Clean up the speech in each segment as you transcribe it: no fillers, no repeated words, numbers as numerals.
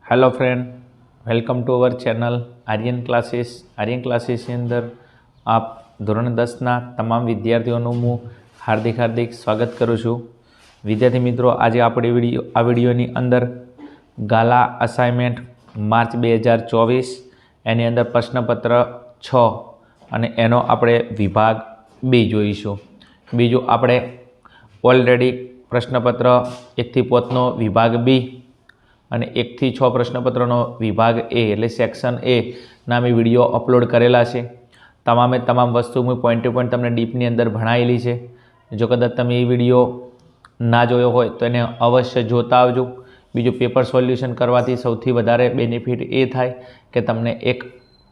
Hello friend, welcome to our channel Aryan classes अंदर आप ધોરણ 10ના તમામ વિદ્યાર્થીઓનું હું હાર્દિક સ્વાગત કરું છું। વિદ્યાર્થી મિત્રો, આજે આપણે વિડીયોની અંદર ગાલા અસાઇનમેન્ટ માર્ચ 2024 એની અંદર પ્રશ્નપત્ર 6 અને એનો આપણે વિભાગ 2 જોઈશું। બીજું આપણે ઓલરેડી પ્રશ્નપત્ર 1 થી 5નો વિભાગ બી અને 1 થી 6 પ્રશ્નપત્રનો વિભાગ એ એટલે સેક્શન એ ના મેં વિડીયો અપલોડ કરેલા છે। તમામ વસ્તુ હું પોઈન્ટ ટુ પોઈન્ટ તમને ડીપની અંદર ભણાવેલી છે। જો કદાચ તમે એ વિડીયો ના જોયો હોય તો એને અવશ્ય જોતા આવજો। બીજું, પેપર સોલ્યુશન કરવાથી સૌથી વધારે બેનિફિટ એ થાય કે તમને એક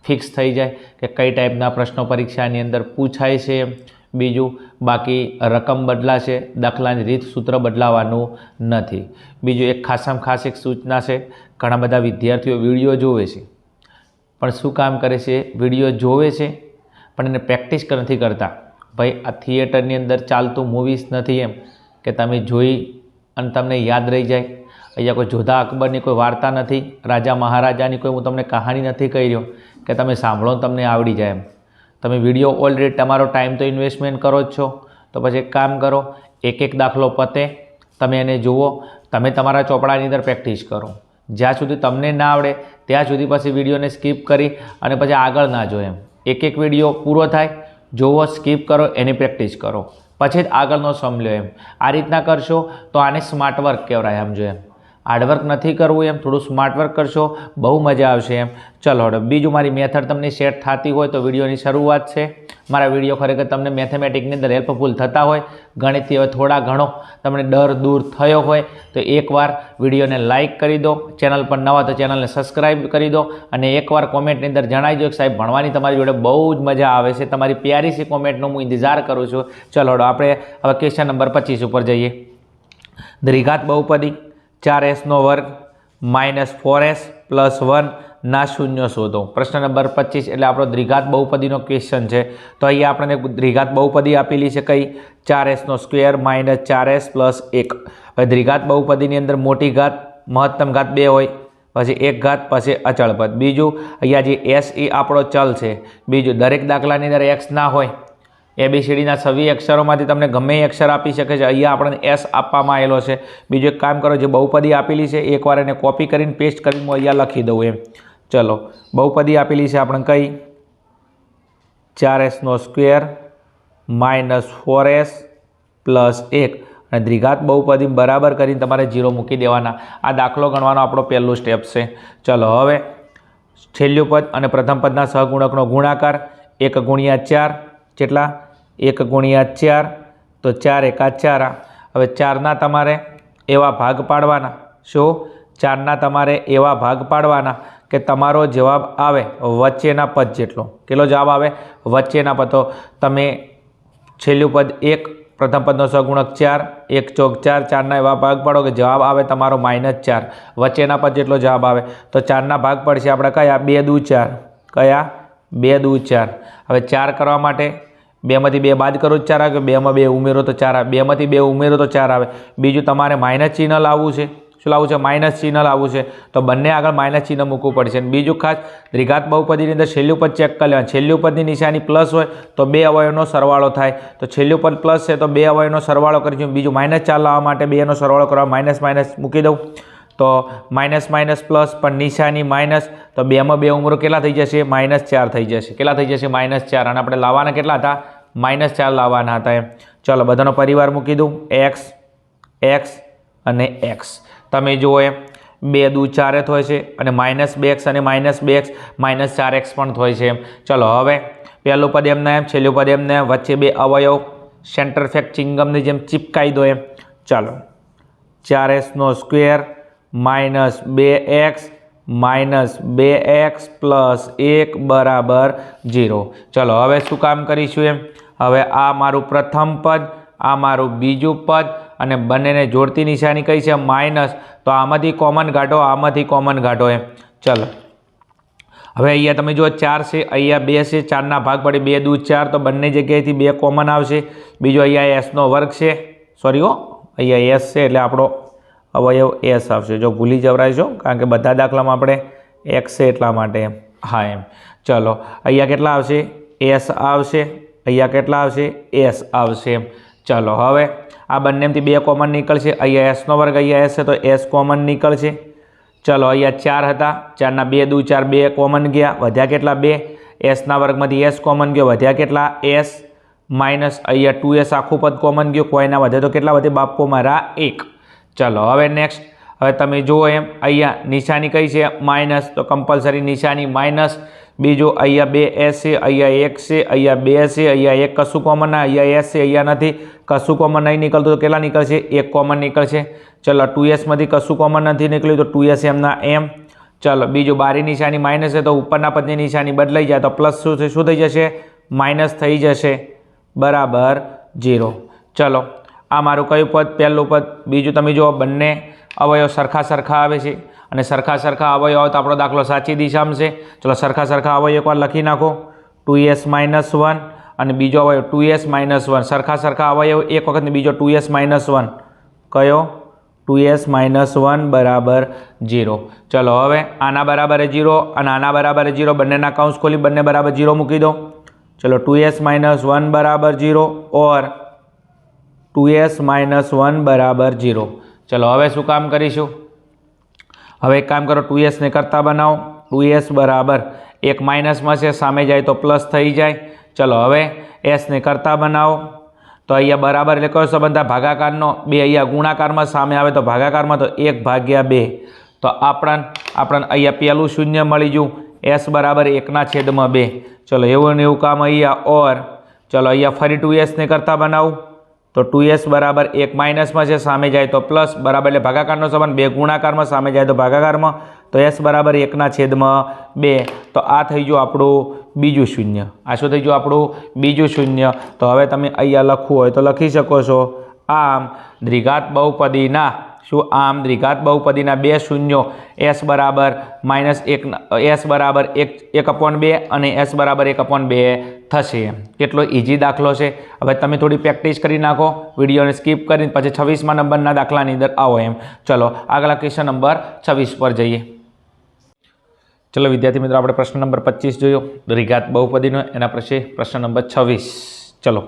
ફિક્સ થઈ જાય કે કઈ ટાઈપના પ્રશ્નો પરીક્ષાની અંદર પૂછાય છે। બીજું, બાકી રકમ બદલાશે, દાખલાની રીત સૂત્ર બદલાવાનું નથી। બીજું, એક ખાસામાં ખાસ એક સૂચના છે, ઘણા બધા વિદ્યાર્થીઓ વિડીયો જોવે છે પણ શું કામ કરે છે, વિડીયો જોવે છે પણ એને પ્રેક્ટિસ નથી કરતા। ભાઈ, આ થિયેટરની અંદર ચાલતું મૂવીઝ નથી એમ કે તમે જોઈ અને તમને યાદ રહી જાય। અહીંયા કોઈ જોધા અકબરની કોઈ વાર્તા નથી, રાજા મહારાજાની કોઈ હું તમને કહાની નથી કહી રહ્યો કે તમે સાંભળો તમને આવડી જાય એમ। તમે વિડીયો ઓલરેડી તમારો ટાઈમ તો ઇન્વેસ્ટમેન્ટ કરો જ છો, તો પછી એક કામ કરો, એક દાખલો પતે તમે એને જુઓ, તમે તમારા ચોપડાની અંદર પ્રેક્ટિસ કરો। જ્યાં સુધી તમને ના આવડે ત્યાં સુધી પછી વિડીયોને સ્કીપ કરી અને પછી આગળ ના જો એમ। એક વિડીયો પૂરો થાય, જોવો, સ્કીપ કરો, એની પ્રેક્ટિસ કરો, પછી જ આગળનો સમલ્યો એમ। આ રીતના કરશો તો આને સ્માર્ટ વર્ક કહેવાય એમ। જો એમ હાર્ડવર્ક નથી કરવું એમ, થોડું સ્માર્ટ વર્ક કરશો, બહુ મજા આવશે એમ। ચલો હવે બીજું, મારી મેથડ તમને સેટ થતી હોય તો વિડીયોની શરૂઆત છે। મારા વિડીયો ખરેખર તમને મેથેમેટિક્સની અંદર હેલ્પફુલ થતા હોય, ગણિતથી હવે થોડા ઘણો તમને ડર દૂર થયો હોય તો એકવાર વિડીયોને લાઇક કરી દો, ચેનલ પર નવા તો ચેનલને સબસ્ક્રાઈબ કરી દો અને એકવાર કોમેન્ટની અંદર જણાવી દો કે સાહેબ ભણવાની તમારી જોડે બહુ જ મજા આવે છે। તમારી પ્યારી સી કોમેન્ટનો હું ઇંતજાર કરું છું। ચલો આપણે હવે ક્વેશ્ચન નંબર 25 ઉપર જઈએ। દ્વિઘાત બહુપદી 4s² -4s + 1 ના શૂન્ય શોધો। પ્રશ્ન નંબર 25 એટલે આપણો દ્વિઘાત બહુપદીનો ક્વેશ્ચન છે। તો અહીંયા આપણને દ્વિઘાત બહુપદી આપેલી છે કઈ, 4s² - 4s + 1। હવે દ્વિઘાત બહુપદીની અંદર મોટી ઘાત મહત્તમ ઘાત 2 હોય, પછી 1 ઘાત, પછી અચળ પદ। બીજું, અહીંયા જે s એ આપણો ચલ છે। બીજું, દરેક દાખલાની અંદર x ના હોય। ABCDના 26 અક્ષરોમાંથી તમને ગમે એ અક્ષર આપી શકે છે, અહીંયા આપણને s આપવામાં આવેલો છે। બીજું એક કામ કરો, જે બહુપદી આપેલી છે એકવાર એને કોપી કરીને પેસ્ટ કરીને હું અહીંયા લખી દઉં એમ। ચલો, બહુપદી આપેલી છે આપણે કઈ, 4s² - 4s + 1 અને દ્વિઘાત બહુપદી બરાબર કરીને તમારે 0 મૂકી દેવાના। આ દાખલો ગણવાનો આપણો પહેલું સ્ટેપ છે। ચલો હવે છેલ્લું પદ અને પ્રથમ પદના સહગુણકનો ગુણાકાર 1 × 4 કેટલા, 1 × 4 તો 4 × 4। હવે 4ના તમારે એવા ભાગ પાડવાના, શું 4ના તમારે એવા ભાગ પાડવાના કે તમારો જવાબ આવે વચ્ચેના પદ જેટલો। કેટલો જવાબ આવે, વચ્ચેના પદ। તો તમે છેલ્લું પદ 1, પ્રથમ પદનો સહગુણક 4, 1 × 4, 4ના એવા ભાગ પાડો કે જવાબ આવે તમારો -4, વચ્ચેના પદ જેટલો જવાબ આવે। તો 4ના ભાગ પડશે આપણે કયા, 2 × 2 = 4, કયા 2 × 2 = 4। હવે 4 કરવા માટે 2માંથી 2 બાદ કરો તો 4 આવે, 2માં 2 ઉમેરો તો 4 આવે, 2માંથી 2 ઉમેરો તો 4 આવે। બીજું, તમારે માઇનસ ચિહ્ન લાવવું છે। શું લાવવું છે, માઇનસ ચિહ્ન લાવવું છે, તો બંને આગળ માઇનસ ચિહ્ન મૂકવું પડશે। બીજું ખાસ, દ્વિઘાત બહુપદીની અંદર છેલ્લું પદ ચેક કરી લેવાનું, છેલ્લું પદની નિશાની પ્લસ હોય તો 2 અવયવનો સરવાળો થાય। તો છેલ્લું પદ પ્લસ છે તો 2 અવયવનો સરવાળો કરીશું। બીજું, -4 લાવવા માટે 2નો સરવાળો કરવા માઇનસ મૂકી દઉં તો માઇનસ પ્લસ પણ નિશાની માઇનસ, તો 2માં 2 ઉમેરો કેટલા થઈ જશે, -4 થઈ જશે। કેટલા થઈ જશે, -4। અને આપણે લાવવાના કેટલા હતા, -4 લાવવાના હતા એમ। ચલો બધાનો પરિવાર મૂકી દઉં, x અને x। તમે જુઓ એમ 2 × 2 = 4 થાય છે અને -2x અને -2x -4x પણ થાય છે એમ। ચલો હવે પહેલું પદ એમને એમ, છેલ્લું પદ એમને એમ, વચ્ચે 2 અવયવ સેન્ટર ફેક્ટ ચિંગમની જેમ ચીપકાઈ દો એમ। ચાલો, 4s² - 2x -2x + 1 = 0। ચલો હવે શું કામ કરીશું એમ, હવે આ મારું પ્રથમ પદ, આ મારું બીજું પદ અને બંનેને જોડતી નિશાની કઈ છે, માઇનસ, તો આમાંથી કોમન કાઢો, આમાંથી કોમન કાઢો એમ। ચલો હવે અહીંયા તમે જો 4 છે, અહીંયા 2 છે, 4ના ભાગ પડે 2 × 2 = 4, તો બંને જગ્યાએથી 2 કોમન આવશે। બીજું અહીંયા s² છે, સોરી અહીંયા s છે એટલે આપણો અવયવ એસ આવશે. જો ભૂલી જવરાય છો કારણ કે બધા દાખલામાં આપણે એક્સ છે એટલા માટે હા એમ. ચલો અહીંયા કેટલા આવશે? એસ આવશે. અહીંયા કેટલા આવશે? એસ આવશે એમ. ચલો હવે આ બંનેમાંથી 2 કોમન નીકળશે. અહીંયા એસનો વર્ગ અહીંયા એસ છે તો એસ કોમન નીકળશે. ચલો અહીંયા 4 હતા, 4ના 2 દુ 4, 2 કોમન ગયા, વધ્યા કેટલા? 2. એસના વર્ગમાંથી એસ કોમન ગયો, વધ્યા કેટલા? એસ માઇનસ અહીંયા 2s આખું પદ કોમન ગયું, કોઈના વધે તો કેટલા વધે બાપો મારા? 1. ચલો હવે નેક્સ્ટ. હવે તમે જુઓ એમ અહીંયા નિશાની કઈ છે? માઇનસ, તો કમ્પલસરી નિશાની માઇનસ. બીજું અહીંયા 2s છે, અહીંયા 1 છે, અહીંયા 2 છે, અહીંયા 1 કશું કોમન ના, અહીંયા s છે, અહીંયા નથી, કશું કોમન નહીં નીકળતું તો કેટલા નીકળશે? 1 કોમન નીકળશે. ચલો 2sમાંથી કશું કોમન નથી નીકળ્યું તો 2s એમના એમ. ચલો બીજું બારી નિશાની માઇનસ છે તો ઉપરના પદની નિશાની બદલાઈ જાય તો પ્લસ શું છે? શું થઈ જશે? માઇનસ થઈ જશે. બરાબર 0. ચલો આ મારું કયું પદ? પહેલું પદ. બીજું તમે જુઓ બંને અવયવ સરખા આવે છે અને સરખા અવયવ આવે તો આપણો દાખલો સાચી દિશામાં છે. ચલો સરખા અવયવ એકવાર લખી નાખો. 2s - 1 અને બીજો અવયવ 2s - 1. સરખા અવયવ એક વખત બીજો 2s - 1. કયો? 2s - 1 બરાબર 0. ચલો હવે આના બરાબર 0 અને આના બરાબર 0 બંનેના કૌંસ ખોલી બંને બરાબર 0 મૂકી દો. ચલો 2s - 1 બરાબર 0 ઓર 2s - 1 બરાબર 0. ચલો હવે શું કામ કરીશું? હવે એક કામ કરો, 2s ને કરતા બનાવો. 2s બરાબર 1 માઇનસમાં છે, સામે જાય તો પ્લસ થઈ જાય. ચલો હવે s ને કરતા બનાવો. તો અહીંયા બરાબર એટલે કયો સંબંધ? આ ભાગાકારનો. 2 અહીંયા ગુણાકારમાં સામે આવે તો ભાગાકારમાં તો 1/2. તો આપણને અહીંયા પહેલું શૂન્ય મળી ગયું. s બરાબર 1/2. ચલો એવું ને એવું કામ અહીંયા ઓર. ચલો અહીંયા ફરી 2s ને કરતા બનાવું. તો 2s બરાબર 1 માઇનસમાં છે, સામે જાય તો પ્લસ. બરાબર એટલે ભાગાકારનો સંબંધ. 2 ગુણાકારમાં સામે જાય તો ભાગાકારમાં. તો s બરાબર 1/2. તો આ થઈ ગયું આપણું બીજું શૂન્ય. આ શું થઈ ગયું આપણું? બીજું શૂન્ય. તો હવે તમે અહીંયા લખવું હોય તો લખી શકો છો. આમ દ્વિઘાત બહુપદીના શું? આમ દ્વિઘાત બહુપદીના 2 શૂન્યો s બરાબર -1 s બરાબર 1/2 અને s બરાબર 1/2 થશે. કેટલો ઇઝી દાખલો છે. હવે તમે થોડી પ્રેક્ટિસ કરી નાખો, વિડીયોને સ્કીપ કરીને પછી 26મા નંબરના દાખલાની અંદર આવો એમ. ચલો આગલા ક્વેશ્ચન નંબર 26 પર જઈએ. ચલો વિદ્યાર્થી મિત્રો આપણે પ્રશ્ન નંબર 25 જોયો દ્વિઘાત બહુપદીનો, એના પછી પ્રશ્ન નંબર 26. ચલો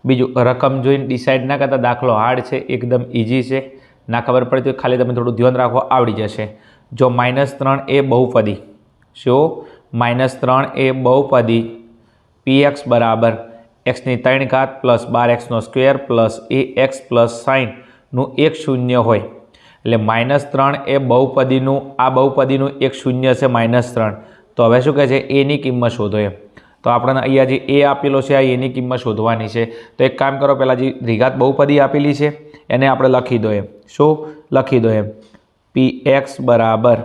બીજું રકમ જોઈને ડિસાઇડ ના કરતા, દાખલો હાર્ડ છે, એકદમ ઇઝી છે, ના ખબર પડતી હોય ખાલી તમે થોડું ધ્યાન રાખો, આવડી જશે. જો -3 એ બહુપદી, શું? -3 એ બહુપદી px બરાબર x ની 3 ઘાત plus 12x² plus ax plus 60નું એક શૂન્ય હોય. એટલે -3 એ બહુપદીનું, આ બહુપદીનું એક શૂન્ય છે -3. તો હવે શું કહે છે? એની કિંમત શોધો એમ. તો આપણને અહીંયા જે એ આપેલો છે આ એની કિંમત શોધવાની છે. તો એક કામ કરો, પહેલાં જે દ્વિઘાત બહુપદી આપેલી છે એને આપણે લખી દો એમ. શું લખી દો એમ? px બરાબર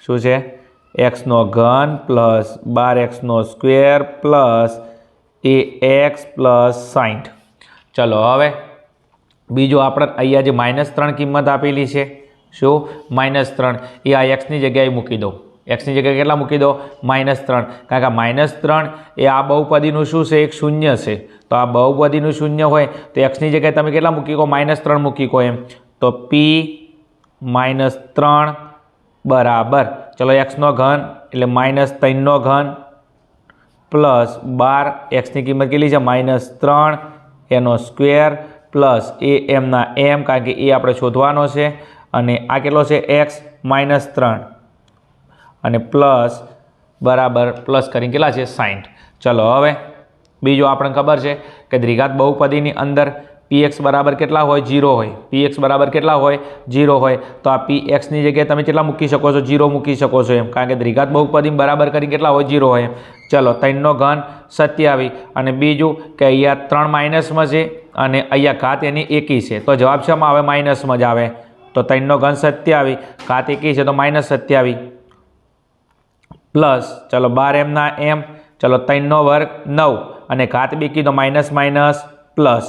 શું છે? x³ plus 12x² plus ax plus 60. ચલો હવે બીજું આપણે અહીંયા જે -3 કિંમત આપેલી છે, શું? -3 એ આ એક્સની જગ્યાએ મૂકી દો. એક્સની જગ્યાએ કેટલા મૂકી દો? -3. કારણ કે -3 એ આ બહુપદીનું શું છે? એક શૂન્ય છે. તો આ બહુપદીનું શૂન્ય હોય તો એક્સની જગ્યાએ તમે કેટલા મૂકી કહો? -3 મૂકી કહો એમ. તો p -3 બરાબર, ચલો x³ એટલે -3 પ્લસ 12, એક્સની કિંમત કેટલી છે? -3 એનો સ્ક્વેર પ્લસ એ એમના એમ, કારણ કે એ આપણે શોધવાનો છે. અને આ કેટલો છે? x -3 અને પ્લસ બરાબર પ્લસ કરીને કેટલા છે? 60. ચલો હવે બીજું આપણને ખબર છે કે દ્વિઘાત બહુપદીની અંદર px બરાબર કેટલા હોય? 0 હોય. px બરાબર કેટલા હોય? 0 હોય. તો આ pxની જગ્યાએ તમે કેટલા મૂકી શકો છો? 0 મૂકી શકો છો એમ, કારણ કે દ્વિઘાત બહુપદી બરાબર કરીને કેટલા હોય? 0 હોય એમ. ચલો 3 27 અને બીજું કે અહીંયા 3 માઇનસમાં છે અને અહીંયા ઘાત એની 1 છે. તો જવાબ શેમાં આવે? માઇનસમાં જ આવે. તો 3 27, ઘાત 1 છે તો -27 પ્લસ ચલો 12 એમના એમ. ચલો 3 વર્ગ 9 અને ઘાત 2 કીધો માઇનસ પ્લસ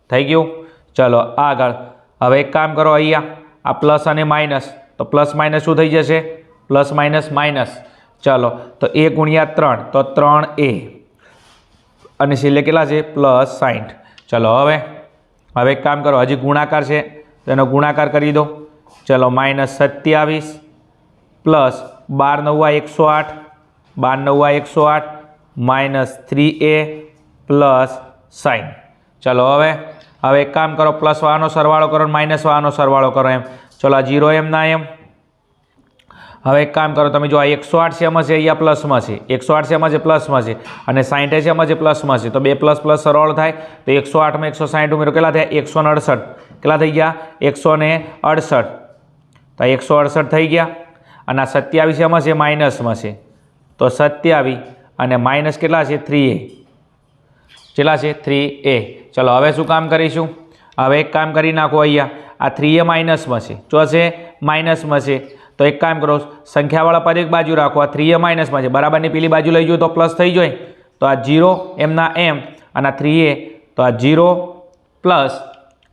થઈ ગયું. ચલો આગળ હવે એક કામ કરો, અહીંયા આ પ્લસ અને માઇનસ, તો પ્લસ માઇનસ શું થઈ જશે? Plus minus. ચલો તો a × 3 તો 3a અને છેલ્લે કેટલા છે? +60. ચલો હવે એક કામ કરો, હજી ગુણાકાર છે તો એનો ગુણાકાર કરી દો. ચલો -27 પ્લસ 12 9 108, 12 9 108 -3a પ્લસ સાઇન. ચલો હવે એક કામ કરો, પ્લસ વાળાનો સરવાળો કરો, માઇનસ વાળાનો સરવાળો કરો એમ. ચલો આ 0 એમ ના એમ. હવે એક કામ કરો, તમે જો આ 108 શેમાં છે, અહીંયા પ્લસમાં છે, 108 શેમાં છે, પ્લસમાં છે, અને 60 શેમાં છે, પ્લસમાં છે. તો બે પ્લસ પ્લસ સરવાળો થાય તો 108 માં 160 ઉમેરો, કેટલા થયા? 168. કેટલા થઈ ગયા? 168. તો 168 થઈ ગયા. અને આ 27 શેમાં છે? માઇનસમાં છે. તો 27 અને માઇનસ કેટલા છે? 3a. કેટલા છે? 3a. ચલો હવે શું કામ કરીશું? હવે એક કામ કરી નાખો, અહીંયા આ 3a માઇનસમાં છે, જો છે માઇનસમાં છે. તો એક કામ કરો, સંખ્યાવાળા પદ એક બાજુ રાખો, આ 3a માઇનસમાં છે, બરાબરની પેલી બાજુ લઈ જાઓ તો પ્લસ થઈ જાય. તો આ 0 એમના એમ, અને આ 3a, તો આ 0 પ્લસ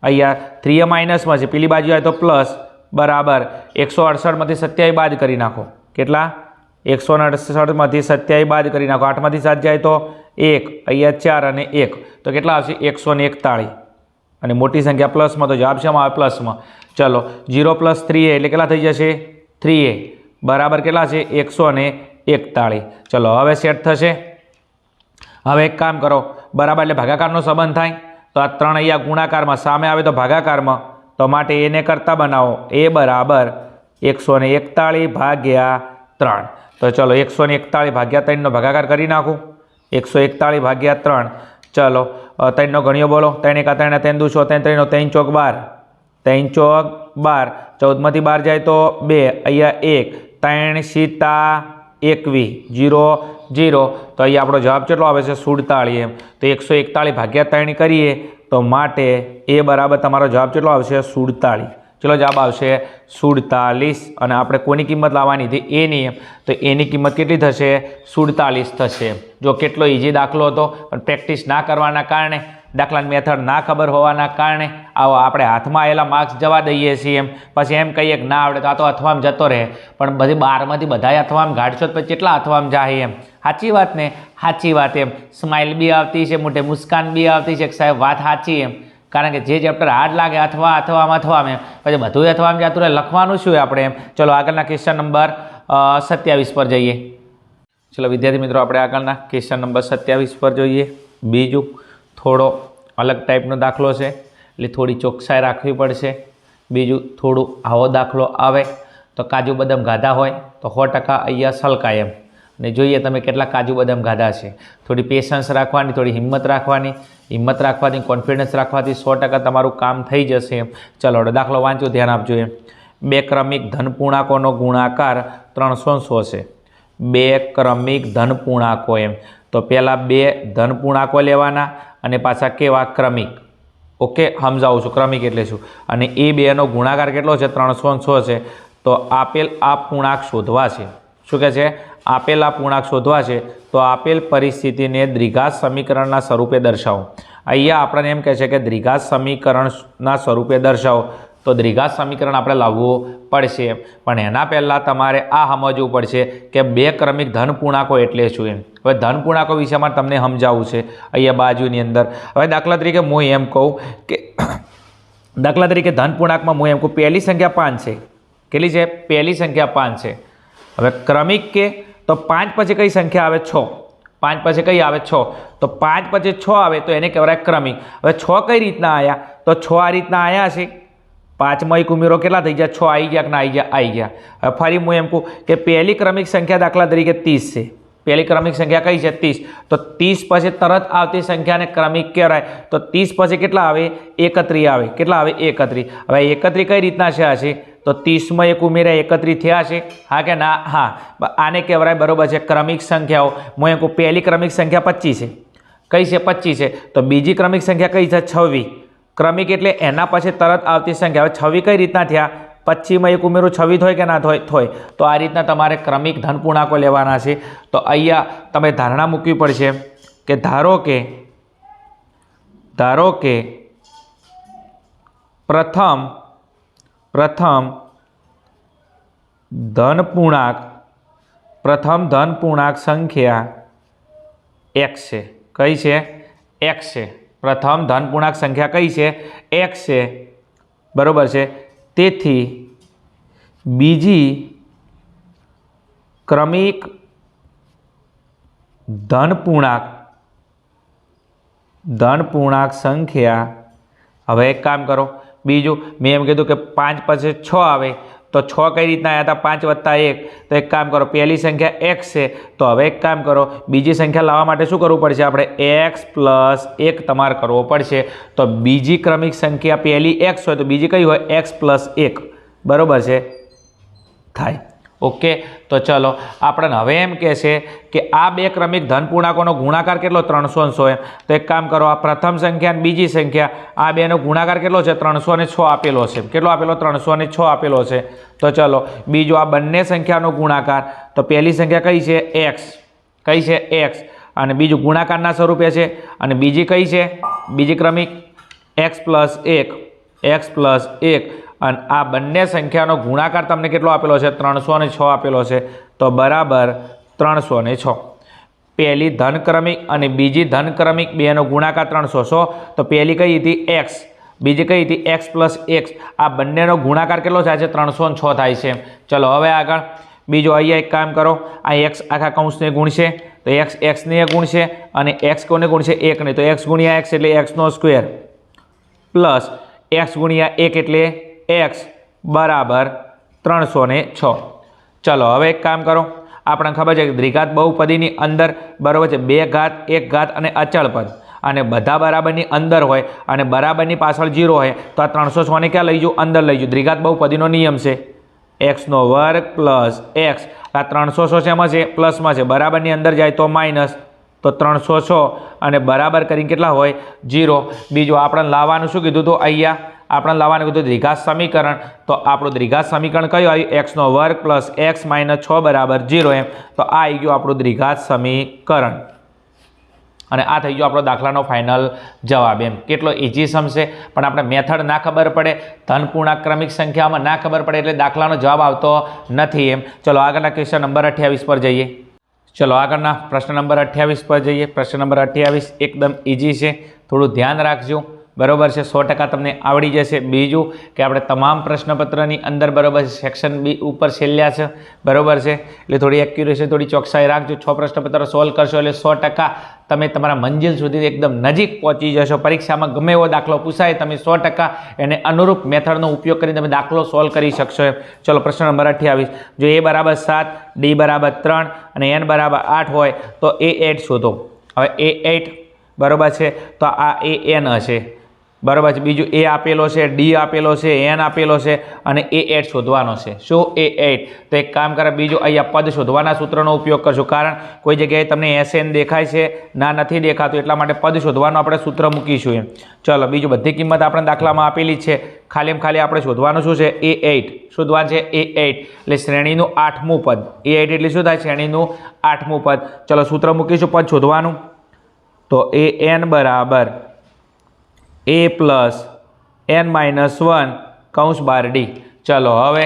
અહીંયા 3a માઇનસમાં છે, પેલી બાજુ આવે તો પ્લસ, બરાબર 168માંથી 27 બાદ કરી નાખો. કેટલા? 168માંથી 27 બાદ કરી નાખો. 8માંથી 7 જાય તો 1, અહીંયા 4 અને 1, તો કેટલા આવશે? 141. અને મોટી સંખ્યા પ્લસમાં, તો જવાબ શેમાં આવે? પ્લસમાં. ચલો 0 + 3a એટલે કેટલા થઈ જશે? 3a બરાબર કેટલા છે? 141. ચલો હવે સેટ થશે. હવે એક કામ કરો, બરાબર એટલે ભાગાકારનો સંબંધ થાય. તો આ 3 અહીંયા ગુણાકારમાં, સામે આવે તો ભાગાકારમાં, તો માટે એને કરતા બનાવો. a બરાબર 141/3. તો ચલો 141 ભાગ્યા 3નો ભાગાકાર કરી નાખું. 141/3. ચલો 3નો ગણ્યો બોલો. 3 × 3 = 3 × 2 = 3, 3 × 3 = 12. 3 × 12, 14માંથી 12 જાય તો 2, અહીંયા 1, 3 સીતા 21, 0 0. તો અહીંયા આપણો જવાબ કેટલો આવે છે? 47 એમ. તો 141/3 કરીએ તો માટે એ બરાબર તમારો જવાબ કેટલો આવશે? 47. ચલો જવાબ આવશે 47. અને આપણે કોની કિંમત લાવવાની હતી? એની એમ. તો એની કિંમત કેટલી થશે? 47 થશે. જો કેટલો ઇઝી દાખલો હતો, પણ પ્રેક્ટિસ ના કરવાના કારણે, દાખલાની મેથડ ના ખબર હોવાના કારણે આવો આપણે હાથમાં આવેલા માર્ક્સ જવા દઈએ છીએ એમ. પછી એમ કહીએ કે ના આવડે તો આ તો અથવામાં જતો રહે. પણ બધી 12માંથી બધાય અથવામાં ગાઢશો તો પછી કેટલા અથવામાં જાય એમ. સાચી વાત ને? સાચી વાત એમ. સ્માઇલ બી આવતી છે, મોઢે મુસ્કાન બી આવતી છે કે સાહેબ વાત સાચી એમ. કારણ કે જે ચેપ્ટર હાર્ડ લાગે અથવામાં એમ, પછી બધું અથવામાં જતું રહે, લખવાનું શું આપણે એમ. ચલો આગળના ક્વેશ્ચન નંબર 27 પર જઈએ. ચલો વિદ્યાર્થી મિત્રો, આપણે આગળના ક્વેશ્ચન નંબર 27 પર જોઈએ. બીજું થોડો અલગ ટાઈપનો દાખલો છે, એટલે થોડી ચોકસાઈ રાખવી પડશે. બીજું થોડું આવો દાખલો આવે તો કાજુ બદામ ગાધા હોય તો 100% અહીંયા સલકાય એમ. અને જોઈએ તમે કેટલા કાજુ બદામ ગાધા છે. થોડી પેશન્સ રાખવાની, થોડી હિંમત રાખવાની, કોન્ફિડન્સ રાખવાથી 100% તમારું કામ થઈ જશે એમ. ચલો હવે દાખલો વાંચો, ધ્યાન આપજો એમ. 2 ક્રમિક ધન પૂર્ણાંકોનો ગુણાકાર 300 છે. 2 ક્રમિક ધન પૂર્ણાંકો એમ. તો પહેલાં 2 ધન પૂર્ણાંકો લેવાના અને પાછા કેવા? ક્રમિક. ઓકે, સમજાવું છું ક્રમિક એટલે શું. અને એ બેનો ગુણાકાર કેટલો છે? 306 છે. તો આપેલ આ પૂર્ણાંક શોધવા છે. શું કહે છે? આપેલ આ પૂર્ણાંક શોધવા છે. તો આપેલ પરિસ્થિતિને દ્વિઘાત સમીકરણના સ્વરૂપે દર્શાવો. અહીંયા આપણને એમ કહે છે કે દ્વિઘાત સમીકરણના સ્વરૂપે દર્શાવો. તો દ્વિઘાત સમીકરણ આપણે લાવવું પડશે. પણ એના પહેલાં તમારે આ સમજવું પડશે કે 2 ક્રમિક ધન પૂર્ણાંકો એટલે શું એમ. હવે ધન પૂર્ણાંકો વિશેમાં તમને સમજાવવું છે અહીંયા બાજુની અંદર. હવે દાખલા તરીકે હું એમ કહું કે ધન પૂર્ણાંકમાં હું એમ કહું પહેલી સંખ્યા 5 છે. કેટલી છે? પહેલી સંખ્યા 5 છે. હવે ક્રમિક કે તો 5 પછી કઈ સંખ્યા આવે? 6. 5 પછી કઈ આવે? 6. તો 5 પછી 6 આવે તો એને કહેવાય ક્રમિક. હવે 6 કઈ રીતના આવ્યા? તો 6 આ રીતના આવ્યા છે. 5માં એક ઉમેરો, કેટલા થઈ ગયા? 6 આવી ગયા કે ના આવી ગયા? આવી ગયા. હવે ફરી હું એમ કહું કે પહેલી ક્રમિક સંખ્યા દાખલા તરીકે 30 છે. પહેલી ક્રમિક સંખ્યા કઈ છે? 30. તો 30 પછી તરત આવતી સંખ્યાને ક્રમિક કહેવાય. તો 30 પછી કેટલા આવે? 31 આવે. કેટલા આવે? 31. હવે 31 કઈ રીતના છે? તો 30માં એક ઉમેર્યા 31 થયા છે. હા કે ના? હા. આને કહેવાય બરોબર છે ક્રમિક સંખ્યાઓ. હું એમ કહું પહેલી ક્રમિક સંખ્યા 25 છે. કઈ છે? 25 છે. તો બીજી ક્રમિક સંખ્યા કઈ છે? 26. ક્રમિક એટલે એના પછી તરત આવતી સંખ્યા. હવે 26 કઈ રીતના થયા? 25માં એક ઉમેરો 26 થાય કે ના થાય? તો આ રીતના તમારે ક્રમિક ધન પૂર્ણાંકો લેવાના છે. તો અહીંયા તમે ધારણા મૂકવી પડશે કે ધારો કે પ્રથમ ધન પૂર્ણાંક સંખ્યા x છે. કઈ છે? x છે. પ્રથમ ધન પૂર્ણાંક સંખ્યા કઈ છે? x છે. બરોબર છે. તેથી બીજી ક્રમિક ધન પૂર્ણાંક સંખ્યા, હવે એક કામ કરો, બીજું મેં એમ કીધું કે 5 પછી 6 આવે તો 6 કઈ રીતના આવ્યા હતા? 5 વત્તા 1, તો એક કામ કરો, પહેલી સંખ્યા x છે, તો હવે એક કામ કરો, બીજી સંખ્યા લાવવા માટે શું કરવું પડશે? આપણે x પ્લસ 1 તમારે કરવો પડશે. તો બીજી ક્રમિક સંખ્યા પહેલી x હોય તો બીજી કઈ હોય? x પ્લસ 1, બરાબર છે, થાય. ઓકે, તો ચલો આપણને હવે એમ કહે છે કે આ બે ક્રમિક ધન પૂર્ણાંકોનો ગુણાકાર કેટલો? 300 એમ. તો એક કામ કરો, આ પ્રથમ સંખ્યા અને બીજી સંખ્યા, આ બેનો ગુણાકાર કેટલો છે? 306 આપેલો છે. કેટલો આપેલો? 306 આપેલો છે. તો ચલો બીજો આ બંને સંખ્યાનો ગુણાકાર, તો પહેલી સંખ્યા કઈ છે? x. કઈ છે? x. અને બીજું ગુણાકારના સ્વરૂપે છે. અને બીજી કઈ છે? બીજી ક્રમિક x પ્લસ 1, x પ્લસ 1. અને આ બંને સંખ્યાનો ગુણાકાર તમને કેટલો આપેલો છે? 306 આપેલો છે. તો બરાબર 306. પહેલી ધન ક્રમિક અને બીજી ધન ક્રમિક બેનો ગુણાકાર 306. તો પહેલી કઈ હતી? x, બીજી કઈ હતી? x plus 1. આ બંનેનો ગુણાકાર કેટલો થાય છે? 306 થાય છે. ચલો હવે આગળ બીજો અહીંયા એક કામ કરો, આ x આખા કૌંસને ગુણશે, તો x ને ગુણશે, અને x કોને ગુણશે? 1 ને. તો x ગુણ્યા x એટલે x નો સ્ક્વેર પ્લસ x ગુણ્યા 1 એટલે x બરાબર 306. ચલો હવે એક કામ કરો, આપણને ખબર છે કે દ્વિઘાત બહુપદીની અંદર બરાબર છે 2 ઘાત 1 ઘાત અને અચળ પદ, અને બધા બરાબરની અંદર હોય અને બરાબરની પાછળ 0 હોય, તો આ 306 ને ક્યાં લઈ જવું? અંદર લઈ જવું. દ્વિઘાત બહુપદીનો નિયમ છે x² પ્લસ x. આ 306 શેમાં છે? પ્લસમાં છે. બરાબરની અંદર જાય તો માઇનસ, તો 306 અને બરાબર કરીને કેટલા હોય? 0. બીજું આપણે લાવવાનું શું કીધું હતું? અહીંયા આપણે લાવવાનું કીધું દ્વિઘાત સમીકરણ. તો આપણું દ્વિઘાત સમીકરણ કયું આવ્યું? x² પ્લસ x માઇનસ 6 બરાબર 0 એમ. તો આ આવી ગયું આપણું દ્વિઘાત સમીકરણ. અને આ થઈ ગયો આપણો દાખલાનો ફાઇનલ જવાબ. એમ કેટલો ઇઝી સમશે, પણ આપણે મેથડ ના ખબર પડે, ધન પૂર્ણાંક ક્રમિક સંખ્યામાં ના ખબર પડે એટલે દાખલાનો જવાબ આવતો નથી. એમ ચલો આગળના ક્વેશ્ચન નંબર 28 પર જઈએ. ચલો આગળના પ્રશ્ન નંબર 28 પર જઈએ. પ્રશ્ન નંબર 28 એકદમ ઇઝી છે, થોડું ધ્યાન રાખજો, બરાબર છે. 100% તમને આવડી જશે. બીજું કે આપણે તમામ પ્રશ્નપત્રની અંદર બરાબર છે સેક્શન બી ઉપર છેલ્લા છે, બરાબર છે, એટલે થોડી એક્યુરેસી થોડી ચોકસાઈ રાખજો. 6 પ્રશ્નપત્ર સોલ્વ કરશો એટલે 100% તમે તમારા મંજિલ સુધી એકદમ નજીક પહોંચી જશો. પરીક્ષામાં ગમે એવો દાખલો પૂછાય તમે 100% એને અનુરૂપ મેથડનો ઉપયોગ કરીને તમે દાખલો સોલ્વ કરી શકશો. એમ ચલો પ્રશ્ન નંબર 28, જો a બરાબર 7, d બરાબર 3 અને n બરાબર 8 હોય તો a8 શોધો. હવે a8 બરાબર છે, તો આ an હશે, બરાબર છે. બીજું એ આપેલો છે, ડી આપેલો છે, એન આપેલો છે, અને a8 શોધવાનો છે. શું? a8. તો એક કામ કરે, બીજું અહીંયા પદ શોધવાના સૂત્રનો ઉપયોગ કરશું, કારણ કોઈ જગ્યાએ તમને SN દેખાય છે, ના નથી દેખાતું, એટલા માટે પદ શોધવાનું આપણે સૂત્ર મૂકીશું. એમ ચલો બીજું બધી કિંમત આપણે દાખલામાં આપેલી છે, ખાલી આપણે શોધવાનું શું છે? a8 શોધવાનું છે. a8 એટલે શ્રેણીનું 8મું પદ. a8 એટલે શું થાય? શ્રેણીનું 8મું પદ. ચલો સૂત્ર મૂકીશું પદ શોધવાનું. તો an બરાબર a પ્લસ n માઇનસ 1 કૌંસ બાર ડી. ચલો હવે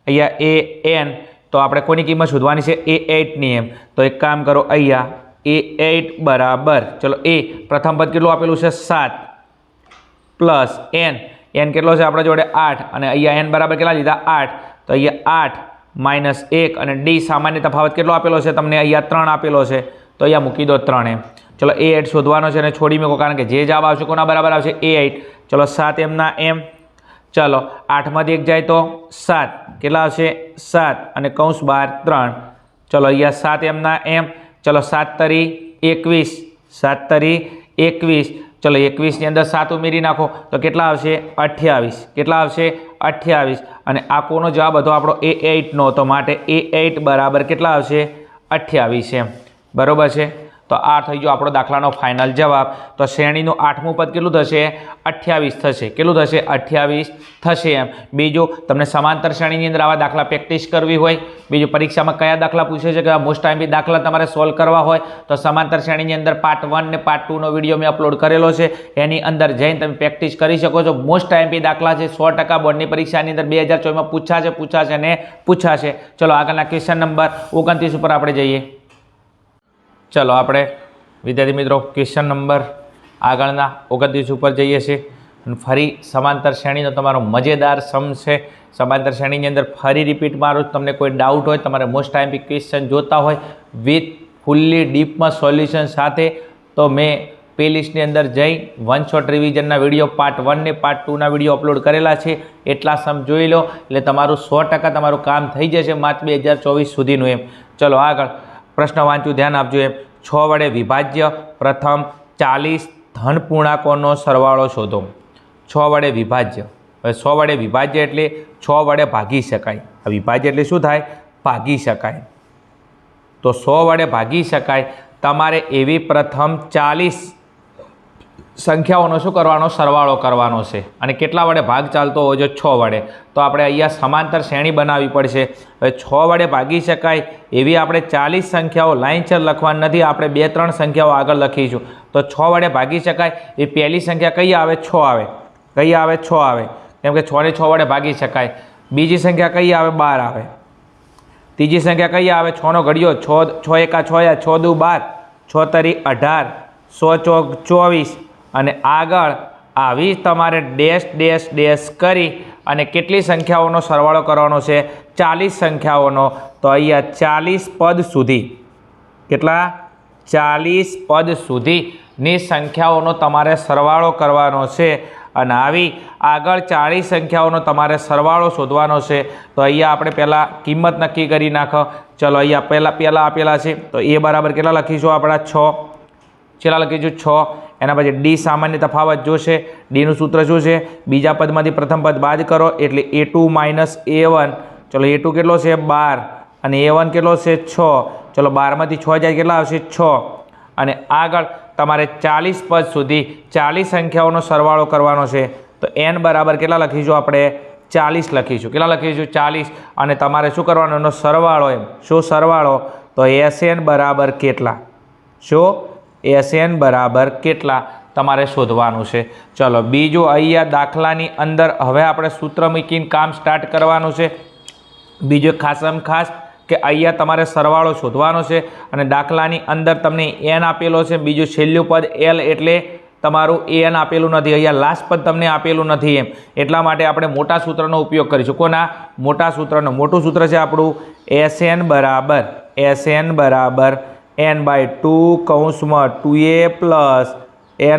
અહીંયા an, તો આપણે કોની કિંમત શોધવાની છે? a8ની. એમ તો એક કામ કરો, અહીંયા a8 બરાબર, ચલો a પ્રથમ પદ કેટલું આપેલું છે? 7 પ્લસ n કેટલો છે આપણા જોડે? 8, અને અહીંયા n બરાબર કેટલા લીધા? 8. તો અહીંયા 8 માઇનસ 1, અને ડી સામાન્ય તફાવત કેટલો આપેલો છે તમને? અહીંયા 3 આપેલો છે, તો અહીંયા મૂકી દો 3 એમ. ચલો a8 શોધવાનો છે અને છોડી મૂકો, કારણ કે જે જવાબ આવશે કોના બરાબર આવશે? a8. ચલો 7 એમના એમ. ચલો 8માંથી 1 જાય તો 7, કેટલા આવશે? 7, અને કૌંસ બાર 3. ચલો અહીંયા 7 એમના એમ. ચલો 7 તરી 21, 7 તરી 21. ચલો 21ની અંદર 7 ઉમેરી નાખો તો કેટલા આવશે? 28. કેટલા આવશે? 28. અને આ કોનો જવાબ હતો? આપણો a8નો. તો માટે a8 બરાબર કેટલા આવશે? 28 એમ, બરાબર છે. તો આ થઈ ગયો આપણો દાખલાનો ફાઇનલ જવાબ. તો શ્રેણીનું 8મું પદ કેટલું થશે? 28 થશે. કેટલું થશે? 28 થશે. એમ બીજું તમને સમાંતર શ્રેણીની અંદર આવા દાખલા પ્રેક્ટિસ કરવી હોય, બીજું પરીક્ષામાં કયા દાખલા પૂછે છે કે મોસ્ટ ટાઈમથી દાખલા તમારે સોલ્વ કરવા હોય, તો સમાંતર શ્રેણીની અંદર પાર્ટ 1 ને પાર્ટ 2નો વિડીયો મેં અપલોડ કરેલો છે, એની અંદર જઈને તમે પ્રેક્ટિસ કરી શકો છો. મોસ્ટ ટાઈમથી દાખલા છે, 100% બોર્ડની પરીક્ષાની અંદર 2024માં પૂછાશે ને પૂછાશે. ચલો આગળના ક્વેશ્ચન નંબર 29 ઉપર આપણે જઈએ. ચલો આપણે વિદ્યાર્થી મિત્રો ક્વેશ્ચન નંબર આગળના 29 ઉપર જઈએ છીએ. અને ફરી સમાંતર શ્રેણીનો તમારો મજેદાર સમ છે. સમાંતર શ્રેણીની અંદર ફરી રિપીટ મારું. તમને કોઈ ડાઉટ હોય, તમારે મોસ્ટ ટાઈમ ક્વેશ્ચન જોતા હોય વિથ ફૂલ્લી ડીપમાં સોલ્યુશન સાથે, તો મેં પ્લેલિસ્ટની અંદર જઈ વન શોટ રિવિઝનના વિડીયો પાર્ટ 1 ને પાર્ટ 2ના વિડીયો અપલોડ કરેલા છે. એટલા સમ જોઈ લો એટલે તમારું 100% તમારું કામ થઈ જશે માર્ચ 2024 સુધીનું. એમ ચલો આગળ પ્રશ્ન વાંચ્યું, ધ્યાન આપજો. એમ 6 વડે વિભાજ્ય પ્રથમ 40 ધન પૂર્ણાંકોનો સરવાળો શોધો. 6 વડે વિભાજ્ય. હવે 100 વડે વિભાજ્ય એટલે 6 વડે ભાગી શકાય. વિભાજ્ય એટલે શું થાય? ભાગી શકાય. તો 100 વડે ભાગી શકાય. તમારે એવી પ્રથમ 40 સંખ્યાઓનો શું કરવાનો? સરવાળો કરવાનો છે. અને કેટલા વડે ભાગ ચાલતો હોય છે? 6 વડે. તો આપણે અહીંયા સમાંતર શ્રેણી બનાવવી પડશે. હવે 6 વડે ભાગી શકાય એવી આપણે 40 સંખ્યાઓ લાઇનસર લખવાની નથી, આપણે 2-3 સંખ્યાઓ આગળ લખીશું. તો 6 વડે ભાગી શકાય એ પહેલી સંખ્યા કઈ આવે? 6 આવે. કઈ આવે? 6 આવે, કેમ કે 6 ને 6 વડે ભાગી શકાય. બીજી સંખ્યા કઈ આવે? 12 આવે. ત્રીજી સંખ્યા કઈ આવે? 6 નો ઘડિયો 6 એકા 6, 6 દુ 12, 6 તરી 18, 100 ચોક 24. અને આગળ આવી તમારે ડેશ ડેશ ડેશ કરી અને કેટલી સંખ્યાઓનો સરવાળો કરવાનો છે? 40 સંખ્યાઓનો. તો અહીંયા 40 પદ સુધી, કેટલા? 40 પદ સુધીની સંખ્યાઓનો તમારે સરવાળો કરવાનો છે. અને આવી આગળ 40 સંખ્યાઓનો તમારે સરવાળો શોધવાનો છે. તો અહીંયા આપણે પહેલાં કિંમત નક્કી કરી નાખો. ચલો અહીંયા પહેલાં આપેલા છે, તો એ બરાબર કેટલા લખીશું? આપણા 6. કેટલા લખીશું? 6. એના પછી ડી સામાન્ય તફાવત જોશે. ડીનું સૂત્ર શું છે? બીજા પદમાંથી પ્રથમ પદ બાદ કરો એટલે a2 માઇનસ a1. ચલો a2 કેટલો છે? 12. અને a1 કેટલો છે? 6. ચલો 12માંથી 6 જાય કેટલા આવશે? 6. અને આગળ તમારે 40 પદ સુધી 40 સંખ્યાઓનો સરવાળો કરવાનો છે. તો n બરાબર કેટલા લખીશું? આપણે 40 લખીશું. કેટલા લખીશું? 40. અને તમારે શું કરવાનો? એનો સરવાળો. એમ શું સરવાળો? તો SN બરાબર કેટલા? શું? SN બરાબર કેટલા તમારે શોધવાનું છે. ચલો બીજું અહીંયા દાખલાની અંદર હવે આપણે સૂત્ર મૂકીને કામ સ્ટાર્ટ કરવાનું છે. બીજું ખાસમ ખાસ કે અહીંયા તમારે સરવાળો શોધવાનો છે. અને દાખલાની અંદર તમને n આપેલો છે. બીજું છેલ્લું પદ L એટલે તમારું an આપેલું નથી. અહીંયા લાસ્ટ પદ તમને આપેલું નથી. એમ એટલા માટે આપણે મોટા સૂત્રનો ઉપયોગ કરીશું. કોના? મોટા સૂત્રનો. મોટું સૂત્ર છે આપણું SN બરાબર n/2 કૌંસમાં 2a પ્લસ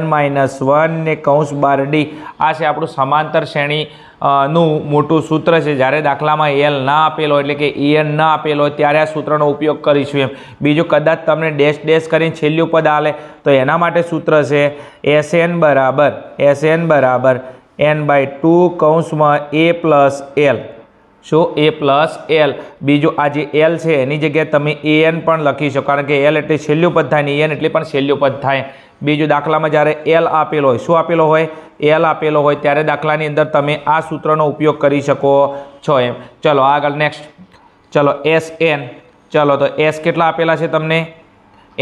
n-1 ને કૌંસ 12d. આ છે આપણું સમાંતર શ્રેણી નું મોટું સૂત્ર છે. જ્યારે દાખલામાં L ના આપેલો એટલે કે an ના આપેલો ત્યારે આ સૂત્રનો ઉપયોગ કરીશું. એમ બીજું કદાચ તમને ડેશ ડેશ કરીને છેલ્લું પદ આલે તો એના માટે સૂત્ર છે SN બરાબર n/2 કૌંસમાં a પ્લસ l. શું? a plus l. બીજું આ જે l છે એની જગ્યાએ તમે an પણ લખી શકો, કારણ કે l એટલે છેલ્લું પદ થાય ને an એટલે પણ છેલ્લું પદ થાય. બીજું દાખલામાં જ્યારે l આપેલો હોય, શું આપેલો હોય? l આપેલો હોય ત્યારે દાખલાની અંદર તમે આ સૂત્રનો ઉપયોગ કરી શકો છો. એમ ચલો આગળ નેક્સ્ટ. ચલો SN. ચલો તો s કેટલા આપેલા છે તમને?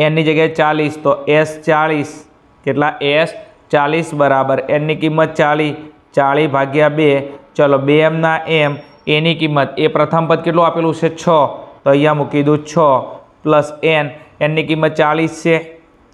n ની જગ્યાએ 40. તો s 40 કેટલા? s 40 બરાબર n ની કિંમત 40 ભાગ્યા 2. ચલો 2m ના m. એની કિંમત એ પ્રથમ પદ કેટલું આપેલું છે? 6. તો અહીંયા મૂકી દઉં 6 પ્લસ n ની કિંમત 40 છે.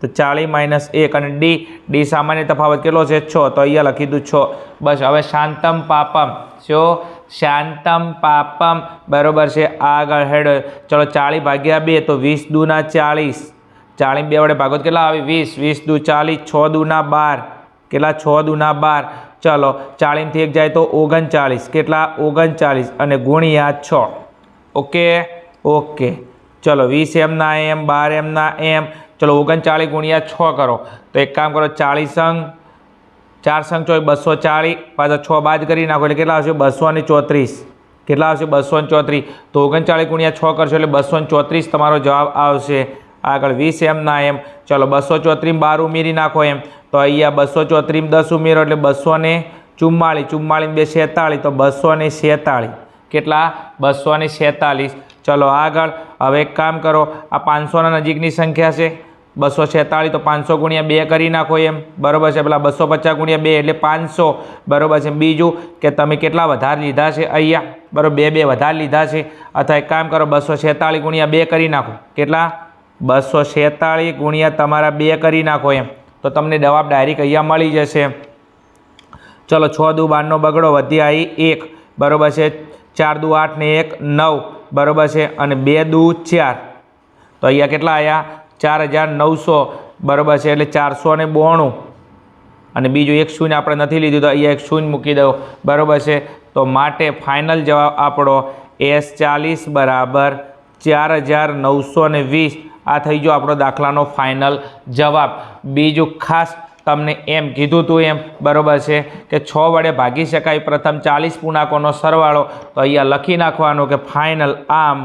તો 40 માઇનસ 1. અને ડી સામાન્ય તફાવત કેટલો છે? 6. તો અહીંયા લખી દઉં 6. બસ હવે શાંતમ પાપમ. શું? શાંતમ પાપમ બરાબર છે. આગળ હેડ. ચલો 40 ભાગ્યા 2 તો 20 દુના 40. 40 2 વડે ભાગો કેટલા આવે? 20. 20 દુ 40. 6 દુના 12. કેટલા? 6 દુના 12. ચલો 40 થી 1 જાય તો 39. કેટલા? 39. અને ગુણ્યા 6. ઓકે. ચલો 20m ના m, 12m ના m. ચલો 39 ગુણ્યા 6 કરો. તો એક કામ કરો, 40 અંક 4 સંગ 240. પાછા 6 બાદ કરી નાખો એટલે કેટલા આવશે? 234. કેટલા આવશે? 234. તો 39 ગુણ્યા 6 કરશો એટલે 234 તમારો જવાબ આવશે. આગળ 20m ના m. ચલો 234 12 ઉમેરી નાખો. એમ તો અહીંયા 234 10 ઉમેરો એટલે 244. 44 2 46. તો 246. કેટલા? 246. ચલો આગળ. હવે એક કામ કરો, આ 500ના નજીકની સંખ્યા છે 246. તો 500 ગુણ્યા 2 કરી નાખો. એમ બરાબર છે. પેલા 250 ગુણ્યા 2 એટલે 500. બરાબર છે. બીજું કે તમે કેટલા વધારે લીધા છે અહીંયા? બરાબર 2 વધારે લીધા છે. અથવા એક કામ કરો, 246 ગુણ્યા 2 કરી નાખો. કેટલા? 246 ગુણ્યા તમારા 2 કરી નાખો. એમ તો તમને જવાબ ડાયરેક્ટ અહીંયા મળી જશે. ચલો 6 દુ 12 બગડો વધી આવી 1 બરાબર છે, 4 દુ 8 ને 1 9 બરાબર છે, અને 2 દુ 4 તો અહીંયા કેટલા આવ્યા 4900 બરાબર છે, એટલે 492 અને બીજું એક શૂન્ય આપણે નથી લીધું તો અહીંયા એક શૂન્ય મૂકી દો બરાબર છે. તો માટે ફાઇનલ જવાબ આપણો S40 બરાબર 4920 આ થઈ ગયો આપણો દાખલાનો ફાઇનલ જવાબ. બીજું ખાસ તમને એમ કીધું હતું એમ બરાબર છે કે 6 વડે ભાગી શકાય પ્રથમ 40 પૂર્ણાંકોનો સરવાળો, તો અહીંયા લખી નાખવાનું કે ફાઇનલ આમ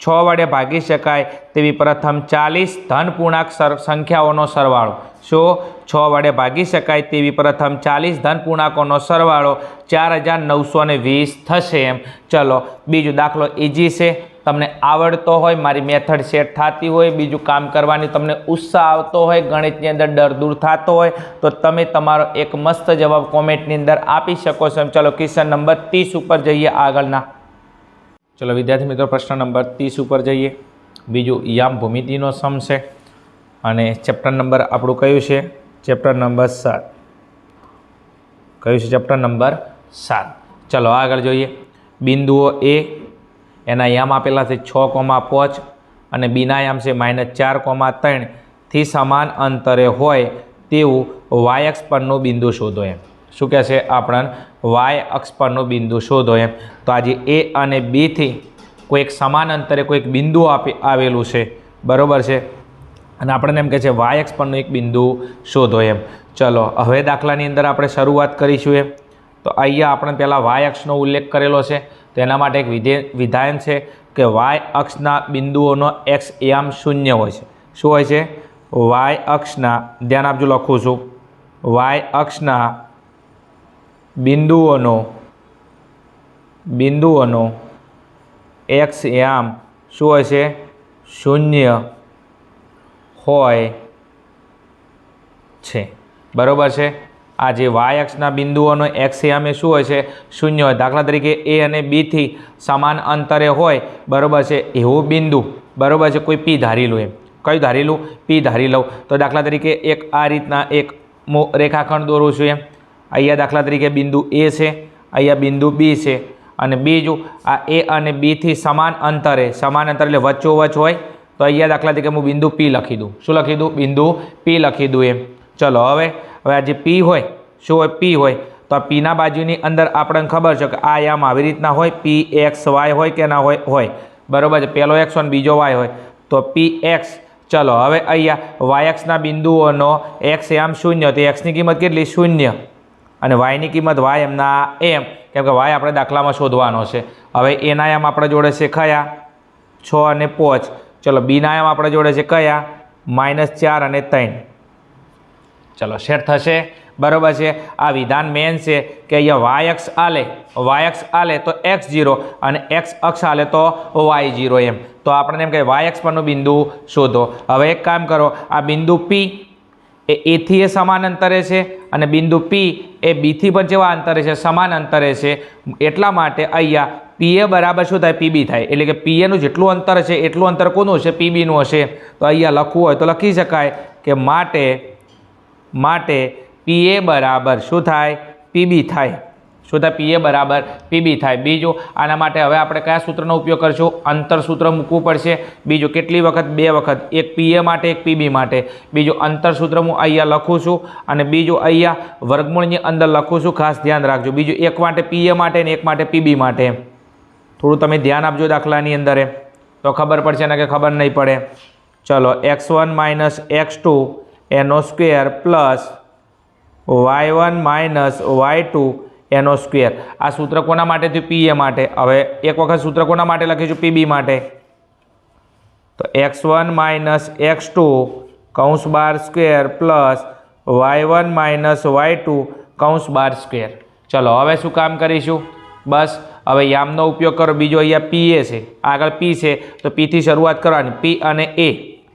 6 વડે ભાગી શકાય તેવી પ્રથમ 40 ધન પૂર્ણાંક સંખ્યાઓનો સરવાળો. શું 6 વડે ભાગી શકાય તેવી પ્રથમ 40 ધન પૂર્ણાંકોનો સરવાળો 4920 થશે એમ. ચલો બીજું દાખલો ઇઝી છે, તમને આવડતો હોય, મારી મેથડ સેટ થતી હોય, બીજું કામ કરવાની તમને ઉત્સાહ આવતો હોય, ગણિતની અંદર ડર દૂર થતો હોય તો તમે તમારો એક મસ્ત જવાબ કોમેન્ટની અંદર આપી શકો છો એમ. ચલો ક્વેશ્ચન નંબર 30 ઉપર જઈએ આગળના. ચલો વિદ્યાર્થી મિત્રો પ્રશ્ન નંબર 30 ઉપર જઈએ. બીજું યામ ભૂમિતિનો સમ છે અને ચેપ્ટર નંબર આપણું કયું છે? Chapter number 7. કયું છે? Chapter number 7. ચલો આગળ જોઈએ. બિંદુઓ એ એના યામ આપેલા છે 6,5 અને બીના યામ છે -4,3 થી સમાન અંતરે હોય તેવું વાય અક્ષ પરનું બિંદુ શોધો એમ. શું કહે છે આપણને? વાય અક્ષ પરનું બિંદુ શોધો એમ. તો આજે એ અને બીથી કોઈક સમાન અંતરે કોઈક બિંદુ આવેલું છે બરાબર છે, અને આપણને એમ કહે છે વાય અક્ષ પરનું એક બિંદુ શોધો એમ. ચલો હવે દાખલાની અંદર આપણે શરૂઆત કરીશું એમ. તો અહીંયા આપણે પહેલાં વાય અક્ષનો ઉલ્લેખ કરેલો છે, તો એના માટે એક વિધાન છે કે વાય અક્ષના બિંદુઓનો એક્સ યામ 0 હોય છે. શું હોય છે? વાય અક્ષના, ધ્યાન આપજો લખું છું, વાય અક્ષના બિંદુઓનો એક્સ યામ શું હોય છે? 0 હોય છે બરાબર છે. આ જે વાય અક્ષના બિંદુઓનો એક્સ યામ એ શું હોય છે? 0 હોય. દાખલા તરીકે એ અને બીથી સમાન અંતરે હોય બરાબર છે એવું બિંદુ બરાબર છે, કોઈ પી ધારી લો એમ. કયું ધારી લઉં? પી ધારી લઉં. તો દાખલા તરીકે એક આ રીતના એક રેખાખંડ દોરું છું એમ. અહીંયા દાખલા તરીકે બિંદુ એ છે, અહીંયા બિંદુ બી છે, અને બીજું આ એ અને બીથી સમાન અંતર એટલે વચ્ચોવચ હોય, તો અહીંયા દાખલા તરીકે હું બિંદુ પી લખી દઉં. શું લખી દઉં? બિંદુ પી લખી દઉં એમ. ચલો હવે આ જે પી હોય, શું હોય? પી હોય. તો આ પીના બાજુની અંદર આપણને ખબર છે કે આ યામ આવી રીતના હોય, પી એક્સ વાય હોય કે ના હોય બરાબર છે. પહેલો એક્સ હોય બીજો વાય હોય, તો પી એક્સ. ચલો હવે અહીંયા વાય એક્સના બિંદુઓનો એક્સ યામ 0, તો એક્સની કિંમત કેટલી? 0, અને વાયની કિંમત વાય એમના એમ, કેમ કે વાય આપણે દાખલામાં શોધવાનો છે. હવે એના યામ આપણે જોડે છે કયા? 6 અને 5. ચલો બીના યામ આપણે જોડે છે કયા? -4 અને 3. ચલો સેટ થશે બરાબર છે. આ વિધાન મેન છે કે અહીંયા વાય અક્ષ આલે તો x0 અને x અક્ષ આલે તો y0 એમ. તો આપણે એમ કે વાય અક્ષ પરનું બિંદુ શોધો. હવે એક કામ કરો, આ બિંદુ P એ એથી એ સમાન અંતરે છે અને બિંદુ P એ બીથી પણ જેવા અંતરે છે, સમાન અંતરે છે. એટલા માટે અહીંયા PA બરાબર શું થાય? PB થાય. એટલે કે PAનું જેટલું અંતર છે એટલું અંતર કોનું હશે? PBનું હશે. તો અહીંયા લખવું હોય તો લખી શકાય કે માટે PA બરાબર શું થાય? PB થાય. શું થાય? PA બરાબર PB થાય. બીજું આના માટે હવે આપણે કયા સૂત્રનો ઉપયોગ કરશું? અંતર સૂત્ર મૂકવું પડશે. બીજું કેટલી વખત? 2 વખત, એક PA માટે એક PB માટે. બીજું અંતર સૂત્ર હું અહીંયા લખું છું અને બીજું અહીંયા વર્ગમૂળની અંદર લખું છું, ખાસ ધ્યાન રાખજો. બીજું એક માટે PA માટે અને એક માટે PB માટે. થોડું તમે ધ્યાન આપજો દાખલાની અંદર તો ખબર પડશે ને કે ખબર નહીં પડે. ચલો x1 - x2 એનો સ્ક્વેર પ્લસ y1 - y2 એનો સ્ક્વેર. આ સૂત્ર કોના માટે થયું? PA માટે. હવે એક વખત સૂત્ર કોના માટે લખીશું? PB માટે. તો x1 - x2 કૌંસ બાર સ્ક્વેર પ્લસ y1 - y2 કૌંસ બાર સ્ક્વેર. ચલો હવે શું કામ કરીશું? બસ હવે યામનો ઉપયોગ કરો. બીજો અહીંયા PA છે, આગળ P છે, તો Pથી શરૂઆત કરવાની. P અને A,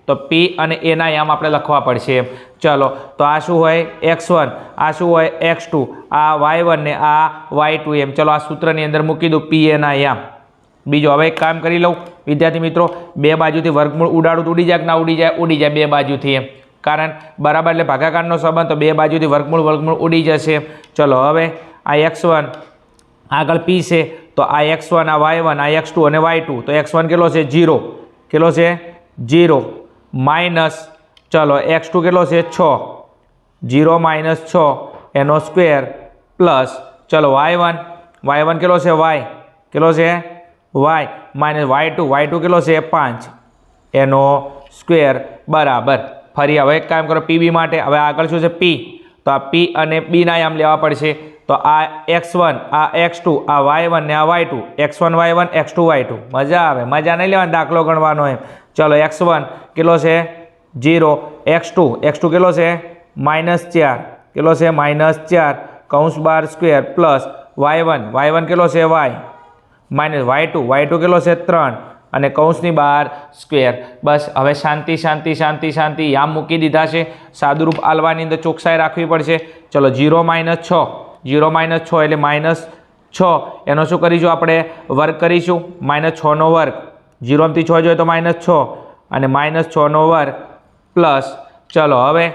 તો P અને Aના યામ આપણે લખવા પડશે. ચલો તો આ શું હોય? x1, આ શું હોય? x2, આ y1 ને આ y2 એમ. ચલો આ સૂત્રની અંદર મૂકી દઉં PAના યામ. બીજો હવે એક કામ કરી લઉં વિદ્યાર્થી મિત્રો, બે બાજુથી વર્ગમૂળ ઉડાડું તો ઉડી જાય કે ના ઉડી જાય? ઉડી જાય બે બાજુથી એમ. કારણ બરાબર એટલે ભાગાકારનો સંબંધ, તો બે બાજુથી વર્ગમૂળ ઉડી જશે. ચલો હવે આ x1 આગળ p છે, તો આ x1 આ y1 આ x2 અને y2, તો x1 કેટલો છે 0, કેટલો છે 0 માઇનસ ચલો x2 કેટલો છે 6, 0 માઇનસ 6 એનો સ્ક્વેર પ્લસ ચલો y1 કેટલો છે y, કેટલો છે y માઇનસ y2 કેટલો છે 5 એનો સ્ક્વેર બરાબર. ફરી હવે એક કામ કરો પીબી માટે, હવે આગળ શું છે p, તો આ p અને b ના આમ લેવા પડશે. તો આ x1 આ x2 આ y1 ને આ y2, x1 y1 x2 y2. મજા આવે, મજા નહીં લેવાની દાખલો ગણવાનો એમ. ચલો x1 કેટલો છે 0, x2 કેટલો છે -4, કેટલો છે -4 કૌંસ બાર સ્ક્વેર પ્લસ y1 કેટલો છે y માઇનસ y2 કેટલો છે 3 અને કૌંસની બહાર સ્ક્વેર. બસ હવે શાંતિ શાંતિ શાંતિ શાંતિ યામ મૂકી દીધા છે. સાદુરૂપ આલવાની અંદર ચોકસાઈ રાખવી પડશે. ચલો 0 - 6 એટલે -6 એનો શું કરીશું આપણે વર્ગ કરીશું, -6 નો વર્ગ, 0 થી 6 જોઈએ તો -6 અને -6 નો વર્ગ પ્લસ ચલો હવે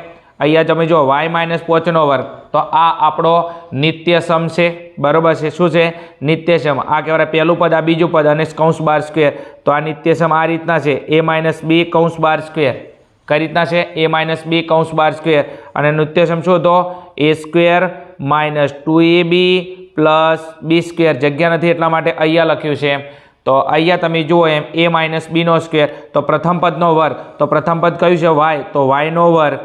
અહીંયા તમે જો y -5 નો વર્ગ, તો આ આપણો નિત્યસમ છે બરાબર છે. શું છે નિત્યસમ, આ કહેવાય પહેલું પદ આ બીજું પદ અને કૌંસ બાર સ્ક્વેર. તો આ નિત્યસમ આ રીતના છે a - b કૌંસ બાર સ્ક્વેર. કઈ રીતના છે a - b કૌંસ બાર સ્ક્વેર અને નિત્યસમ શું હતો a square -2ab plus b square. જગ્યા નથી એટલા માટે અહીંયા લખ્યું છે. તો અહીંયા તમે જુઓ એમ a - b નો સ્ક્વેર, તો પ્રથમ પદનો વર્ગ, તો પ્રથમ પદ કયું છે y, તો y નો વર્ગ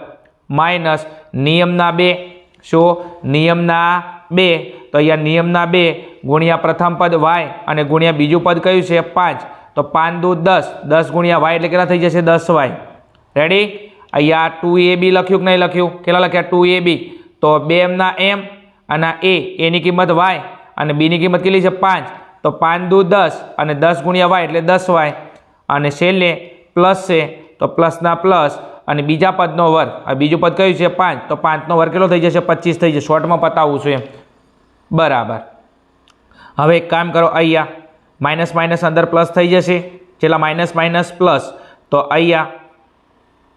માઇનસ નિયમના 2, શું નિયમના 2, તો અહીંયા નિયમના 2 ગુણ્યા પ્રથમ પદ y અને ગુણ્યા બીજું પદ કયું છે 5, તો 5 દુ 10, 10 ગુણ્યા y એટલે કેટલા થઈ જશે 10y. રેડી. અહીંયા 2ab લખ્યું કે નહીં લખ્યું, કેટલા લખ્યા 2ab, તો 2m ના m અને a ની કિંમત y અને b ની કિંમત કેટલી છે 5, તો 5 દુ 10 અને 10 ગુણ્યા y એટલે 10y અને છેલ્લે પ્લસ છે તો પ્લસના પ્લસ અને બીજા પદનો વર્ગ, આ બીજું પદ કયું છે 5, તો 5નો વર્ગ કેટલો થઈ જશે 25 થઈ જશે. શોર્ટમાં પતાવું છું એમ બરાબર. હવે એક કામ કરો અહીંયા માઇનસ માઇનસ અંદર પ્લસ થઈ જશે, છેલ્લા માઇનસ માઇનસ પ્લસ, તો અહીંયા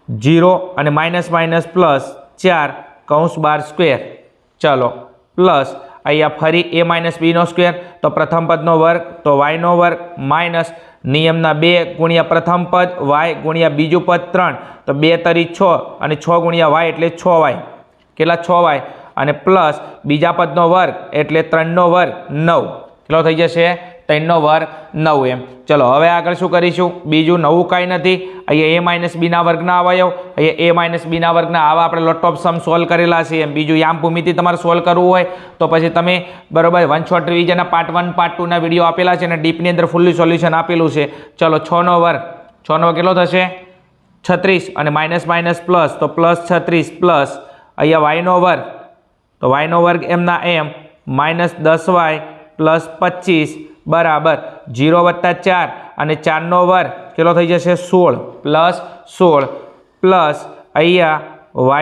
0 અને માઇનસ માઇનસ પ્લસ 4 કૌંસ બાર સ્ક્વેર. ચલો પ્લસ અહીંયા ફરી a - b નો સ્ક્વેર, તો પ્રથમ પદનો વર્ગ તો y નો વર્ગ માઇનસ નિયમના 2 ગુણ્યા પ્રથમ પદ y ગુણ્યા બીજું પદ 3, તો 2 તરી 6 અને 6 ગુણ્યા y એટલે 6y, કેટલા 6y અને પ્લસ બીજા પદનો વર્ગ એટલે 3નો વર્ગ 9, કેટલો થઈ જશે 3નો વર્ગ 9 એમ. ચલો હવે આગળ શું કરીશું, બીજું નવું કાંઈ નથી. અહીંયા a - b ના વર્ગના અવયવ, અહીંયા a - b ના વર્ગના આવા આપણે લોટ ઓફ સમ સોલ્વ કરેલા છે એમ. બીજું યામ ભૂમિતિ તમારે સોલ્વ કરવું હોય તો પછી તમે બરોબર વન શોર્ટ રિવિઝનના પાર્ટ 1 પાર્ટ 2 ના વિડીયો આપેલા છે અને ડીપની અંદર ફૂલ્લી સોલ્યુશન આપેલું છે. ચલો 6નો વર્ગ કેટલો થશે 36 અને માઇનસ માઇનસ પ્લસ, તો પ્લસ 36 પ્લસ અહીંયા y નો વર્ગ, તો y નો વર્ગ એમના એમ માઇનસ 10y પ્લસ 25 બરાબર 0 + 4 અને 4નો વર્ગ કેટલો થઈ જશે 16 પ્લસ 16 પ્લસ અહીંયા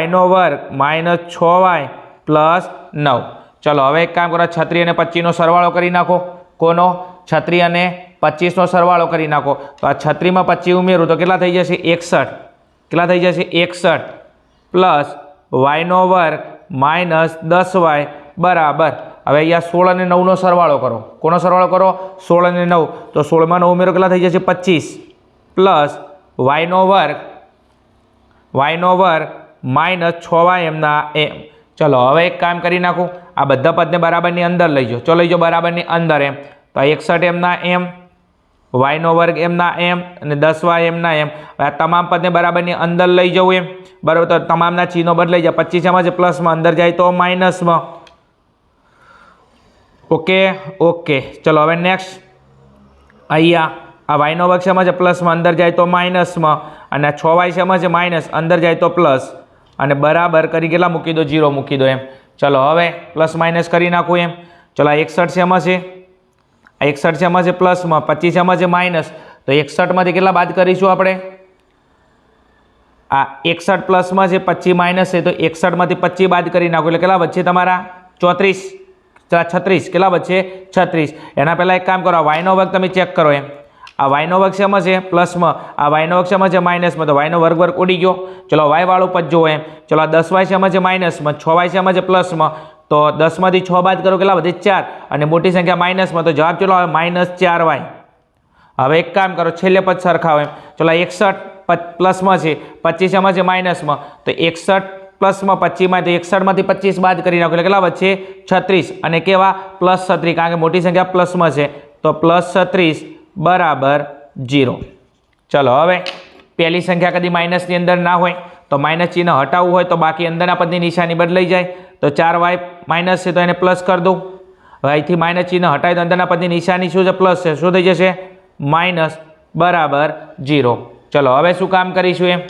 y નો વર્ગ માઇનસ 6y પ્લસ 9. ચલો હવે એક કામ કરો 36 અને 25નો સરવાળો કરી નાખો. કોનો 36 અને 25નો સરવાળો કરી નાખો. તો આ 36 માં 25 ઉમેરું તો કેટલા થઈ જશે 61, કેટલા થઈ જશે 61 પ્લસ y નો વર્ગ માઇનસ 10y બરાબર. હવે અહીંયા 16 અને 9નો સરવાળો કરો. કોનો સરવાળો કરો 16 અને 9, તો 16 માં 9 ઉમેરો કેટલા થઈ જશે 25 પ્લસ y નો વર્ગ માઇનસ 6y એમના એમ. ચલો હવે એક કામ કરી નાખું, આ બધા પદને બરાબરની અંદર લઈ જાઓ. ચલો લઈ જાઓ બરાબરની અંદર એમ, તો 61 એમના એમ, y નો વર્ગ એમના એમ અને 10y એમના એમ. હવે આ તમામ પદને બરાબરની અંદર લઈ જવું એમ બરાબર. તો તમામના ચિહ્નો બદલાઈ જાય, 25 એમાં છે પ્લસમાં, અંદર જાય તો માઇનસમાં. ઓકે ચલો હવે નેક્સ્ટ અહીંયા આ y નો વર્ગ શેમાં છે પ્લસમાં, અંદર જાય તો માઇનસમાં અને આ 6y શેમાં છે માઇનસ, અંદર જાય તો પ્લસ અને બરાબર કરી કેટલા મૂકી દો 0 મૂકી દો એમ. ચલો હવે પ્લસ માઇનસ કરી નાખું એમ. ચલો આ 61 શેમાં છે, આ 61 શેમાં છે પ્લસમાં, 25 શેમાં છે માઇનસ, તો 61 માંથી કેટલા બાદ કરીશું આપણે, આ 61 પ્લસમાં છે 25 માઇનસ છે, તો 61 માંથી 25 બાદ કરી નાખો એટલે કેટલા વચ્ચે તમારા 36 કેટલા વચ્ચે 36. એના પહેલાં એક કામ કરો, y નો વર્ગ તમે ચેક કરો એમ, આ વાયનો વર્ગ શેમાં છે પ્લસમાં, આ વાયનો વર્ગ શેમાં છે માઇનસમાં, તો વાયનો વર્ગ વર્ગ ઉડી ગયો. ચલો વાયવાળું પદ જુઓ એમ. ચલો આ 10y શેમાં છે માઇનસમાં, 6y શેમાં છે પ્લસમાં, તો 10માંથી 6 બાદ કરો કેટલા વધે 4 અને મોટી સંખ્યા માઇનસમાં, તો જવાબ કેટલો આવે -4y. હવે એક કામ કરો છેલ્લે પદ સરખાવો એમ. ચલો 61 પ્લસમાં છે, 25 શેમાં છે માઇનસમાં, તો 61 પ્લસમાં 25માં, તો 61માંથી 25 બાદ કરી નાખો એટલે કેટલા વધશે 36 અને કેવા +36, કારણ કે મોટી સંખ્યા પ્લસમાં છે, તો +36 બરાબર 0. ચલો હવે પહેલી સંખ્યા કદી માઇનસની અંદર ના હોય તો માઇનસ ચિહ્ન હટાવવું હોય તો બાકી અંદરના પદની નિશાની બદલાઈ જાય. તો 4y માઇનસ છે તો એને પ્લસ કરી દઉં. હવે અહીંથી માઇનસ ચિહ્ન હટાવી તો અંદરના પદની નિશાની શું છે પ્લસ છે, શું થઈ જશે માઇનસ બરાબર 0. ચલો હવે શું કામ કરીશું એમ.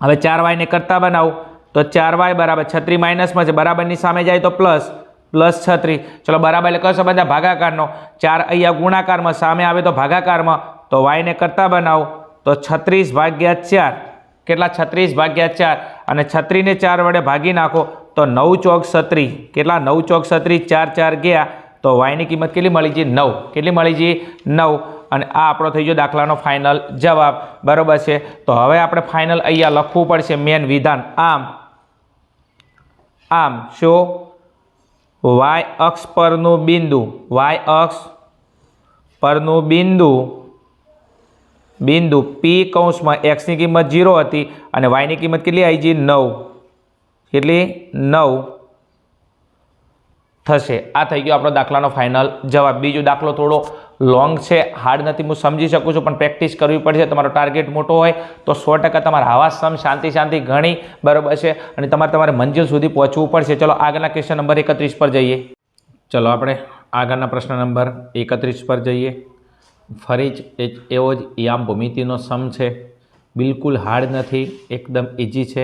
હવે 4y ને કરતા બનાવું તો 4y બરાબર 36 માઇનસમાં છે, બરાબરની સામે જાય તો પ્લસ +36. ચલો બરાબર એટલે કશો બધા ભાગાકારનો, 4 અહીંયા ગુણાકારમાં સામે આવે તો ભાગાકારમાં, તો y ને કરતા બનાવો તો 36/4 કેટલા 36/4 અને 36 ને 4 વડે ભાગી નાખો તો 9 ચોક 36 કેટલા 9 ચોક 36 4 4 ગયા તો y ની કિંમત કેટલી મળી છે 9. કેટલી મળી છે 9 અને આ આપણો થઈ ગયો દાખલાનો ફાઇનલ જવાબ. બરોબર છે. તો હવે આપણે ફાઇનલ અહીંયા લખવું પડશે મેન વિધાન. આમ શું y અક્ષ પરનું બિંદુ, y અક્ષ પરનું બિંદુ P કૌંસમાં x ની કિંમત 0 હતી અને y ની કિંમત કેટલી આવી છે 9. કેટલી 9 થશે. આ થઈ ગયો આપણો દાખલાનો ફાઇનલ જવાબ. બીજો દાખલો થોડો લોંગ છે, હાર્ડ નથી, હું સમજી શકું છું, પણ પ્રેક્ટિસ કરવી પડશે. તમારો ટાર્ગેટ મોટો હોય તો 100% તમારા આવા સમ શાંતિ ઘણી બરાબર છે અને તમારે મંજિલ સુધી પહોંચવું પડશે. ચલો આગળના ક્વેશ્ચન નંબર 31 પર જઈએ. ચલો આપણે આગળના પ્રશ્ન નંબર 31 પર જઈએ. ફરી જ એવો જ યામ ભૂમિતિનો સમ છે, બિલકુલ હાર્ડ નથી, એકદમ ઇઝી છે,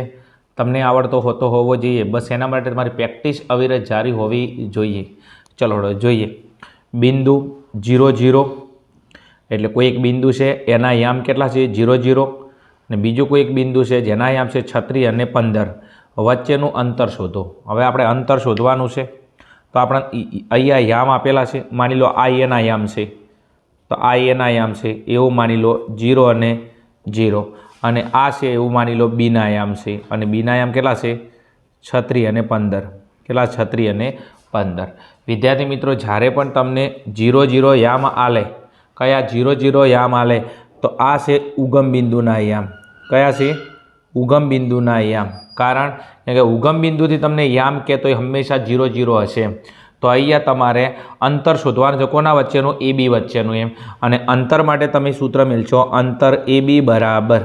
તમને આવડતો હોવો જોઈએ. બસ એના માટે તમારી પ્રેક્ટિસ અવિરત જારી હોવી જોઈએ. ચલો જોઈએ. બિંદુ 0 0 એટલે કોઈ એક બિંદુ છે એના યામ કેટલા છે 0 0 અને બીજું કોઈ એક બિંદુ છે જેના યામ છે 36 અને 15. વચ્ચેનું અંતર શોધો. હવે આપણે અંતર શોધવાનું છે તો આપણે અહીંયા યામ આપેલા છે, માની લો આ એના યામ છે, તો આ એના યામ છે એવું માની લો 0 અને 0 અને આ છે એવું માની લો બીના યામ છે અને બીના યામ કેટલા છે 36 અને 15. કેટલા 36 અને 15. વિદ્યાર્થી મિત્રો જ્યારે પણ તમને 0 0 યામ આલે, કયા 0 0 યામ આલે તો આ છે ઉગમ બિંદુના યામ. કયા છે ઉગમ બિંદુના યામ. કારણ કે ઉગમ બિંદુથી તમને યામ કહેતો એ હંમેશા 0 0 હશે. તો અહીંયા તમારે અંતર શોધવાનું છે કોના વચ્ચેનું AB વચ્ચેનું એમ, અને અંતર માટે તમે સૂત્ર મેળશો અંતર AB બરાબર.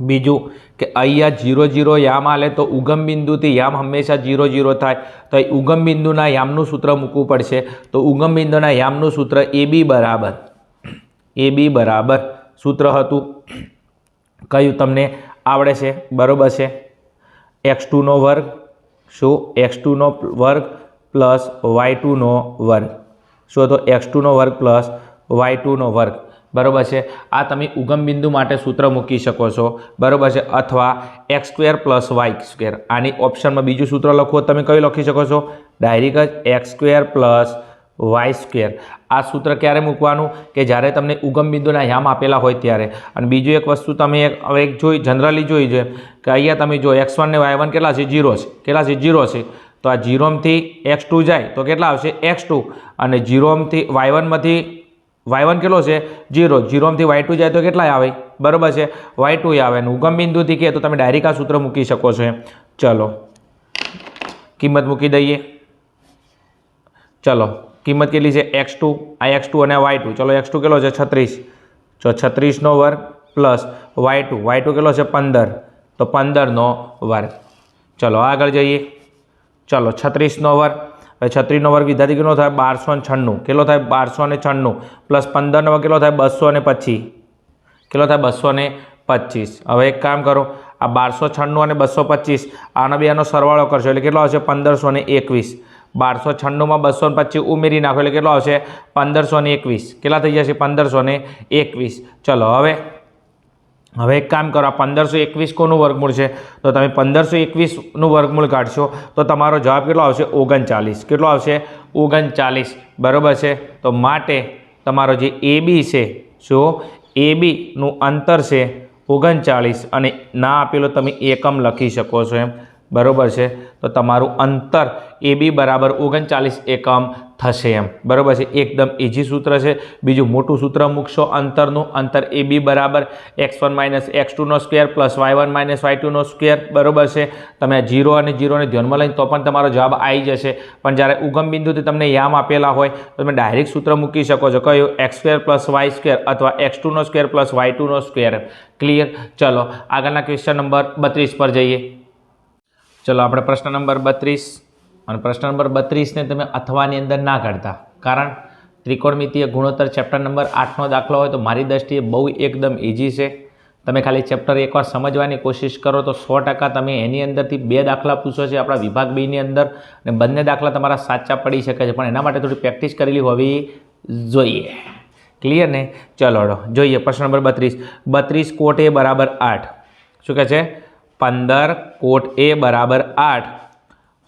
બીજું કે અહીંયા 0 0 યામ આલે તો ઉગમ બિંદુથી યામ હંમેશા 0 0 થાય, તો અહીં ઉગમ બિંદુના યામનું સૂત્ર મૂકવું પડશે. તો ઉગમ બિંદુના યામનું સૂત્ર AB બરાબર સૂત્ર હતું કયું તમને આવડે છે બરાબર છે, x2 નો વર્ગ શું x2 નો વર્ગ પ્લસ y2 નો વર્ગ. શું તો x2 નો વર્ગ પ્લસ y2 નો વર્ગ. બરાબર છે. આ તમે ઉગમ બિંદુ માટે સૂત્ર મૂકી શકો છો બરાબર છે, અથવા x² + y². આની ઓપ્શનમાં બીજું સૂત્ર લખો તમે કયું લખી શકો છો ડાયરેક્ટ જ x² + y². આ સૂત્ર ક્યારે મૂકવાનું કે જ્યારે તમને ઉગમ બિંદુના યામ આપેલા હોય ત્યારે. અને બીજું એક વસ્તુ તમે હવે જનરલી જોઈ છે કે અહીંયા તમે જો x1 ને y1 કેટલા છે 0 છે, કેટલા છે 0 છે, તો આ 0માંથી x2 જાય તો કેટલા આવશે x2 અને 0માંથી y1માંથી y1 કેટલો છે 0, 0માંથી y2 જાય તો કેટલા આવે બરાબર છે y2 આવે. અને ઉગમ બિંદુથી કહે તો તમે ડાયરેક્ટ આ સૂત્ર મૂકી શકો છો. ચલો કિંમત મૂકી દઈએ. ચલો કિંમત કેટલી છે x2, આ x2 અને y2. ચલો x2 કેટલો છે 36, તો 36 નો વર્ગ પ્લસ y2 કેટલો છે 15, તો 15 નો વર્ગ. ચલો આગળ જઈએ. ચલો 36 નો વર્ગ, 36 નો વર્ગ વિદ્યાર્થી કેટલો થાય 1296. કેટલો થાય 1296 પ્લસ 15 નો વર્ગ કેટલો થાય 225. કેટલો થાય 225. હવે એક કામ કરો, આ 1296 અને 225 આના બેનો સરવાળો કરશો એટલે કેટલો આવશે 1521. 1296માં 225 ઉમેરી નાખો એટલે કેટલો આવશે 1521. કેટલા થઈ જશે 1521. ચલો હવે એક કામ કરો, આ 1521 કોનું વર્ગમૂળ છે તો તમે 1521નું વર્ગમૂળ કાઢશો તો તમારો જવાબ કેટલો આવશે 39. કેટલો આવશે 39 બરાબર છે. તો માટે તમારો જે AB છે શું AB નું અંતર છે 39 અને ના આપેલો તમે એકમ લખી શકો છો એમ, બરાબર છે. તો તમારું અંતર AB બરાબર 39 એકમ થશે એમ, બરાબર છે. એકદમ ઇઝી સૂત્ર છે. બીજું મોટું સૂત્ર મૂકશો અંતરનું, અંતર AB બરાબર x1 - x2 square plus y1 - y2 square, બરાબર છે. તમે આ 0 અને 0ને ધ્યાનમાં લઈને તો પણ તમારો જવાબ આવી જશે. પણ જ્યારે ઉગમ બિંદુથી તમને યામ આપેલા હોય તો તમે ડાયરેક્ટ સૂત્ર મૂકી શકો છો, કયું x² + y² અથવા x2 square plus y2 square. Clear? ચલો આગળના ક્વેશ્ચન નંબર 32 પર જઈએ. ચલો આપણે પ્રશ્ન નંબર 32, અને પ્રશ્ન નંબર 32ને તમે અથવાની અંદર ના કરતા, કારણ ત્રિકોણમિતીય ગુણોત્તર ચેપ્ટર નંબર 8નો દાખલો હોય તો મારી દ્રષ્ટિએ બહુ એકદમ ઇઝી છે. તમે ખાલી ચેપ્ટર એકવાર સમજવાની કોશિશ કરો તો 100% તમે એની અંદરથી 2 દાખલા પૂછો છે આપણા વિભાગ બીની અંદર, અને બંને દાખલા તમારા સાચા પડી શકે છે, પણ એના માટે થોડી પ્રેક્ટિસ કરેલી હોવી જોઈએ. ક્લિયર ને? ચલો જોઈએ પ્રશ્ન નંબર 32. 32 કોટ A બરાબર 8. શું કહે છે? 15 કોટ A બરાબર 8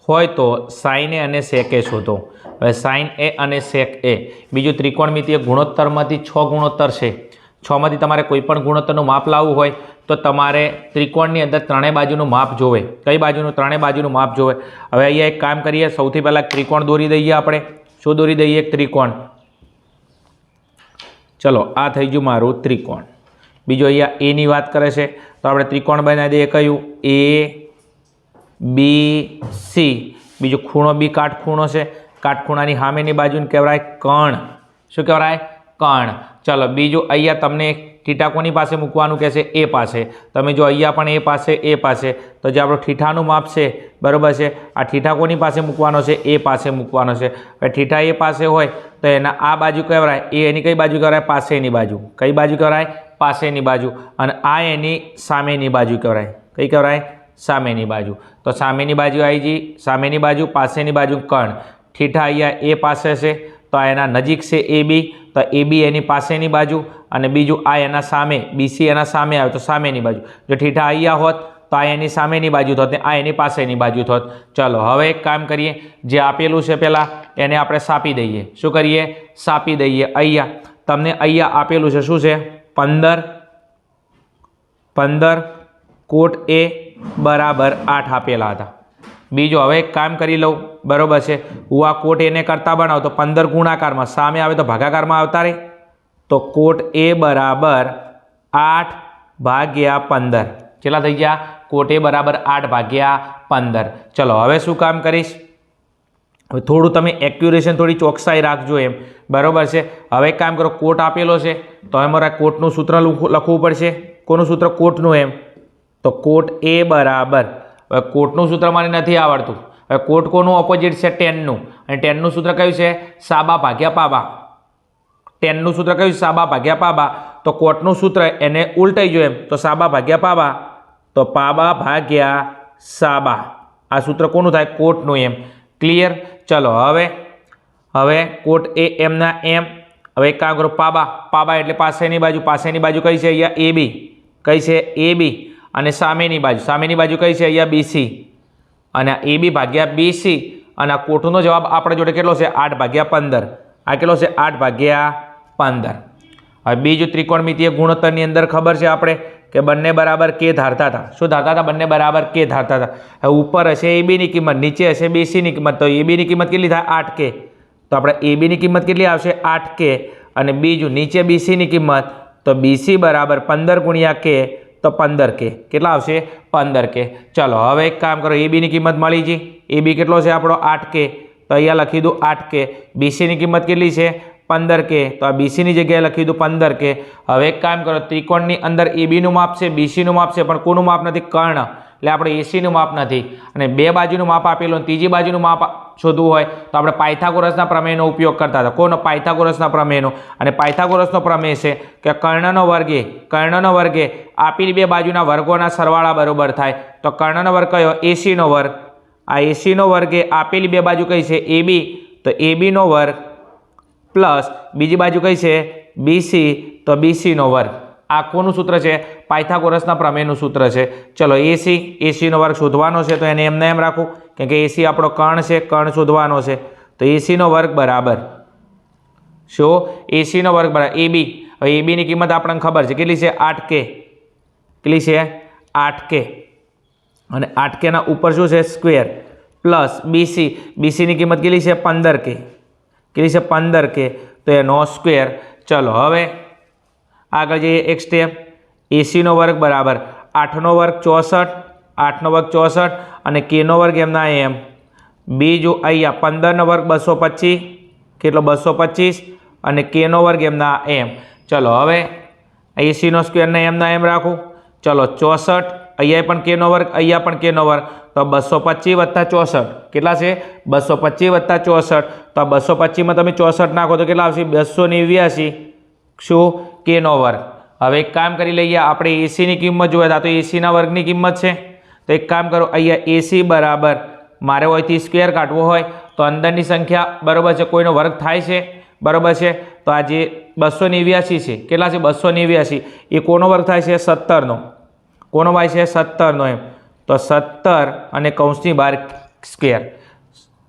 હોય તો સાઇન A અને સેક A શોધો. હવે સાઇન A અને સેક A, બીજું ત્રિકોણમિતીય ગુણોત્તરમાંથી 6 ગુણોત્તર છે. 6માંથી તમારે કોઈ પણ ગુણોત્તરનું માપ લાવવું હોય તો તમારે ત્રિકોણની અંદર ત્રણેય બાજુનું માપ જોવે. કઈ બાજુનું? ત્રણેય બાજુનું માપ જોવે. હવે અહીંયા એક કામ કરીએ, સૌથી પહેલાં ત્રિકોણ દોરી દઈએ આપણે. શું દોરી દઈએ? એક ત્રિકોણ. ચલો આ થઈ ગયું મારું ત્રિકોણ. બીજો અહીંયા એની વાત કરે છે તો આપણે ત્રિકોણ બનાવી દઈએ. કયું? ABC. બીજો ખૂણો B કાટખૂણો છે. કાટખૂણાની સામેની બાજુને કહેવાય કર્ણ. શું કહેવાય? કર્ણ. ચલો બીજું અહીંયા તમને થીટા કોની પાસે મૂકવાનું કહેશે? A પાસે. તમે જો અહીંયા પણ A પાસે, A પાસે, તો જે આપણું થીટાનું માપ છે, બરાબર છે, આ થીટા કોની પાસે મૂકવાનો છે? A પાસે મૂકવાનો છે. હવે થીટા A પાસે હોય તો એના આ બાજુ કહેવાય એ, એની કઈ બાજુ કહેવાય? પાસેની બાજુ. કઈ બાજુ કહેવાય? પાસેની બાજુ. અને આ એની સામેની બાજુ કહેવાય. કઈ કહેવાય? સામેની બાજુ. તો સામેની બાજુ આવી ગઈ, સામેની બાજુ, પાસેની બાજુ કર્ણ. થીટા અહીંયા A પાસે છે તો એના નજીક છે AB, તો AB એની પાસેની બાજુ, અને બીજું આ એના સામે, BC એના સામે આવે તો સામેની બાજુ. જો થીટા અહીંયા હોત તો આ એની સામેની બાજુ થોત ને આ એની પાસેની બાજુ થોત. ચલો હવે એક કામ કરીએ, જે આપેલું છે પહેલાં એને આપણે સાપી દઈએ. શું કરીએ? સાપી દઈએ. અહીંયા તમને અહીંયા આપેલું છે શું છે? 15 કોટ A બરાબર 8 આપેલા હતા. બીજો હવે એક કામ કરી લઉં, બરાબર છે, હું આ કોટ એને કરતા બનાવું તો 15 ગુણાકારમાં, સામે આવે તો ભાગાકારમાં આવતા રહે, તો કોટ A બરાબર 8 ભાગ્યા 15. કેટલા થઈ ગયા? કોટ A બરાબર 8 ભાગ્યા 15. ચલો હવે શું કામ કરીશ? હવે થોડું તમે એક્યુરેશન, થોડી ચોકસાઈ રાખજો એમ, બરાબર છે. હવે એક કામ કરો, કોટ આપેલો છે તો હવે મારે કોટનું સૂત્ર લખવું પડશે. કોનું સૂત્ર? કોટનું એમ. તો કોટ A બરાબર, હવે કોટનું સૂત્ર મને નથી આવડતું. હવે કોટ કોનું ઓપોઝિટ છે? ટેનનું. અને ટેનનું સૂત્ર કયું છે? સાબા ભાગ્યા પાબા. ટેનનું સૂત્ર કયું? સાબા ભાગ્યા પાબા. તો કોટનું સૂત્ર એને ઉલટાઈ ગયું એમ, તો સાબા ભાગ્યા પાબા, તો પાબા ભાગ્યા સાબા. આ સૂત્ર કોનું થાય? કોટનું એમ. ક્લિયર? ચલો હવે કોટ A એમના એમ. હવે એક કામ કરો, પાબા એટલે પાસેની બાજુ. પાસેની બાજુ કઈ છે? અહીંયા AB. કઈ છે? AB. અને સામેની બાજુ કઈ છે? અહીંયા BC. અને AB ભાગ્યા BC, અને આ કોટનો જવાબ આપણે જોડે કેટલો છે? 8 ભાગ્યા 15. આ કેટલો છે? 8 ભાગ્યા 15. હવે બીજું ત્રિકોણમિતીય ગુણોત્તરની અંદર ખબર છે આપણે કે બંને બરાબર K ધારતા હતા. શું ધારતા હતા? બંને બરાબર K ધારતા હતા. હવે ઉપર હશે AB ની કિંમત, નીચે હશે BC ની કિંમત, તો AB ની કિંમત કેટલી થાય? 8K. તો આપણે AB ની કિંમત કેટલી આવશે? 8K. અને બીજું નીચે BC ની કિંમત, તો BC બરાબર 15 ગુણ્યા K, તો 15K. કેટલા આવશે? 15K. ચલો હવે એક કામ કરો, AB ની કિંમત મળી ગઈ. AB કેટલો છે આપણો? 8K. તો અહીંયા લખી દઉં 8K. BC ની કિંમત કેટલી છે? 15K. તો આ BC ની જગ્યાએ લખી દઉં 15K. હવે એક કામ કરો, ત્રિકોણની અંદર AB નું માપ છે, BC નું માપ છે, પણ કોનું માપ નથી? કર્ણ. એટલે આપણે AC નું માપ નથી. અને બે બાજુનું માપ આપેલું, ત્રીજી બાજુનું માપ શોધવું હોય તો આપણે પાયથાગોરસના પ્રમેયનો ઉપયોગ કરતા હતા. કોનો? પાયથાગોરસના પ્રમેયનો. અને પાયથાગોરસનો પ્રમેય છે કે કર્ણનો વર્ગ એ આપેલી બે બાજુના વર્ગોના સરવાળા બરોબર થાય. તો કર્ણનો વર્ગ કયો? AC નો વર્ગ. આ AC નો વર્ગ એ આપેલી બે બાજુ કઈ છે? AB. તો AB નો વર્ગ પ્લસ બીજી બાજુ કઈ છે? BC. તો BC નો વર્ગ. આ કોનું સૂત્ર છે? પાયથાગોરસના પ્રમેયનું સૂત્ર છે. ચલો AC નો વર્ગ શોધવાનો છે તો એને એમને એમ રાખું, કેમ કે AC આપણો કર્ણ છે, કર્ણ શોધવાનો છે. તો AC નો વર્ગ બરાબર શું? AC નો વર્ગ બરાબર AB. તો એ બીની કિંમત આપણને ખબર છે કેટલી છે 8k, કેટલી છે 8k, અને 8kના ઉપર શું છે સ્ક્વેર પ્લસ બીસીની કિંમત કેટલી છે 15k, કેટલી છે 15k, તો એનો સ્ક્વેર. ચલો હવે આગળ જઈએ એક સ્ટેપ. એસીનો વર્ગ બરાબર 8નો વર્ગ 64, 8નો વર્ગ 64 અને કેનો વર્ગ એમના એમ. બીજું અહીંયા 15નો વર્ગ 225, કેટલો 225 અને કેનો વર્ગ એમના એમ. ચલો હવે એસીનો સ્ક્વેરને એમના એમ રાખું. ચલો 64, અહીંયા પણ કેનો વર્ગ, અહીંયા પણ કેનો વર્ગ, તો 225 વત્તા 64 કેટલા છે 225 વત્તા 64, તો આ 225માં તમે 64 નાખો તો કેટલા આવશે 289 શું કેનો વર્ગ. હવે એક કામ કરી લઈએ, આપણે એસીની કિંમત જોઈએ તો એસીના વર્ગની કિંમત છે. તો એક કામ કરો, અહીંયા એસી બરાબર મારે હોયથી સ્ક્વેર કાઢવો હોય તો અંદરની સંખ્યા બરાબર છે કોઈનો વર્ગ થાય છે બરાબર છે. તો આ જે 289 છે કેટલા છે 289, એ કોનો વર્ગ થાય છે 17નો. કોનો ભાઈ છે 17નો એમ. તો 17 અને કૌંસની બહાર સ્ક્વેર,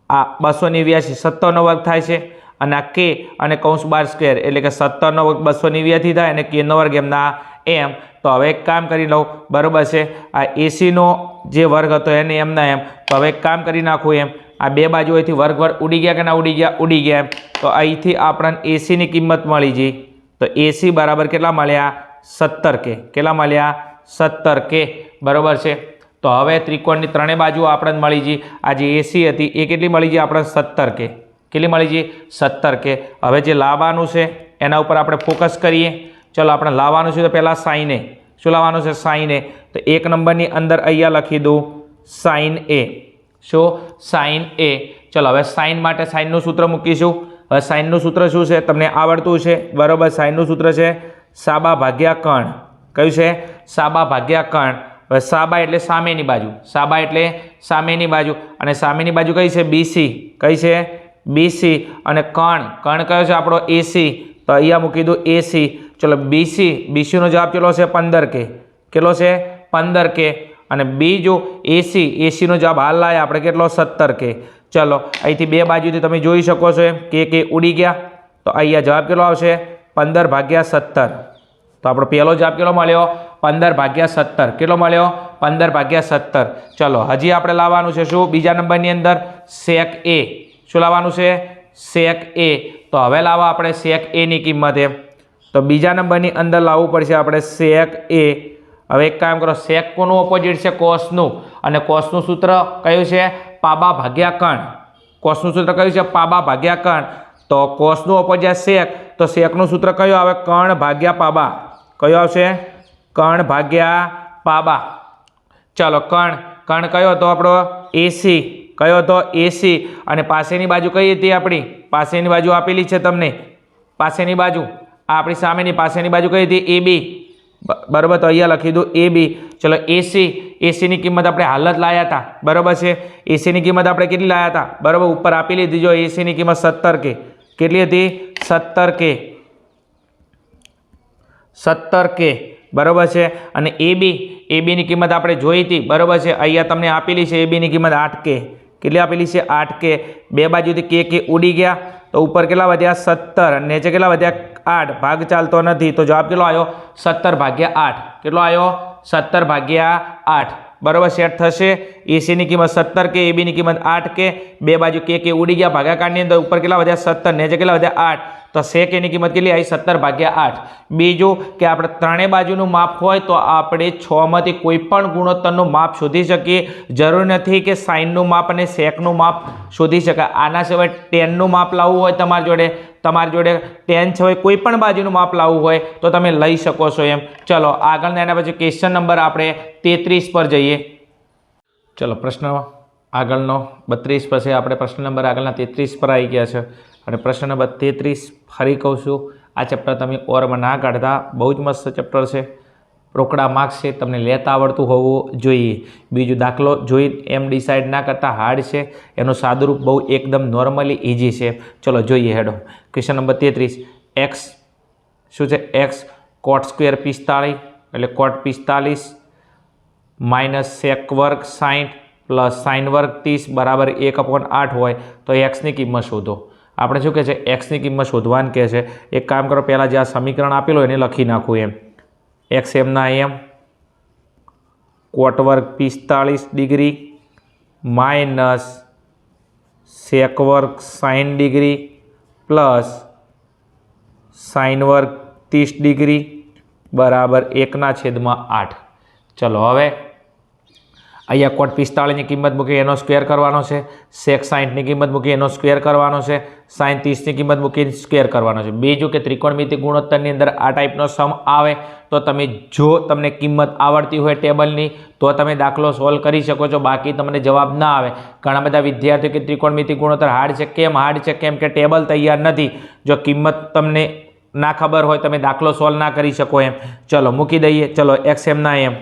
આ 289 17નો વર્ગ થાય છે અને આ કે અને કૌંસ બાર સ્ક્વેર એટલે કે 17નો વર્ગ 289 થાય અને કેનો વર્ગ એમના એમ. તો હવે એક કામ કરી લઉં બરાબર છે, આ એસીનો જે વર્ગ હતો એને એમના એમ. તો હવે એક કામ કરી નાખું એમ, આ બે બાજુ અહીંથી વર્ગ ઉડી ગયા કે ના ઉડી ગયા, ઉડી ગયા એમ. તો અહીંથી આપણને એસીની કિંમત મળી ગઈ. તો એસી બરાબર કેટલા મળ્યા 17k, કેટલા મળ્યા 17k બરાબર છે. તો હવે ત્રિકોણની ત્રણેય બાજુ આપણને મળી ગઈ. આ જે એસી હતી એ કેટલી મળી ગઈ આપણને 17k, કેટલી મળી ગઈ 17k. હવે જે લાવવાનું છે એના ઉપર આપણે ફોકસ કરીએ. ચલો આપણે લાવવાનું છે તો પહેલાં સાઇન એ, શું લાવવાનું છે સાઇન એ. તો 1 નંબરની અંદર અહીંયા લખી દઉં સાઇન એ, શું સાઇન એ. ચલો હવે સાઇન માટે સાઇનનું સૂત્ર મૂકીશું. હવે સાઇનનું સૂત્ર શું છે તમને આવડતું છે બરાબર. સાઇનનું સૂત્ર છે સાબા ભાગ્યા કર્ણ. કયું છે સાબા ભાગ્યા કર્ણ. હવે સાબા એટલે સામેની બાજુ, સાબા એટલે સામેની બાજુ, અને સામેની બાજુ કઈ છે બીસી, કઈ છે બીસી, અને કર્ણ, કર્ણ કયો છે આપણો એસી. તો અહીંયા મૂકી દઉં એસી. ચલો બીસીનો જવાબ કેટલો છે 15k, કેટલો છે 15k. અને બીજું એસીનો જવાબ હાલ લાયા આપણે કેટલો 17k. ચલો અહીંથી બે બાજુથી તમે જોઈ શકો છો એમ કે ઉડી ગયા. તો અહીંયા જવાબ કેટલો આવશે 15/17. તો આપણો પહેલો જવાબ કેટલો મળ્યો 15/17. કેટલો મળ્યો 15/17. ચલો હજી આપણે લાવવાનું છે શું બીજા નંબરની અંદર સેક એ. શું લાવવાનું છે સેક એ. તો હવે લાવવા આપણે સેક એની કિંમત એમ. તો બીજા નંબરની અંદર લાવવું પડશે આપણે સેક એ. હવે એક કામ કરો, સેક કોનું ઓપોઝિટ છે કોસનું, અને કોસનું સૂત્ર કયું છે પાબા ભાગ્યા કર્ણ. કોસનું સૂત્ર કયું છે પાબા ભાગ્યા કર્ણ. તો કોસનું ઓપોઝિટ સેક, તો સેકનું સૂત્ર કયું આવે કર્ણ ભાગ્યા પાબા. કયો આવશે કર્ણ ભાગ્યા પાબા. ચાલો કર્ણ કયો હતો આપણો એસી, કયો હતો એસી. અને પાસેની બાજુ કઈ હતી આપણી, પાસેની બાજુ આપેલી છે તમને, પાસેની બાજુ આપણી સામેની પાસેની બાજુ કઈ હતી એ બી બરાબર. તો અહીંયા લખી દઉં એ બી. ચલો એસીની કિંમત આપણે હાલ જ લાયા હતા બરાબર છે. એસીની કિંમત આપણે કેટલી લાયા હતા બરાબર, ઉપર આપી લીધી. જો એસીની કિંમત 17k, કેટલી હતી 17k બરાબર છે. અને એબીની કિંમત આપણે જોઈ હતી બરાબર છે. અહીંયા તમને આપેલી છે એબીની કિંમત 8k, કેટલી આપેલી છે 8k. બે બાજુથી કે ઉડી ગયા તો ઉપર કેટલા વધ્યા 17, નીચે કેટલા વધ્યા 8, ભાગ ચાલતો નથી. તો જવાબ કેટલો આવ્યો 17/8. કેટલો આવ્યો 17/8 બરાબર. સેટ થશે. એસીની કિંમત 17k, એબીની કિંમત 8k, બે બાજુ કે ઉડી ગયા ભાગાકારની અંદર, ઉપર કેટલા વધ્યા 17, નીચે કેટલા વધ્યા 8. તો સેક એની કિંમત કેટલી આવી 17/8. બીજું કે આપણે ત્રણેય બાજુનું માપ હોય તો આપણે 6માંથી કોઈ પણ ગુણોત્તરનું માપ શોધી શકીએ. જરૂર નથી કે સાઇનનું માપ અને સેકનું માપ શોધી શકાય. આના સિવાય ટેનનું માપ લાવવું હોય તમારી જોડે ટેન સિવાય કોઈ પણ બાજુનું માપ લાવવું હોય તો તમે લઈ શકો છો એમ. ચલો આગળના એના પછી ક્વેશ્ચન નંબર આપણે 33 પર જઈએ. ચલો પ્રશ્ન આગળનો 32 પછી આપણે પ્રશ્ન નંબર આગળના 33 પર આવી ગયા છે. અને પ્રશ્ન નંબર 33 ફરી કહું છું, આ ચેપ્ટર તમે ઓરમાં ના કાઢતા, બહુ જ મસ્ત ચેપ્ટર છે. રોકડા માર્ક્સ છે, તમને લેતા આવડતું હોવું જોઈએ. બીજું દાખલો જોઈ એમ ડિસાઇડ ના કરતા હાર્ડ છે, એનું સાદુરૂપ બહુ એકદમ નોર્મલી ઇઝી છે. ચલો જોઈએ હેડો. ક્વેશ્ચન નંબર 33, એક્સ શું છે એક્સ કોટ સ્ક્વેર 45 એટલે કોટ 45 માઇનસ સેક વર્ગ 60 પ્લસ સાઇન વર્ગ 30 બરાબર 1/8 હોય તો એક્સની કિંમત શોધો. આપણે શું કહે છે એક્સની કિંમત શોધવાની કહે છે. એક કામ કરો, પહેલાં જે આ સમીકરણ આપેલું એને લખી નાખું એમ. એક્સ એમના એમ કોટ વર્ગ 45 ડિગ્રી માઇનસ સેક વર્ગ 60 ડિગ્રી પ્લસ સાઇન વર્ગ 30 ડિગ્રી બરાબર 1/8. ચલો હવે અહીંયા કોટ 45ની કિંમત મૂકી એનો સ્ક્વેર કરવાનો છે, સેક 60ની કિંમત મૂકી એનો સ્ક્વેર કરવાનો છે, સાઇન 30ની કિંમત મૂકી સ્ક્વેર કરવાનો છે. બીજું કે ત્રિકોણમિતિ ગુણોત્તરની અંદર આ ટાઈપનો સમ આવે તો તમે જો તમને કિંમત આવડતી હોય ટેબલની તો તમે દાખલો સોલ્વ કરી શકો છો, બાકી તમને જવાબ ના આવે. ઘણા બધા વિદ્યાર્થીઓ કે ત્રિકોણમિતિ ગુણોત્તર હાર્ડ છે. કેમ હાર્ડ છે? કેમ કે ટેબલ તૈયાર નથી. જો કિંમત તમને ના ખબર હોય તમે દાખલો સોલ્વ ના કરી શકો એમ. ચલો મૂકી દઈએ. ચલો એક્સ એમના એમ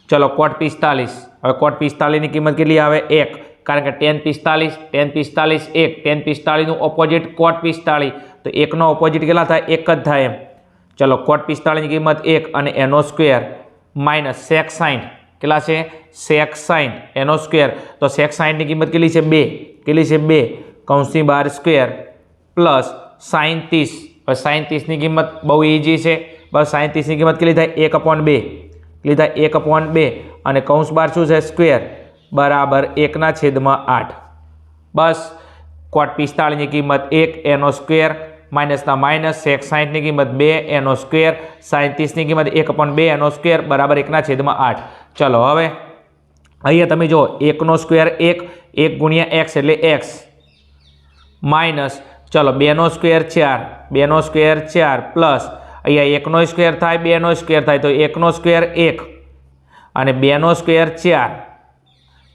ચલો કોટ 45. હવે કોટ 45ની કિંમત કેટલી આવે? 1, કારણ કે tan 45 1, tan 45નું ઓપોઝિટ કોટ 45, તો 1નો ઓપોઝિટ કેટલા થાય? 1 જ થાય એમ. ચલો કોટ 45ની કિંમત 1 અને એનો સ્ક્વેર માઇનસ સેક 60 કેટલા છે? સેક 60 એનો સ્ક્વેર, તો સેક 60ની કિંમત કેટલી છે? 2. કેટલી છે? 2 કૌંસની બહાર સ્ક્વેર પ્લસ સાઇન 30. હવે સાઇન 30ની કિંમત બહુ ઇઝી છે. બસ સાઇન 30ની કિંમત કેટલી થાય? 1/2. કેટલી થાય? 1/2 અને કૌંસ બાર શું છે? સ્ક્વેર બરાબર 1/8. બસ કોટ 45ની કિંમત 1 એનો સ્ક્વેર માઇનસના માઇનસ સેક 60ની કિંમત 2 એનો સ્ક્વેર સાઇન 30ની કિંમત 1/2 એનો સ્ક્વેર બરાબર 1/8. ચલો હવે અહીંયા તમે જો 1નો સ્ક્વેર 1 ગુણ્યા એક્સ એટલે એક્સ માઇનસ ચલો 2નો સ્ક્વેર 4 2નો સ્ક્વેર 4 પ્લસ અહીંયા 1નો સ્ક્વેર થાય 2નો સ્ક્વેર થાય તો 1નો સ્ક્વેર 1 અને 2નો સ્ક્વેર 4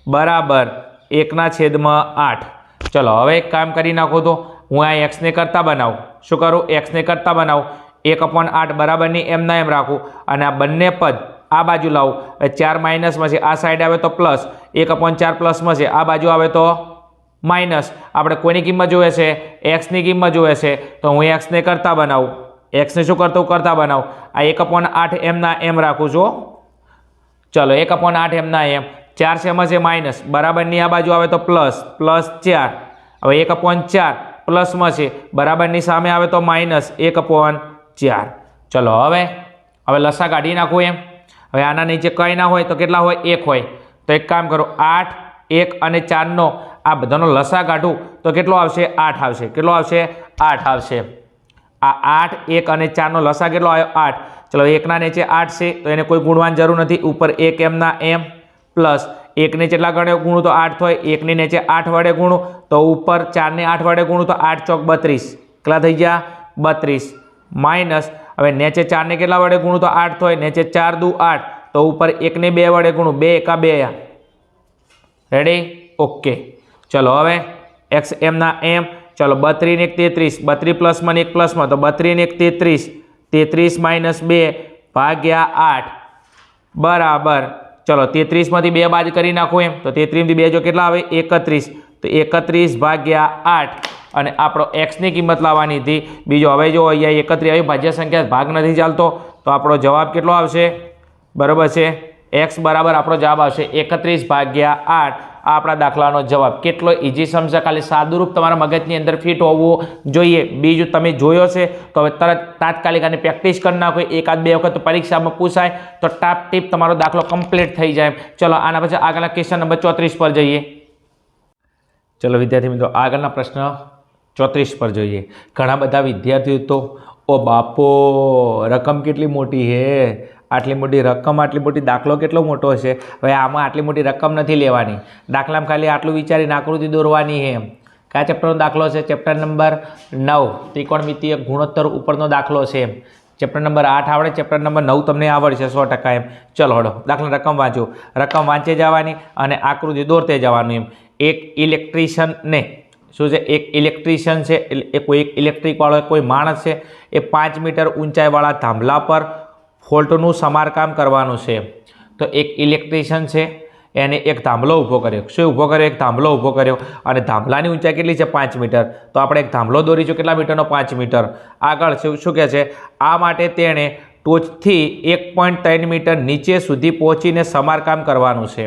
બરાબર 1/8. ચલો હવે એક કામ કરી નાખો તો હું આ એક્સને કરતા બનાવું. શું કરું? એક્સને કરતા બનાવું. 1/8 બરાબરની એમના એમ રાખું અને આ બંને પદ આ બાજુ લાવું. 4 માઇનસમાં છે, આ સાઈડ આવે તો પ્લસ, 1/4 પ્લસમાં છે, આ બાજુ આવે તો માઇનસ. આપણે કોઈની કિંમત જોઈએ છે? એક્સની કિંમત જોઈએ છે, તો હું એક્સને કરતા બનાવું. એક્સને શું કરતો? કરતા બનાવું. આ 1/8 એમના એમ રાખું છું. ચલો 1/8 એમના એમ 4 શેમાં છે? માઇનસ, બરાબરની આ બાજુ આવે તો પ્લસ, પ્લસ 4. હવે 1/4 પ્લસમાં છે, બરાબરની સામે આવે તો માઇનસ 1/4. ચલો હવે લસા કાઢી નાખું એમ. હવે આના નીચે કંઈ ના હોય તો કેટલા હોય? 1 હોય. તો એક કામ કરો, 8 1 અને 4નો આ બધાનો લસા કાઢું તો કેટલો આવશે? 8 આવશે. કેટલો આવશે? 8 આવશે. આ 8 1 અને 4નો લસા કેટલો આવ્યો? 8. ચલો 1ના નીચે 8 છે તો એને કોઈ ગુણવાની જરૂર નથી. ઉપર 1 એમના એમ પ્લસ 1ને કેટલા ગણે ગુણું તો 8 થાય. 1ની નીચે 8 વડે ગુણું તો ઉપર 4ને 8 વડે ગુણું તો 8 ચોક 32. કેટલા થઈ ગયા? 32 માઇનસ હવે નીચે 4ને કેટલા વડે ગુણું તો 8 થાય. નીચે 4 દુ 8 તો ઉપર 1ને 2 વડે ગુણું 2 એકા 2. રેડી? ઓકે. ચલો હવે એક્સ એમના એમ ચલો 32 ને 1 33, 32 પ્લસમાં ને 1 પ્લસમાં તો 32 ને 1 33, 33 માઇનસ 2 ભાગ્યા 8 બરાબર ચલો 33માંથી 2 બાદ કરી નાખો એમ તો 33માંથી 2 જો કેટલા આવે? 31. તો 31 ભાગ્યા 8 અને આપણો એક્સની કિંમત લાવવાની હતી. બીજો હવે જો અહીંયા 31 આવી ભાજ્ય સંખ્યા ભાગ નથી ચાલતો તો આપણો જવાબ કેટલો આવશે? બરાબર છે એક્સ બરાબર આપણો જવાબ આવશે 31 ભાગ્યા 8. આ આપણા દાખલાનો જવાબ. કેટલો ઇઝી સમજે, ખાલી સાદુરૂપ તમારા મગજની અંદર ફિટ હોવું જોઈએ. બીજું તમે જોયો છે તો હવે તરત તાત્કાલિક આની પ્રેક્ટિસ કરી નાખો. 1-2 વખત પરીક્ષામાં પૂછાય તો ટાપ ટીપ તમારો દાખલો કમ્પ્લીટ થઈ જાય. ચલો આના પછી આગળના ક્વેશ્ચન નંબર 34 પર જઈએ. ચલો વિદ્યાર્થી મિત્રો આગળના પ્રશ્ન 34 પર જોઈએ. ઘણા બધા વિદ્યાર્થીઓ તો ઓ બાપો રકમ કેટલી મોટી હે, આટલી મોટી રકમ, આટલી મોટી દાખલો કેટલો મોટો હશે. હવે આમાં આટલી મોટી રકમ નથી લેવાની. દાખલામાં ખાલી આટલું વિચારીને આકૃતિ દોરવાની છે એમ. કયા ચેપ્ટરનો દાખલો છે? ચેપ્ટર નંબર 9 ત્રિકોણમિતિય ગુણોત્તર ઉપરનો દાખલો છે એમ. ચેપ્ટર નંબર 8 આવડે, ચેપ્ટર નંબર 9 તમને આવડશે 100% એમ. ચલો હડો દાખલા રકમ વાંચો. રકમ વાંચે જવાની અને આકૃતિ દોરતે જવાનું એમ. એક ઇલેક્ટ્રિશિયનને શું છે? એક ઇલેક્ટ્રિશિયન છે એટલે કોઈ એક ઇલેક્ટ્રિકવાળો કોઈ માણસ છે એ 5 મીટર ઊંચાઈવાળા થાંભલા પર ફોલ્ટનું સમારકામ કરવાનું છે. તો એક ઇલેક્ટ્રિશિયન છે એને એક થાંભલો ઊભો કર્યો. શું ઊભો કર્યો? એક થાંભલો ઊભો કર્યો અને થાંભલાની ઊંચાઈ કેટલી છે? 5 મીટર. તો આપણે એક થાંભલો દોરીશું કેટલા મીટરનો? 5 મીટર. આગળ શું કહે છે? આ માટે તેણે ટોચથી 1.3 મીટર નીચે સુધી પહોંચીને સમારકામ કરવાનું છે.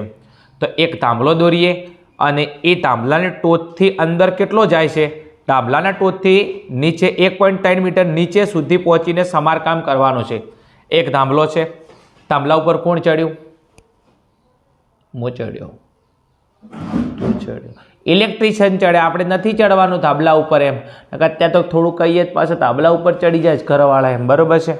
તો એક થાંભલો દોરીએ અને એ થાંભલાની ટોચથી અંદર કેટલો જાય છે? થાંભલાના ટોચથી નીચે 1.3 મીટર નીચે સુધી પહોંચીને સમારકામ કરવાનું છે. એક થાંભલો છે, થાંભલા ઉપર કોણ ચડ્યું? હું ચડ્યો. ઇલેક્ટ્રિશિયન ચડે, આપણે નથી ચડવાનું થાંભલા ઉપર એમ. અત્યારે તો થોડું કહીએ પાછા થાંભલા ઉપર ચડી જાય છે ઘરવાળા એમ, બરોબર છે.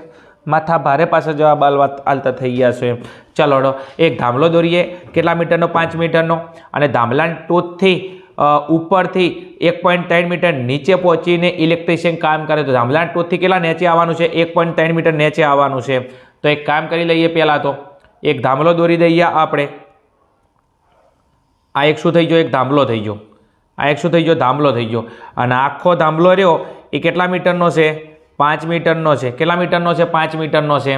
માથા ભારે પાસે જવાબ આલતા થઈ ગયા છો એમ. ચલો એક થાંભલો દોરીએ, કેટલા મીટરનો? 5 મીટરનો. અને થાંભલાની ટોચથી ઉપરથી 1.3 મીટર નીચે પહોંચીને ઇલેક્ટ્રિશિયન કામ કરે તો થાંભલાની ટોચથી કેટલા નીચે આવવાનું છે? 1.3 મીટર નીચે આવવાનું છે. તો એક કામ કરી લઈએ. પહેલાં તો એક થાંભલો દોરી દઈએ આપણે. આ એક શું થઈ ગયો? એક થાંભલો થઈ ગયો. આ એક શું થઈ ગયો? થાંભલો થઈ ગયો. અને આખો થાંભલો રહ્યો એ કેટલા મીટરનો છે? 5 મીટરનો છે. કેટલા મીટરનો છે? 5 મીટરનો છે.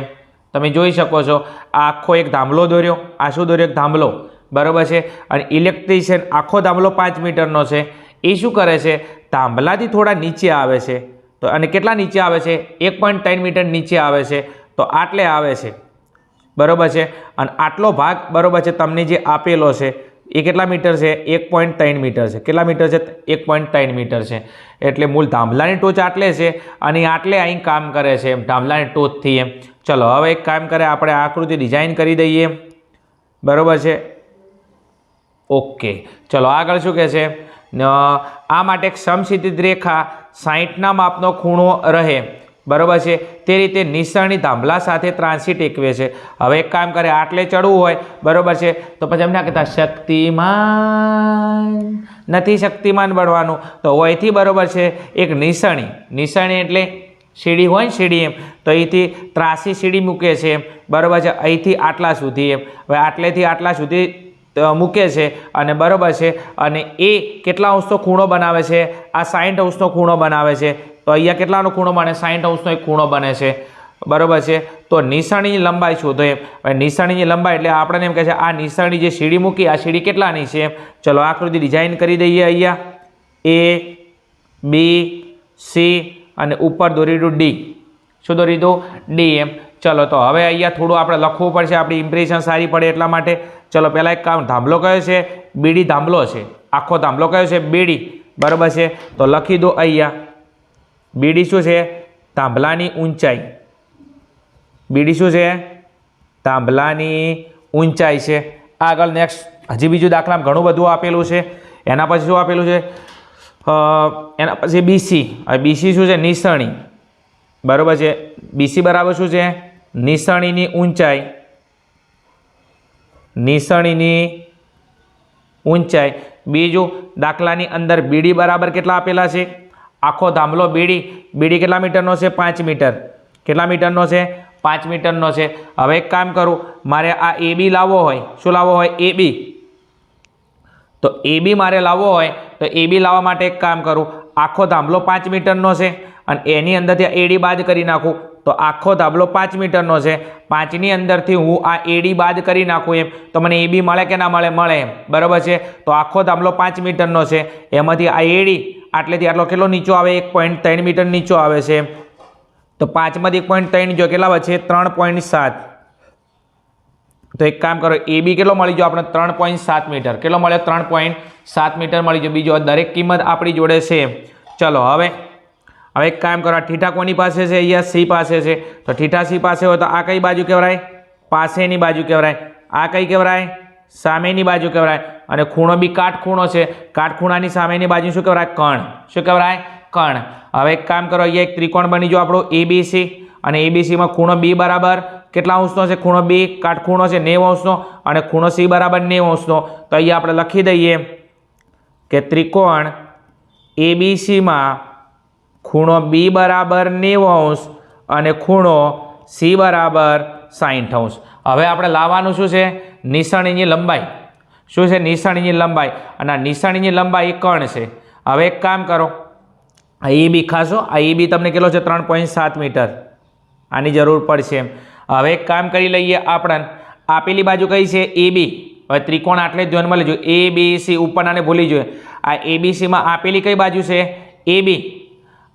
તમે જોઈ શકો છો આ આખો એક થાંભલો દોર્યો. આ શું દોર્યો? એક થાંભલો, બરાબર છે. અને ઇલેક્ટ્રિશિયન આખો થાંભલો 5 મીટરનો છે. એ શું કરે છે? થાંભલાથી થોડા નીચે આવે છે. તો અને કેટલા નીચે આવે છે? 1.3 મીટર નીચે આવે છે. તો આટલે આવે છે, બરાબર છે. અને આટલો ભાગ, બરાબર છે, તમને જે આપેલો છે એ કેટલા મીટર છે? 1.3 મીટર છે. કેટલા મીટર છે? 1.3 મીટર છે. એટલે મૂળ થાંભલાની ટોચ આટલે છે અને આટલે અહીં કામ કરે છે એમ, થાંભલાની ટોચથી એમ. ચલો હવે એક કામ કરે, આપણે આકૃતિ ડિઝાઇન કરી દઈએ, બરાબર છે. ઓકે, ચલો આગળ શું કહે છે? આ માટે એક સમક્ષિતિજ રેખા 60ના માપનો ખૂણો રહે, બરાબર છે, તે રીતે નિસરણી થાંભલા સાથે ત્રાંસી ટેકવે છે. હવે એક કામ કરે, આટલે ચડવું હોય, બરાબર છે, તો પછી એમને કહેતા શક્તિમાન નથી, શક્તિમાન બનવાનું. તો અહીંથી, બરાબર છે, એક નિસરણી, નિસરણી એટલે સીડી હોય ને, સીડી એમ, તો અહીંથી ત્રાસી સીડી મૂકે છે એમ, બરાબર છે, અહીંથી આટલા સુધી એમ. હવે આટલેથી આટલા સુધી મૂકે છે અને બરાબર છે, અને એ કેટલા અંશનો ખૂણો બનાવે છે? આ 60 અંશનો ખૂણો બનાવે છે. તો અહીંયા કેટલાનો ખૂણો બને? 60 અંશનો એક ખૂણો બને છે, બરાબર છે. તો નિસરણીની લંબાઈ શોધો એમ. હવે નિસરણીની લંબાઈ એટલે આપણને એમ કહે છે આ નિસરણી જે સીડી મૂકી, આ સીડી કેટલાની છે? ચલો આકૃતિ ડિઝાઇન કરી દઈએ. અહીંયા A, B, C અને ઉપર દોરી દો D. શું દોરી દો? D એમ. ચલો તો હવે અહીંયા થોડું આપણે લખવું પડશે, આપણી ઇમ્પ્રેશન સારી પડે એટલા માટે. ચલો પહેલાં એક કામ, થાંભલો કયો છે? BD થાંભલો છે. આખો થાંભલો કયો છે? BD, બરાબર છે. તો લખી દો અહીંયા BD શું છે? થાંભલાની ઊંચાઈ. BD શું છે? થાંભલાની ઊંચાઈ છે. આગળ નેક્સ્ટ હજી બીજું દાખલામાં ઘણું બધું આપેલું છે. એના પછી શું આપેલું છે? એના પછી BC. હવે BC શું છે? નિસરણી, બરાબર છે. BC બરાબર શું છે? નિસરણીની ઊંચાઈ. નિસરણીની ઊંચાઈ. બીજું દાખલાની અંદર BD બરાબર કેટલા આપેલા છે? આખો થાંભલો BD કેટલા મીટરનો છે? 5 મીટર. કેટલા મીટરનો છે? 5 મીટરનો છે. હવે એક કામ કરું, મારે આ AB લાવવો હોય. શું લાવવો હોય? AB. તો AB મારે લાવવો હોય તો AB લાવવા માટે એક કામ કરું, આખો થાંભલો 5 મીટરનો છે અને એની અંદરથી AD બાદ કરી નાખું તો આખો થાંભલો 5 મીટરનો છે. 5ની અંદરથી હું આ AD બાદ કરી નાખું એમ તો મને AB મળે કે ના મળે? મળે એમ, બરાબર છે. તો આખો થાંભલો 5 મીટરનો છે, એમાંથી આ AD આટલેથી આટલો કેટલો નીચો આવે? 1.3 મીટર નીચો આવે છે. તો 5માંથી 1.3 જો કેટલા વચ્ચે? 3.7. તો એક કામ કરો, AB કેટલો મળી ગયો આપણે? 3.7 મીટર. કેટલો મળ્યો? 3.7 મીટર મળી ગયો. બીજો દરેક કિંમત આપણી જોડે છે. ચલો હવે એક કામ કરો, થીટા કોની પાસે છે? અહીંયા C પાસે છે. તો થીટા C પાસે હોય તો આ કઈ બાજુ કહેવાય? પાસેની બાજુ કહેવાય. આ કઈ કહેવાય? સામેની બાજુ કહેવાય. અને ખૂણો બી કાટખૂણો છે. કાટખૂણાની સામેની બાજુ શું કહેવાય? કણ. શું કહેવાય? કણ. હવે એક કામ કરો, અહીંયા એક ત્રિકોણ બની ગયો આપણો ABC અને ABCમાં ખૂણો B બરાબર કેટલા અંશનો છે? ખૂણો B કાટખૂણો છે 90 અંશનો અને ખૂણો C બરાબર 90 અંશનો. તો અહીંયા આપણે લખી દઈએ કે ત્રિકોણ ABCમાં ખૂણો B બરાબર 90 અંશ અને ખૂણો C બરાબર 60 અંશ. હવે આપણે લાવવાનું શું છે? નિસરણીની લંબાઈ. શું છે? નિસરણીની લંબાઈ. અને આ નિસરણીની લંબાઈ કણ છે. હવે એક કામ કરો, આ AB ખાસો, આ AB તમને કેટલો છે? 3.7 મીટર. આની જરૂર પડશે એમ. હવે એક કામ કરી લઈએ, આપણે આપેલી બાજુ કઈ છે? AB. હવે ત્રિકોણ આટલે જ ધ્યાનમાં લેજો, ABC ઉપરનાને ભૂલી જોઈએ. આ ABCમાં આપેલી કઈ બાજુ છે? AB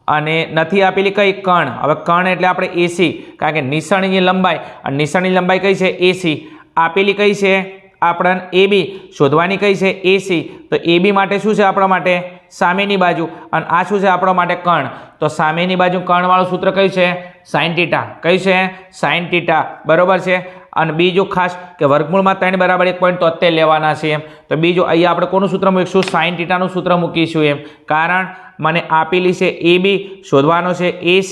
અને નથી આપેલી કઈ? કણ. હવે કણ એટલે આપણે AC, કારણ કે નિસરણીની લંબાઈ અને નિસરણીની લંબાઈ કઈ છે? AC. આપેલી કઈ છે? આપણને AB. શોધવાની કઈ છે? AC. તો AB માટે શું છે આપણા માટે? સામેની બાજુ અને આ શું છે આપણા માટે કર્ણ. તો સામેની બાજુ કર્ણવાળું સૂત્ર કયું છે? Sine theta. કયું છે? Sine theta. બરોબર છે. અને બીજું ખાસ કે વર્ગમૂળમાં 3 બરાબર 1.73 લેવાના છે એમ. તો બીજું અહીંયા આપણે કોનું સૂત્ર મૂકીશું? સાઇન થીટાનું સૂત્ર મૂકીશું એમ. કારણ મને આપેલી છે AB, શોધવાનો છે AC.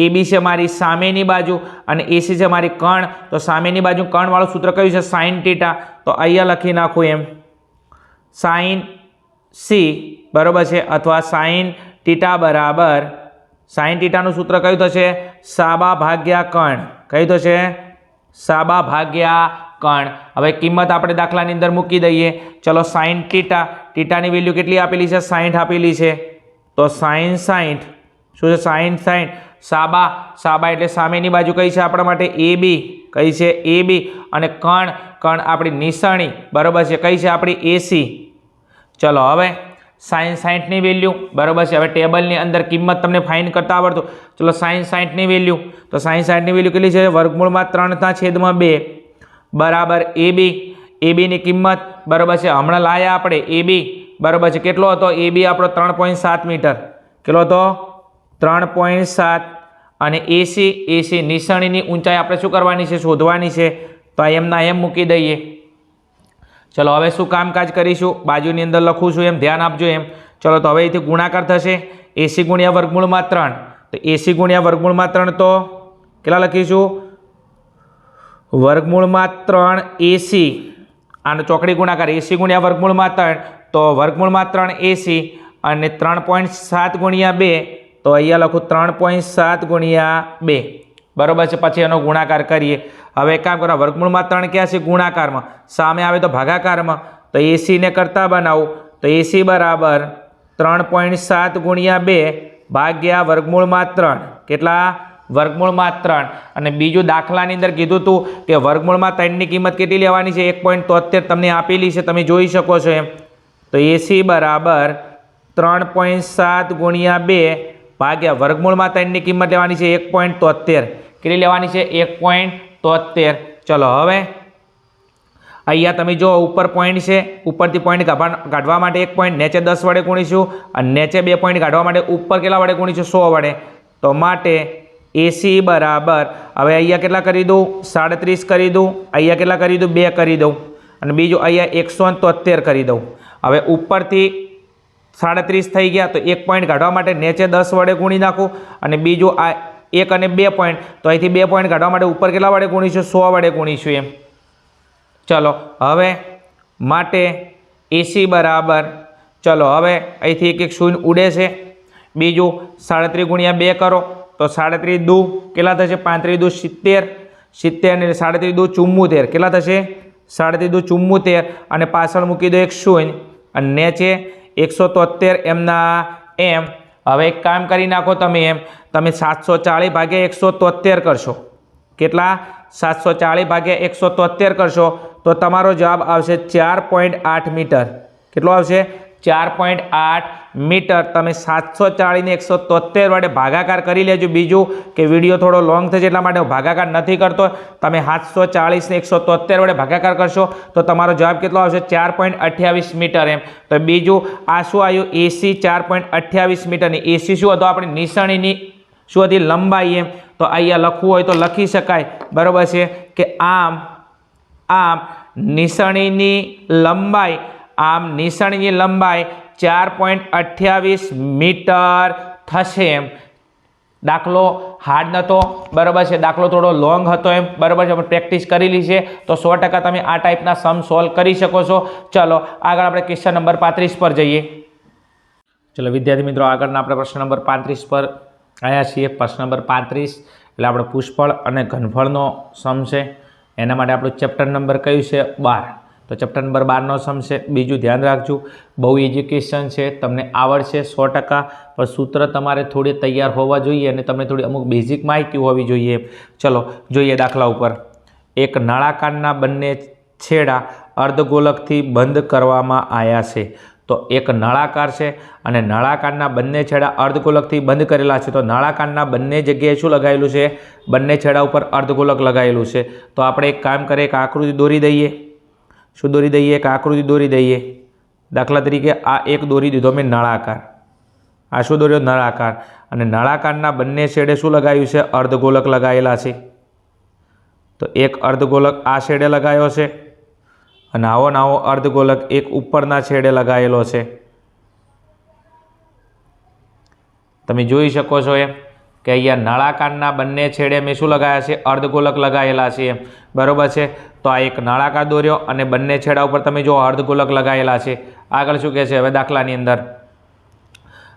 AB છે મારી સામેની બાજુ અને AC છે મારી કર્ણ. તો સામેની બાજુ કર્ણવાળું સૂત્ર કયું છે? Sine theta. તો અહીંયા લખી નાખું એમ સાઇન C બરાબર છે અથવા સાઇન થીટા બરાબર સાઇન થીટાનું સૂત્ર કયું થશે? સાબા ભાગ્યા કર્ણ. કયું થશે? સાબા ભાગ્યા કર્ણ. હવે કિંમત આપણે દાખલાની અંદર મૂકી દઈએ. ચલો સાઇન થીટા, થીટાની વેલ્યુ કેટલી આપેલી છે? 60 આપેલી છે. તો સાઇન 60 શું છે? સાઇન 60 સાબા. સાબા એટલે સામેની બાજુ કઈ છે આપણા માટે? AB. કઈ છે? AB. અને કર્ણ, કર્ણ આપણી નિશાની બરાબર છે. કઈ છે આપણી? AC. ચલો હવે સાઇન 60ની વેલ્યુ બરાબર છે. હવે ટેબલની અંદર કિંમત તમને ફાઇન્ડ કરતા આવડતું. ચલો સાઇન 60ની વેલ્યુ, તો સાઇન 60ની વેલ્યુ કેટલી છે? વર્ગમૂળમાં 3/2 બરાબર AB. ABની કિંમત બરાબર છે હમણાં લાયા આપણે AB બરાબર છે. કેટલો હતો? AB આપણો 3.7 મીટર. કેટલો હતો? 3.7. અને AC નિશાનીની ઊંચાઈ આપણે શું કરવાની છે? શોધવાની છે. તો આ એમના એમ મૂકી દઈએ. ચલો હવે શું કામકાજ કરીશું? બાજુની અંદર લખું છું એમ ધ્યાન આપજો એમ. ચલો તો હવે અહીંથી ગુણાકાર થશે AC ગુણ્યા વર્ગમૂળમાં 3. તો AC ગુણ્યા વર્ગમૂળમાં 3 તો કેટલા લખીશું? વર્ગમૂળમાં 3 AC. આનો ચોકડી ગુણાકાર AC ગુણ્યા વર્ગમૂળમાં 3 તો વર્ગમૂળમાં 3 AC અને 3.7 ગુણ્યા 2 તો અહીંયા લખું 3.7 ગુણ્યા 2 બરાબર છે. પછી એનો ગુણાકાર કરીએ. હવે એક કામ કરો, વર્ગમૂળમાં 3 ક્યાં છે? ગુણાકારમાં. સામે આવે તો ભાગાકારમાં. તો AC ને કરતા બનાવું તો AC બરાબર 3.7 ગુણ્યા 2 ભાગ્યા વર્ગમૂળમાં 3. કેટલા? વર્ગમૂળમાં 3. અને બીજું દાખલાની અંદર કીધું હતું કે વર્ગમૂળમાં 3ની કિંમત કેટલી લેવાની છે? 1.73 તમને આપેલી છે, તમે જોઈ શકો છો એમ. તો AC બરાબર 3.7 ગુણ્યા 2 ભાગ્યા વર્ગમૂળમાં 3ની કિંમત લેવાની છે 1.73. કેટલી લેવાની છે? 1.73. ચલો હવે અહીંયા તમે જો ઉપર પોઈન્ટ છે, ઉપરથી પોઈન્ટ કાઢવા માટે 1 પોઈન્ટ નીચે 10 વડે ગુણીશું અને નીચે 2 પોઈન્ટ કાઢવા માટે ઉપર કેટલા વડે ગુણીશું? 100 વડે. તો માટે AC બરાબર હવે અહીંયા કેટલા કરી દઉં? 37 કરી દઉં. અહીંયા કેટલા કરી દઉં? 2 કરી દઉં. અને બીજું અહીંયા 173 કરી દઉં. હવે ઉપરથી 37 થઈ ગયા તો 1 પોઈન્ટ કાઢવા માટે નીચે 10 વડે ગુણી નાખું અને બીજું આ 1 અને 2 પોઈન્ટ તો અહીંથી 2 પોઈન્ટ કાઢવા માટે ઉપર કેટલા વડે ગુણીશું? 100 વડે ગુણીશું એમ. ચલો હવે માટે AC બરાબર ચલો હવે અહીંથી એક શૂન્ય ઉડે છે. બીજું 37 ગુણ્યા 2 કરો તો 37 દુ કેટલા થશે? 35 દુ 70. 70 અને 37 દુ 74. કેટલા થશે? 37 દુ 74 અને પાછળ મૂકી દો એક શૂન્ય અને નીચે 173 એમના એમ. હવે એક કામ કરી નાખો તમે એમ. તમે 740 ભાગ્યા 173 કરશો. કેટલા? 740 ભાગ્યા 173 કરશો તો તમારો જવાબ આવશે 4.8 મીટર. કેટલો આવશે? 4.8 મીટર. તમે 740 ને 173 વડે ભાગાકાર કરી લેજો. બીજું કે વિડીયો થોડો લોંગ થશે એટલા માટે હું ભાગાકાર નથી કરતો. તમે 740 ને 173 વડે ભાગાકાર કરશો તો તમારો જવાબ કેટલો આવશે? 4.28 મીટર એમ. તો બીજું આ શું આવ્યું? AC 4.28 મીટરની. AC શું હતો? આપણી નિશાનીની શું હતી? લંબાઈ એમ. તો અહીંયા લખવું હોય તો લખી શકાય બરાબર છે કે આમ નિશાનીની લંબાઈ 4.28 મીટર થશે એમ. દાખલો હાર્ડ નહોતો બરાબર છે, દાખલો થોડો લોંગ હતો એમ બરાબર છે. આપણે પ્રેક્ટિસ કરેલી છે તો 100% તમે આ ટાઈપના સમ સોલ્વ કરી શકો છો. ચલો આગળ આપણે ક્વેશ્ચન નંબર 35 પર જઈએ. ચલો વિદ્યાર્થી મિત્રો આગળના આપણે પ્રશ્ન નંબર 35 પર આવ્યા છીએ. પ્રશ્ન નંબર 35 એટલે આપણે પુષ્ફળ અને ઘનફળનો સમ છે. એના માટે આપણું ચેપ્ટર નંબર કયું છે? 12. તો ચેપ્ટર નંબર 12નો સમ છે. બીજું ધ્યાન રાખજો, બહુ એજ્યુકેશન છે, તમને આવડશે 100%, પણ સૂત્ર તમારે થોડી તૈયાર હોવા જોઈએ અને તમને થોડી અમુક બેઝિક માહિતી હોવી જોઈએ. ચલો જોઈએ દાખલા ઉપર. એક નળાકારના બંને છેડા અર્ધગોલકથી બંધ કરવામાં આવ્યા છે. તો એક નળાકાર છે અને નળાકારના બંને છેડા અર્ધગોલકથી બંધ કરેલા છે. તો નળાકારના બંને જગ્યાએ શું લગાવેલું છે? બંને છેડા ઉપર અર્ધગોલક લગાવેલું છે. તો આપણે એક કામ કરીએ, એક આકૃતિ દોરી દઈએ. શું દોરી દઈએ? એક આકૃતિ દોરી દઈએ. દાખલા તરીકે આ એક દોરી દીધો મેં નળાકાર, આ શું દોર્યો? નળાકાર. અને નળાકારના બંને છેડે શું લગાવ્યું છે? અર્ધગોલક લગાવેલા છે. તો એક અર્ધગોલક આ છેડે લગાવ્યો છે અને આવો નવો અર્ધગોલક એક ઉપરના છેડે લગાવેલો છે. તમે જોઈ શકો છો એમ કે અહીંયા નળાકારના બંને છેડે મેં શું લગાવ્યા છે? અર્ધગોલક લગાવેલા છે, બરાબર છે. તો આ એક નળાકાર દોર્યો અને બંને છેડા ઉપર તમે જો અર્ધગોલક લગાવેલા છે. આગળ શું કહે છે હવે દાખલાની અંદર?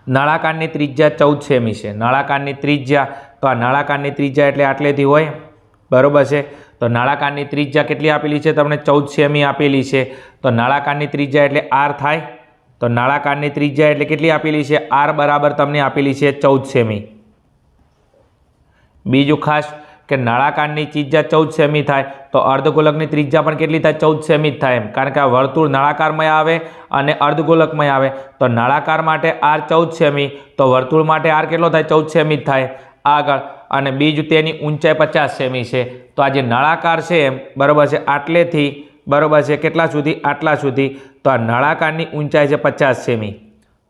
નળાકારની ત્રિજ્યા 14 સેમી છે. નળાકારની ત્રિજ્યા, તો આ નળાકારની ત્રિજ્યા એટલે આટલેથી હોય, બરાબર છે. તો નળાકારની ત્રિજ્યા કેટલી આપેલી છે? તમને 14 સેમી આપેલી છે. તો નળાકારની ત્રિજ્યા એટલે r થાય. તો નળાકારની ત્રિજ્યા એટલે કેટલી આપેલી છે? r બરાબર તમને આપેલી છે 14 સેમી. બીજું ખાસ કે નળાકારની ત્રિજ્યા 14 સેમી થાય તો અર્ધગોલકની ત્રિજ્યા પણ કેટલી થાય? 14 સેમી જ થાય એમ, કારણ કે આ વર્તુળ નળાકારમય આવે અને અર્ધગોલકમય આવે. તો નળાકાર માટે r 14 સેમી, તો વર્તુળ માટે r કેટલો થાય? 14 સેમી જ થાય. આગળ અને બીજું તેની ઊંચાઈ 50 સેમી છે. તો આ જે નળાકાર છે એમ, બરાબર છે, આટલેથી બરાબર છે કેટલા સુધી? આટલા સુધી. તો આ નળાકારની ઊંચાઈ છે 50 સેમી.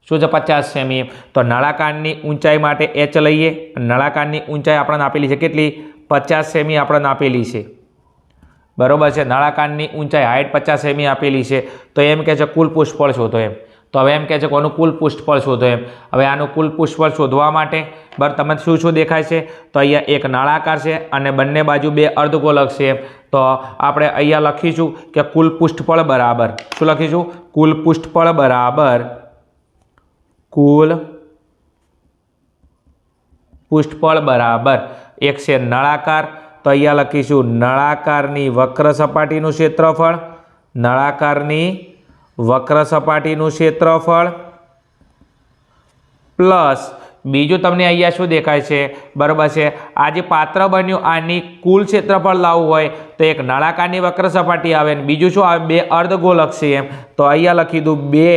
શું છે? 50 સેમી. તો નળાકારની ઊંચાઈ માટે h લઈએ. નળાકારની ઊંચાઈ આપણને આપેલી છે કેટલી? 50 સેમી આપણને આપેલી છે, બરાબર છે. નળાકારની ઊંચાઈ હાઇટ 50 સેમી આપેલી છે. તો એમ કહે છે કુલ પૃષ્ઠફળ શોધો એમ. તો હવે એમ કહે છે કે આનું કુલ પૃષ્ઠફળ શોધો એમ. હવે આનું કુલ પૃષ્ઠફળ શોધવા માટે બરાબર તમને શું શું દેખાય છે? તો અહીંયા એક નળાકાર છે અને બંને બાજુ બે અર્ધગોલક છે. તો આપણે અહીંયા લખીશું કે કુલ પૃષ્ઠફળ બરાબર શું લખીશું? કુલ પૃષ્ઠફળ બરાબર કુલ પૃષ્ઠફળ બરાબર એક છે નળાકાર. તો અહીંયા લખીશું નળાકારની વક્ર સપાટીનું ક્ષેત્રફળ, નળાકારની વક્ર સપાટીનું ક્ષેત્રફળ પ્લસ બીજું તમને અહીંયા શું દેખાય છે? બરાબર છે, આ જે પાત્ર બન્યું આની કુલ ક્ષેત્રફળ લાવવું હોય તો એક નળાકારની વક્ર સપાટી આવે ને બીજું શું આવે? બે અર્ધગોલક છે એમ. તો અહીંયા લખી દઉં બે,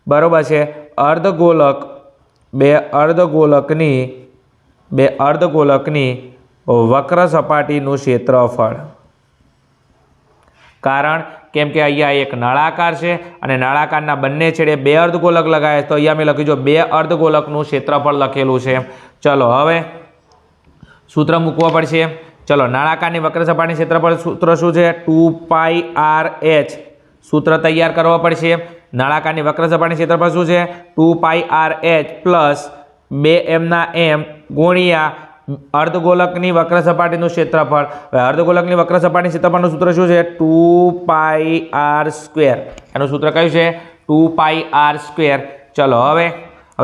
બરાબર છે, અર્ધગોલક, બે અર્ધગોલકની વક્ર સપાટીનું ક્ષેત્રફળ. કારણ કેમ કે અહીંયા એક નળાકાર છે અને નળાકારના બંને છેડે બે અર્ધગોલક લગાવે તો અહીંયા મેં લખ્યું બે અર્ધગોલકનું ક્ષેત્રફળ લખેલું છે. ચલો હવે સૂત્ર મૂકવા પડશે. ચલો નળાકારની વક્ર સપાટી ક્ષેત્રફળ સૂત્ર શું છે? 2πrh. સૂત્ર તૈયાર કરવા પડશે. નળાકારની વક્ર સપાટી ક્ષેત્રફળ શું છે? 2πrh પ્લસ 2m ગુણ્યા અર્ધગોલકની વક્ર સપાટીનું ક્ષેત્રફળ. હવે અર્ધગોલકની વક્ર સપાટી ક્ષેત્રફળનું સૂત્ર શું છે? 2πr². એનું સૂત્ર કયું છે? 2πr². ચલો હવે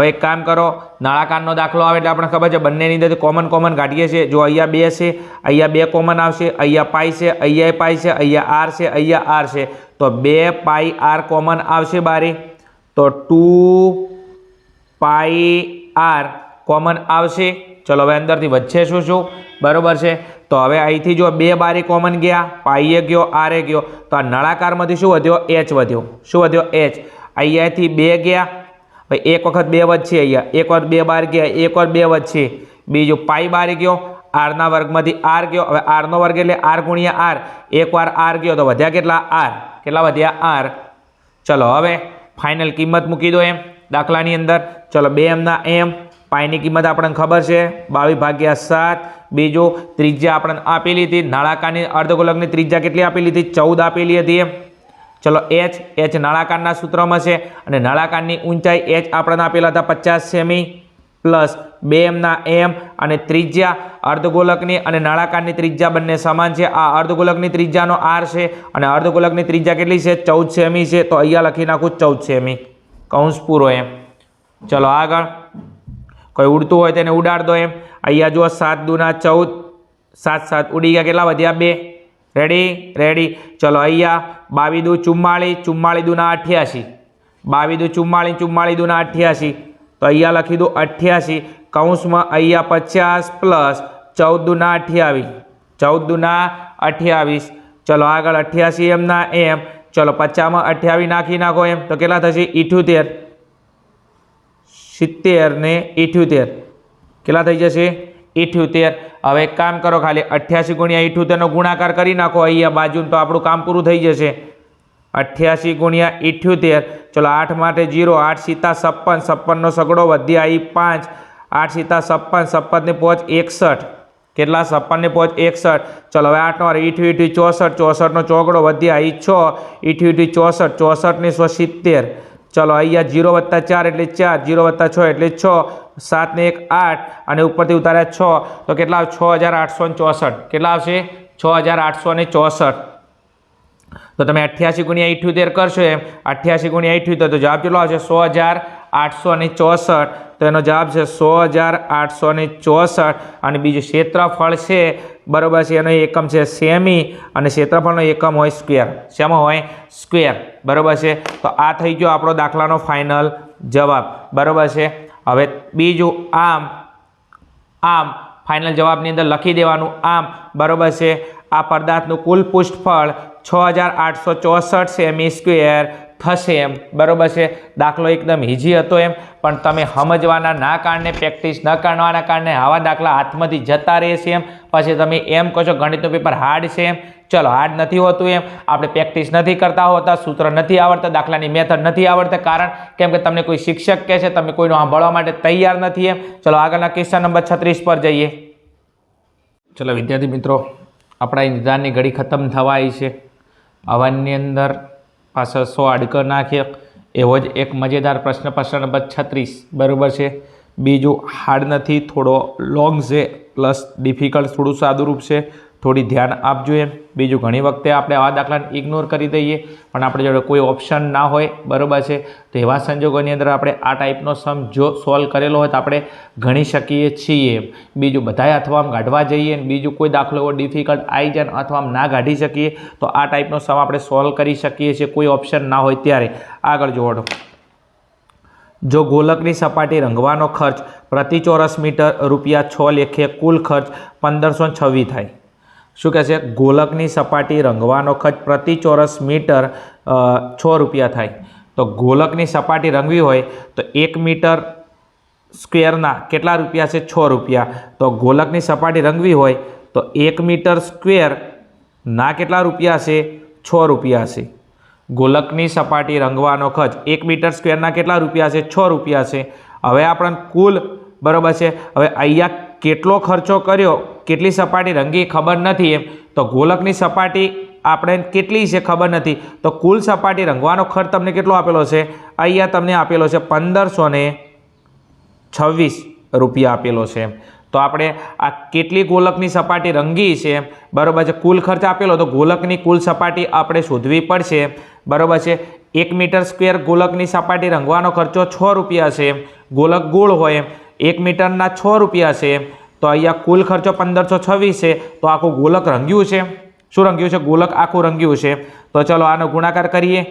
એક કામ કરો, નળાકારનો દાખલો આવે એટલે આપણે ખબર છે બંનેની અંદર કોમન કાઢીએ છીએ. જો અહીંયા 2 છે, અહીંયા 2 કોમન આવશે, અહીંયા પાઈ છે, અહીંયા પાઈ છે, અહીંયા r છે, અહીંયા r છે. તો 2πr કોમન આવશે બારી, તો 2πr કોમન આવશે. ચલો હવે અંદરથી વચ્ચે શું? બરાબર છે. તો હવે અહીંથી જો 2 બારી કોમન ગયા, પાઈએ ગયો, આરે ગયો, તો આ નળાકારમાંથી શું વધ્યો? h વધ્યો. શું વધ્યો? h. અહીંયાથી 2 ગયા, ભાઈ એક વખત 2 વધશે, અહીંયા એક વાર 2 બાર ગયા, એક વાર 2 વધશે. બીજું પાઈ બારી ગયો, r ના વર્ગમાંથી r ગયો. હવે r નો વર્ગ એટલે r ગુણ્યા r. એક વાર r ગયો તો વધ્યા કેટલા? r. કેટલા વધ્યા? r. ચલો હવે ફાઇનલ કિંમત મૂકી દો એમ દાખલાની અંદર. ચલો 2m પાઈની કિંમત આપણને ખબર છે 22/7. બીજું ત્રિજ્યા આપણને આપેલી હતી, નળાકારની અર્ધગોલકની ત્રિજ્યા કેટલી આપેલી હતી? 14 આપેલી હતી એમ. ચલો h નળાકારના સૂત્રમાં છે અને નળાકારની ઊંચાઈ h આપણને આપેલા હતા 50 સેમી પ્લસ 2m અને ત્રિજ્યા અર્ધગોલકની અને નળાકારની ત્રિજ્યા બંને સમાન છે. આ અર્ધગોલકની ત્રિજ્યાનો r છે અને અર્ધગોલકની ત્રિજ્યા કેટલી છે? 14 સેમી છે. તો અહીંયા લખી નાખું 14 સેમી, કૌંસ પૂરો એમ. ચલો આગળ કોઈ ઉડતું હોય તેને ઉડાડ દો એમ. અહીંયા જુઓ 7 દુના 14, 7 7 ઉડી ગયા, કેટલા વધ્યા? 2. રેડી. ચલો અહીંયા 22 દુ 44, 44 દુના 88, 22 દુ 44, 44 દુના 88. તો અહીંયા લખી દઉં 88, કૌંસમાં અહીંયા 50 પ્લસ 14 દુના 28, 14 દુના 28. ચલો આગળ 88 એમ. ચલો 50માં 28 નાખી નાખો એમ તો કેટલા થશે? 78. 70 ને 78 કેટલા થઈ જશે? 78. હવે એક કામ કરો, ખાલી 88 ગુણ્યા 78 નો ગુણાકાર કરી નાખો અહીંયા બાજુ, તો આપણું કામ પૂરું થઈ જશે. 88 ગુણ્યા 78, ચલો 8 માટે 0, 8 સીતા 56, 56નો સગડો વધી આવી 5, 8 સીતા 56, 56 ને 5 61, કેટલા 56 ને 5 61, ચલો હવે 8 નો 8 64, 64નો ચોગડો વધી આવી 6, 64, 64 ને 170, ચલો અહીંયા 0 + 4 એટલે 4, 0 + 6 એટલે 6, 7 ને 1 8 અને ઉપરથી ઉતાર્યા 6, તો કેટલા આવે 6864, કેટલા આવશે 6864। તો તમે 88 ગુણ્યા 78 કરશો એમ 88 ગુણ્યા 78 તો જવાબ કેટલો આવશે 6864, તો એનો જવાબ છે 6864। અને બીજું ક્ષેત્રફળ છે બરાબર છે, એનો એકમ છે સેમી અને ક્ષેત્રફળનો એકમ હોય સ્ક્વેર, શેમાં હોય સ્ક્વેર, બરાબર છે। તો આ થઈ ગયો આપણો દાખલાનો ફાઇનલ જવાબ, બરાબર છે। હવે બીજું આમ ફાઇનલ જવાબની અંદર લખી દેવાનું આમ, બરાબર છે। આ પદાર્થનું કુલ પૃષ્ઠફળ 6864 સેમી સ્ક્વેર થશે એમ, બરાબર છે। દાખલો એકદમ ઇઝી હતો એમ, પણ તમે સમજવાના ના કારણે, પ્રેક્ટિસ ન કરવાના કારણે આવા દાખલા હાથમાંથી જતા રહેશે એમ, પછી તમે એમ કહો છો ગણિતનું પેપર હાર્ડ છે એમ, ચલો હાર્ડ નથી હોતું એમ, આપણે પ્રેક્ટિસ નથી કરતા હોતા, સૂત્ર નથી આવડતા, દાખલાની મેથડ નથી આવડતા, કારણ કેમ કે તમને કોઈ શિક્ષક કહે છે, તમે કોઈનું સાંભળવા માટે તૈયાર નથી એમ। ચલો આગળના ક્વેશ્ચન નંબર 36 પર જઈએ। ચલો વિદ્યાર્થી મિત્રો, આપણા નિદાનની ઘડી ખતમ થવા આવી છે। આવાની અંદર પાછળ 100 અડકર નાખ્યો એવો જ એક મજેદાર પ્રશ્ન નંબર 36, બરાબર છે। બીજું હાર્ડ નથી, થોડો લોંગ છે, પ્લસ ડિફિકલ્ટ થોડું સાદુરૂપ છે, થોડી ધ્યાન આપજો એમ। બીજું ઘણી વખતે આપણે આવા દાખલાને ઇગ્નોર કરી દઈએ, પણ આપણે જોડે કોઈ ઓપ્શન ના હોય, બરાબર છે, તો એવા સંજોગોની અંદર આપણે આ ટાઈપનો સમ જો સોલ્વ કરેલો હોય તો આપણે ગણી શકીએ છીએ। બીજું બધાએ અથવા આમ કાઢવા જઈએ ને બીજું કોઈ દાખલો એવો ડિફિકલ્ટ આવી જાય ને અથવા આમ ના કાઢી શકીએ તો આ ટાઈપનો સમ આપણે સોલ્વ કરી શકીએ છીએ, કોઈ ઓપ્શન ના હોય ત્યારે। આગળ જોડો, જો ગોલકની સપાટી રંગવાનો ખર્ચ પ્રતિ ચોરસ મીટર ₹6 લેખે કુલ ખર્ચ 1526 થાય। શું કહે છે? ગોલકની સપાટી રંગવાનો ખર્ચ પ્રતિ ચોરસ મીટર ₹6 થાય। તો ગોલકની સપાટી રંગવી હોય તો 1 મીટર સ્ક્વેરના કેટલા રૂપિયા છે? ₹6। તો ગોલકની સપાટી રંગવી હોય તો 1 મીટર સ્ક્વેરના કેટલા રૂપિયા છે? ₹6 છે। ગોલકની સપાટી રંગવાનો ખર્ચ 1 મીટર સ્ક્વેરના કેટલા રૂપિયા છે? ₹6 છે। હવે આપણને કુલ, બરાબર છે, હવે અહીંયા કેટલો ખર્ચો કર્યો, કેટલી સપાટી રંગી ખબર નથી એમ, તો ગોલકની સપાટી આપણે કેટલી છે ખબર નથી, તો કુલ સપાટી રંગવાનો ખર્ચ તમને કેટલો આપેલો છે? અહીંયા તમને આપેલો છે ₹1526 આપેલો છે। તો આપણે આ કેટલી ગોલકની સપાટી રંગી છે, બરાબર છે, કુલ ખર્ચ આપેલો, તો ગોલકની કુલ સપાટી આપણે શોધવી પડશે, બરાબર છે। 1 મીટર સ્ક્વેર ગોલકની સપાટી રંગવાનો ખર્ચો ₹6 છે, ગોલક ગોળ હોય એમ, 1 મીટરના ₹6 છે, તો અહીંયા કુલ ખર્ચો 1526 છે, તો આખું ગોલક રંગ્યું છે। શું રંગ્યું છે? ગોલક આખું રંગ્યું છે। તો ચલો આનો ગુણાકાર કરીએ,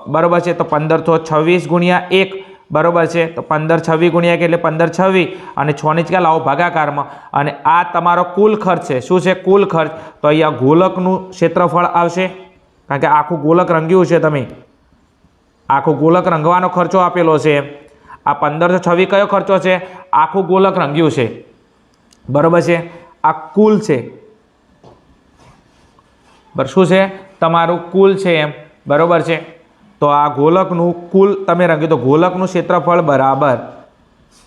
બરાબર છે, તો 1526 ગુણ્યા 1, બરાબર છે, તો 1526 ગુણ્યા 1 એટલે 1526 અને 6 ની જગ્યા લાવો ભાગાકારમાં, અને આ તમારો કુલ ખર્ચ છે। શું છે? કુલ ખર્ચ। તો અહીંયા ગોલકનું ક્ષેત્રફળ આવશે, કારણ કે આખું ગોલક રંગ્યું છે, તમે આખું ગોલક રંગવાનો ખર્ચો આપેલો છે। આ 1526 કયો ખર્ચો છે? આખું ગોલક રંગ્યું છે, બરાબર છે, આ કુલ છે, શું છે? તમારું કુલ છે એમ, બરાબર છે। તો આ ગોલકનું કુલ તમે રંગ્યું, તો ગોલકનું ક્ષેત્રફળ બરાબર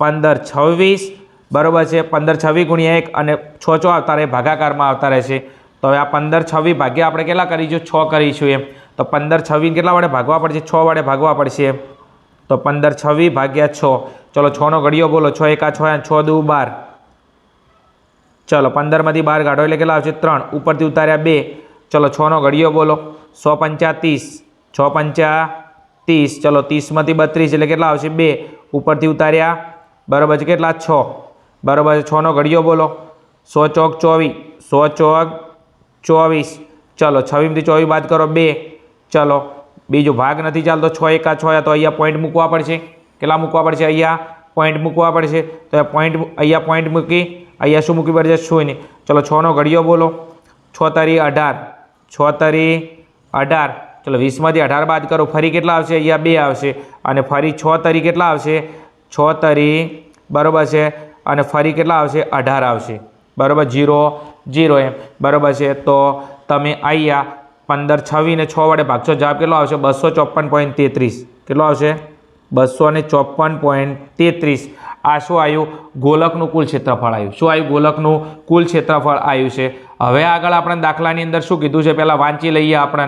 1526, બરાબર છે, 1526 ગુણ્યા 1 અને 6 આવતા રહે, ભાગાકારમાં આવતા રહેશે। તો હવે આ 1526 ભાગ્યા આપણે કેટલા કરીશું? 6 કરીશું એમ, તો 1526 કેટલા વડે ભાગવા પડશે? 6 વડે ભાગવા પડશે એમ, તો 1526 ભાગ્યા 6, ચલો 6 નો ઘડિયો બોલો, 6 × 1 = 6 અને 6 × 2 = 12, ચલો 15 માંથી 12 કાઢો એટલે કેટલા આવશે? 3, ઉપરથી ઉતાર્યા 2, ચલો 6 નો ઘડિયો બોલો, 100 × 5 = 30, 6 × 5 = 30, ચલો 30 માંથી 32 એટલે કેટલા આવશે? 2, ઉપરથી ઉતાર્યા, બરાબર છે, કેટલા? 6, બરાબર છે, 6 નો ઘડિયો બોલો, 100 × 4 = 24, 100 × 24, ચલો 26 માંથી 24 બાદ કરો 2, ચલો બીજું ભાગ નથી ચાલતો, 6 × 1 = 6, તો અહીંયા પોઈન્ટ મૂકવા પડશે, કેટલા મૂકવા પડશે? અહીંયા પોઈન્ટ મૂકવા પડશે, તો અહીંયા પોઈન્ટ મૂકી અહીંયા શું મૂકવી પડશે? 0। ચલો 6 નો ઘડિયો બોલો, 6 × 3 = 18, 6 × 3 = 18, ચલો 20 માંથી 18 બાદ કરો, ફરી કેટલા આવશે? અહીંયા 2 આવશે, અને ફરી 6 × 3 કેટલા આવશે? 6 × 3, બરાબર છે, અને ફરી કેટલા આવશે? 18 આવશે, બરાબર, 0 0 એમ, બરાબર છે। તો તમે અહીંયા 15 26 ને 6 વડે ભાગશો, જવાબ કેટલો આવશે? 254.33. કેટલો આવશે? 254.33. આ શું આવ્યું? ગોલકનું કુલ ક્ષેત્રફળ આવ્યું. શું આવ્યું? ગોલકનું કુલ ક્ષેત્રફળ આવ્યું છે. હવે આગળ આપણે દાખલાની અંદર શું કીધું છે પહેલાં વાંચી લઈએ આપણે.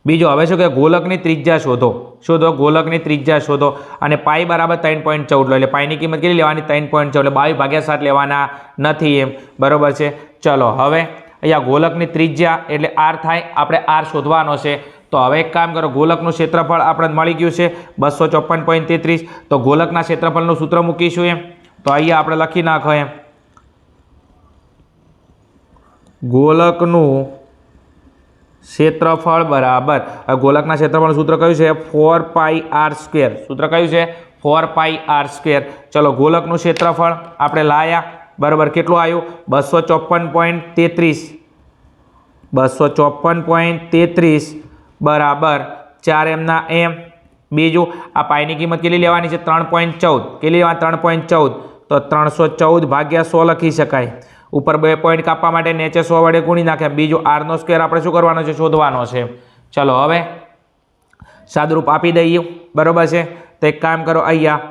બીજો હવે શું કે ગોલકની ત્રિજ્યા શોધો. શોધો ગોલકની ત્રિજ્યા શોધો અને પાઈ બરાબર 3.14 લો. એટલે પાઈની કિંમત કેટલી લેવાની? 3.14. એટલે 22/7 લેવાના નથી એમ. બરાબર છે. ચલો હવે અહીંયા ગોલકની ત્રિજ્યા એટલે આર થાય. આપણે આર શોધવાનો છે. તો હવે એક કામ કરો, ગોલકનું ક્ષેત્રફળ આપણે મળી ગયું છે 254.33. તો ગોલકના ક્ષેત્રફળનું સૂત્ર મૂકીશું એમ. તો અહીંયા આપણે લખી નાખો એમ, ગોલકનું ક્ષેત્રફળ બરાબર, ગોલકના ક્ષેત્રફળનું સૂત્ર કયું છે? 4πr². સૂત્ર કયું છે? 4πr². ચલો ગોલકનું ક્ષેત્રફળ આપણે લાયા. બરાબર કેટલું આવ્યું? 254.33. 254.33 બરાબર 4 એમના એમ. બીજું આ પાઈની કિંમત કેટલી લેવાની છે? 3.14. કેટલી લેવાની? 3.14. તો 314/100 લખી શકાય. ઉપર 2 પોઈન્ટ કાપવા માટે નીચે 100 વડે ગુણી નાખે. બીજું આરનો સ્ક્વેર આપણે શું કરવાનો છે? શોધવાનો છે. ચલો હવે સાદુરૂપ આપી દઈએ. બરાબર છે. તો એક કામ કરો, અહીંયા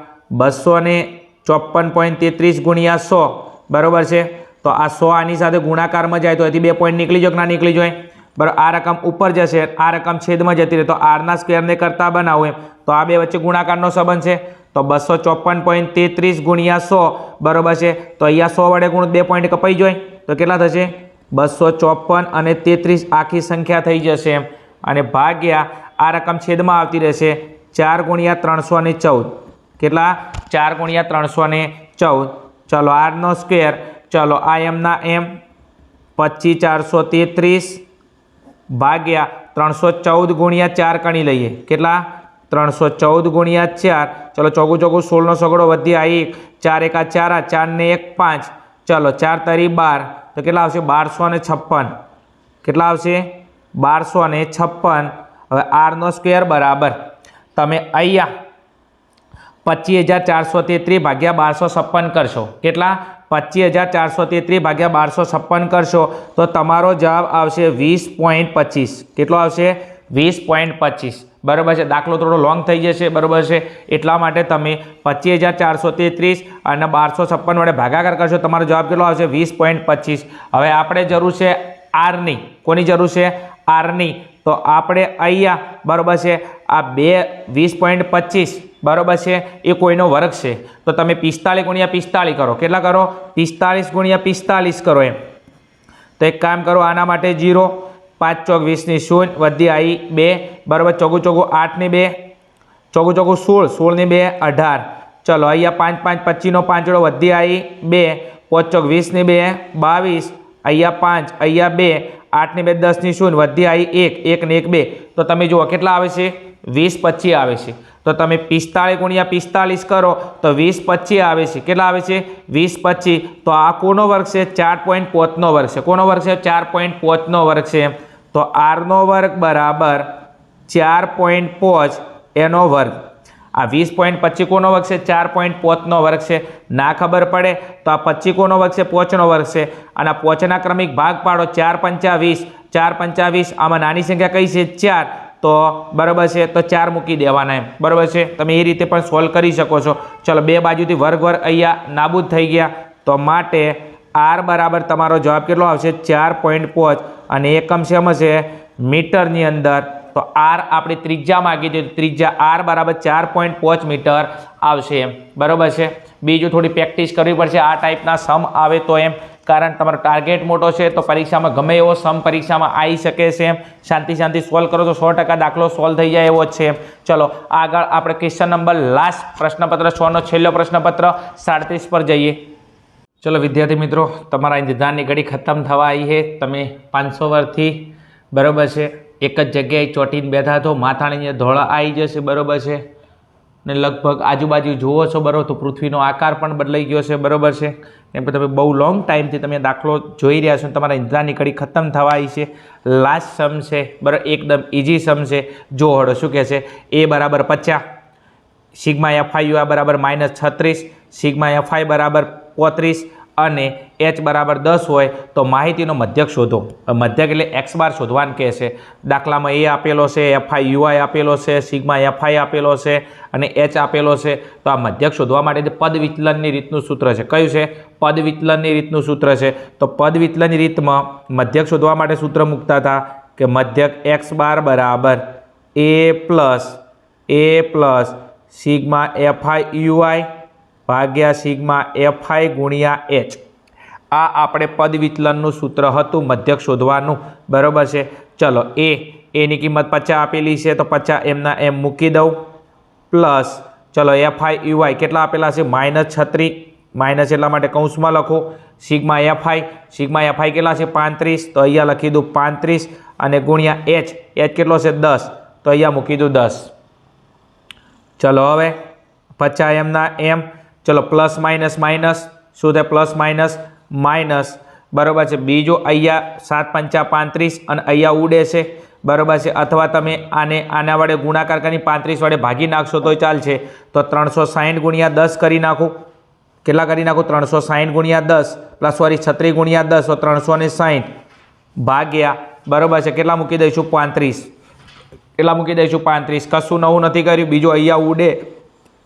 254.33 ગુણ્યા 100. બરાબર છે. તો આ 100 આની સાથે ગુણાકારમાં જાય તો એથી 2 પોઈન્ટ નીકળી જાય કે ના નીકળી જાય? બરાબર. આ રકમ ઉપર જશે, આ રકમ છેદમાં જતી રહે. તો આરના સ્ક્વેરને કરતા બનાવો એમ. તો આ બે વચ્ચે ગુણાકારનો સંબંધ છે. તો 254.33 ગુણ્યા 100. બરાબર છે. તો અહીંયા 100 વડે ગુણ 2 પોઈન્ટ કપાઈ જાય તો કેટલા થશે? 254 અને 33 આખી સંખ્યા થઈ જશે એમ. અને ભાગ્યા આ રકમ છેદમાં આવતી રહેશે 4 ગુણ્યા 314. કેટલા? 4 ગુણ્યા 314. ચલો આરનો સ્ક્વેર. ચલો આ એમના એમ 25433 ભાગ્યા 314 ગુણ્યા 4 ગણી લઈએ. કેટલા? 314 ગુણ્યા 4. ચલો ચોગું ચોગું 16નો સગડો વધ્યા 1. 4 એકા 4, 4 ને 1 5. ચલો 4 તરી 12. તો કેટલા આવશે? 1256. કેટલા આવશે? 1256. હવે આરનો સ્ક્વેર બરાબર તમે અહીંયા 25433 ભાગ્યા 1256 કરશો. કેટલા? 25433 ભાગ્યા 1256 કરશો તો તમારો જવાબ આવશે 20.25. કેટલો આવશે? 20.25. બરાબર છે. દાખલો થોડો લોંગ થઈ જશે. બરાબર છે. એટલા માટે તમે 25433 અને 1256 વડે ભાગાકાર કરશો. તમારો જવાબ કેટલો આવશે? 20.25. હવે આપણે જરૂર છે આરની. કોની જરૂર છે? આરની. તો આપણે અહીંયા બરાબર છે આ 20.25 બરાબર છે એ કોઈનો વર્ગ છે. તો તમે 45 ગુણ્યા 45 કરો. કેટલા કરો? 45 ગુણ્યા 45 કરો એમ. તો એક કામ કરો, આના માટે 0, 5 ચોક 20 ની 0 વધી આવી 2. બરાબર. ચોગું ચોગું 8 ની 2, ચોગું ચોગું 16, 16 ની 2 18. ચલો અહીંયા 5 5 25 નો પાંચડો વધી આવી 2, 5 ચોક 20 ની 2 22. અહીંયા 5, અહીંયા 2, 8 ની 2 10 ની 0 વધી આવી 1, 1 ને 1 2. તો તમે જુઓ કેટલા આવે છે? 20.25 આવે છે. તો તમે 45 ગુણ્યા 45 કરો તો 20.25 આવે છે. કેટલા આવે છે? 20.25. તો આ કોનો વર્ગ છે? 4.5 નો વર્ગ છે. કોનો વર્ગ છે? 4.5 નો વર્ગ છે. તો આરનો વર્ગ બરાબર 4.5 એનો વર્ગ. આ 20.25 કોનો વર્ગ છે? 4.5 નો વર્ગ છે. ના ખબર પડે તો આ 25 કોનો વર્ગ છે? 5 નો વર્ગ છે. અને 5 ના ક્રમિક ભાગ પાડો. 4 5 20, 4 5 20. આમાં નાની સંખ્યા કઈ છે? 4. તો બરાબર છે. તો 4 મૂકી દેવાના એમ. બરાબર છે. તમે એ રીતે પણ સોલ્વ કરી શકો છો. ચલો બે બાજુથી વર્ગ વર્ગ અહીંયા નાબૂદ થઈ ગયા. તો માટે આર બરાબર તમારો જવાબ કેટલો આવશે? 4.5. અને એકમ શેમાં છે? મીટરની અંદર. તો આર આપણી ત્રિજ્યા માગી દે. ત્રિજ્યા આર બરાબર 4.5 મીટર આવશે એમ. બરાબર છે. બીજું થોડી પ્રેક્ટિસ કરવી પડશે આ ટાઈપના સમ આવે તો એમ. કારણ તમારો ટાર્ગેટ મોટો છે તો પરીક્ષામાં ગમે એવો સમ પરીક્ષામાં આવી શકે છે એમ. શાંતિ સોલ્વ કરો તો 100% દાખલો સોલ્વ થઈ જાય એવો જ છે એમ. ચલો આગળ આપણે ક્વેશ્ચન નંબર લાસ્ટ પ્રશ્નપત્ર 6 નો છેલ્લો પ્રશ્નપત્ર 37 પર જઈએ. ચલો વિદ્યાર્થી મિત્રો, તમારા ઇંતજારની ઘડી ખતમ થવા આવી છે. તમે 500 વર્ષથી બરાબર છે એક જ જગ્યાએ ચોંટીને બેઠા તો માથાની ધોળા આવી જશે. બરાબર છે. ને લગભગ આજુબાજુ જુઓ છો બરાબર તો પૃથ્વીનો આકાર પણ બદલાઈ ગયો છે. બરાબર છે. એમ કે તમે બહુ લોંગ ટાઈમથી તમે દાખલો જોઈ રહ્યા છો. તમારા ઇંતજારની ઘડી ખતમ થવા આવી છે. લાસ્ટ સમ છે બરાબર. એકદમ ઇઝી સમ છે. જો હળો શું કહે છે? એ બરાબર 50, સિગ્મા એફઆઈ યુ બરાબર -36, સિગ્મા એફઆઈ બરાબર 35 અને h બરાબર 10 હોય તો માહિતીનો મધ્યક શોધો. મધ્યક એટલે x બાર શોધવાનું કહે છે. દાખલામાં a આપેલો છે, fi ui આપેલો છે, સિગ્મા fi આપેલો છે અને h આપેલો છે. તો આ મધ્યક શોધવા માટે પદ વિચલનની રીતનું સૂત્ર છે. કયું છે? પદ વિચલનની રીતનું સૂત્ર છે. તો પદ વિચલનની રીતમાં મધ્યક શોધવા માટે સૂત્ર મૂકતા હતા કે મધ્યક x બાર બરાબર a plus sigma fi ui ભાગ્યા સિગ્મા fi ગુણ્યા h. આ આપણે પદ વિચલનનું સૂત્ર હતું મધ્યક શોધવાનું. બરાબર છે. ચલો એની કિંમત 50 આપેલી છે તો 50 એમના એમ મૂકી દઉં પ્લસ ચલો fi ui કેટલા આપેલા છે? -36. માઇનસ એટલા માટે કૌંસમાં લખો. સિગ્મા fi કેટલા છે? 35. તો અહીંયા લખી દઉં 35 અને ગુણ્યા h કેટલો છે? 10. તો અહીંયા મૂકી દઉં 10. ચલો હવે 50 એમના એમ. ચલો પ્લસ માઇનસ માઇનસ શું થાય? Plus minus minus. બરાબર છે. બીજો અહીંયા 7 પંચા 35 અને અહીંયા ઉડે છે. બરાબર છે. અથવા તમે આના વડે ગુણાકાર કરી 35 વડે ભાગી નાખશો તો ચાલશે. તો 360 ગુણ્યા 10 કરી નાખું. કેટલા કરી નાખું? 360 ગુણ્યા 10 પ્લસ સોરી 36 ગુણ્યા 10 તો 360 ભાગ્યા. બરાબર છે. કેટલા મૂકી દઈશું? 35. કેટલા મૂકી દઈશું? 35. કશું નવું નથી કર્યું. બીજો અહીંયા ઉડે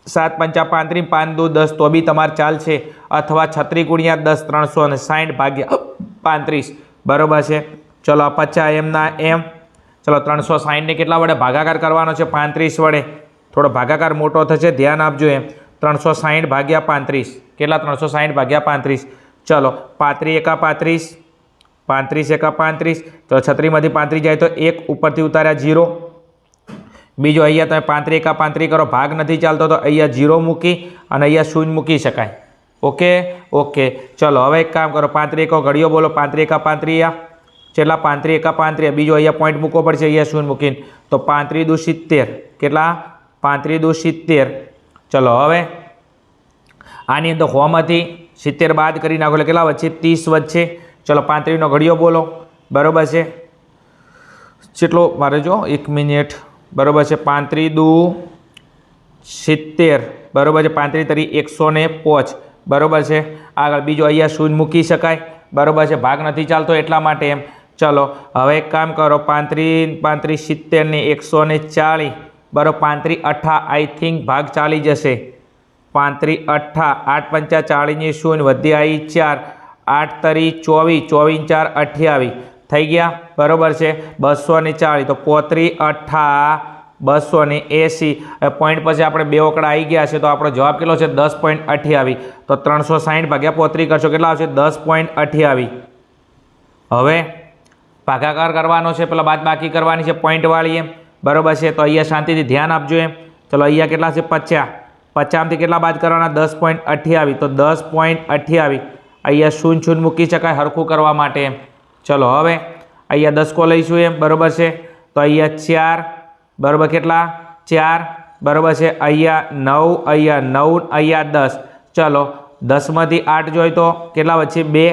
7 પંચા 35 5 દો 10 તો બી તમારે ચાલશે. અથવા 36 ગુણ્યા 10 360 ભાગ્યા 35. બરાબર છે. ચલો 50 એમના એમ. ચલો 360 ને કેટલા વડે ભાગાકાર કરવાનો છે? 35 વડે. થોડો ભાગાકાર મોટો થશે, ધ્યાન આપજો. એમ 360 ભાગ્યા 35. કેટલા? 360 ભાગ્યા 35. ચલો 35 એકા 35, 35 એકા 35. તો 36માંથી 35 જાય તો 1 ઉપરથી ઉતાર્યા 0. બીજો અહીંયા તમે 35 એકા 35 કરો, ભાગ નથી ચાલતો તો અહીંયા 0 મૂકી અને અહીંયા 0 મૂકી શકાય. ઓકે. ચલો હવે એક કામ કરો. 35 એકો ઘડીઓ બોલો. 35 એકા 35 કેટલા? 35 એકા 35. બીજો અહીંયા પોઈન્ટ મૂકવો પડશે, અહીંયા 0 મૂકીને. તો 35 દુ 70. કેટલા? 35 દુ 70. ચલો હવે આની અંદર હોમાંથી 70 બાદ કરી નાખો એટલે કેટલા વચ્ચે? 30 વચ્ચે. ચલો 35નો ઘડીઓ બોલો. બરાબર છે. કેટલો મારે જો 1 મિનિટ. બરાબર છે. 35 દુ 70. બરાબર છે. 35 તરી 105. બરાબર છે. આગળ બીજો અહીંયા 0 મૂકી શકાય. બરાબર છે. ભાગ નથી ચાલતો એટલા માટે એમ. ચલો હવે એક કામ કરો. 35 70 ને 140. બરાબર. 35 8 આઈ થિંક ભાગ ચાલી જશે. 35 8 8 પંચા 40 ની 0 વધી આવી 4 8 તરી 24 24 4 28 થઈ ગયા. બરાબર છે. 240 તો 35 8 280. પોઈન્ટ પછી આપણે બે ઓકડા આવી ગયા છે તો આપણો જવાબ કેટલો છે? 10.28. તો 360 ભાગ્યા 35 કરશો કેટલા આવશે? 10.28. હવે ભાગાકાર કરવાનો છે, પેલા બાદ બાકી કરવાની છે પોઈન્ટ વાળી એમ. બરાબર છે. તો અહીંયા શાંતિથી ધ્યાન આપજો એમ. ચલો અહીંયા કેટલા છે? 50. 50માંથી કેટલા બાદ કરવાના? 10.28. તો 10.28 અહીંયા 0 મૂકી શકાય હરખું કરવા માટે એમ. ચલો હવે અહીંયા 10 કો લઈશું એમ. બરાબર છે. તો અહીંયા 4. બરાબર કેટલા? 4. બરાબર છે. અહીંયા 9, અહીંયા 9, અહીંયા 10. ચલો 10માંથી 8 જોઈએ તો કેટલા વચ્ચે? 2.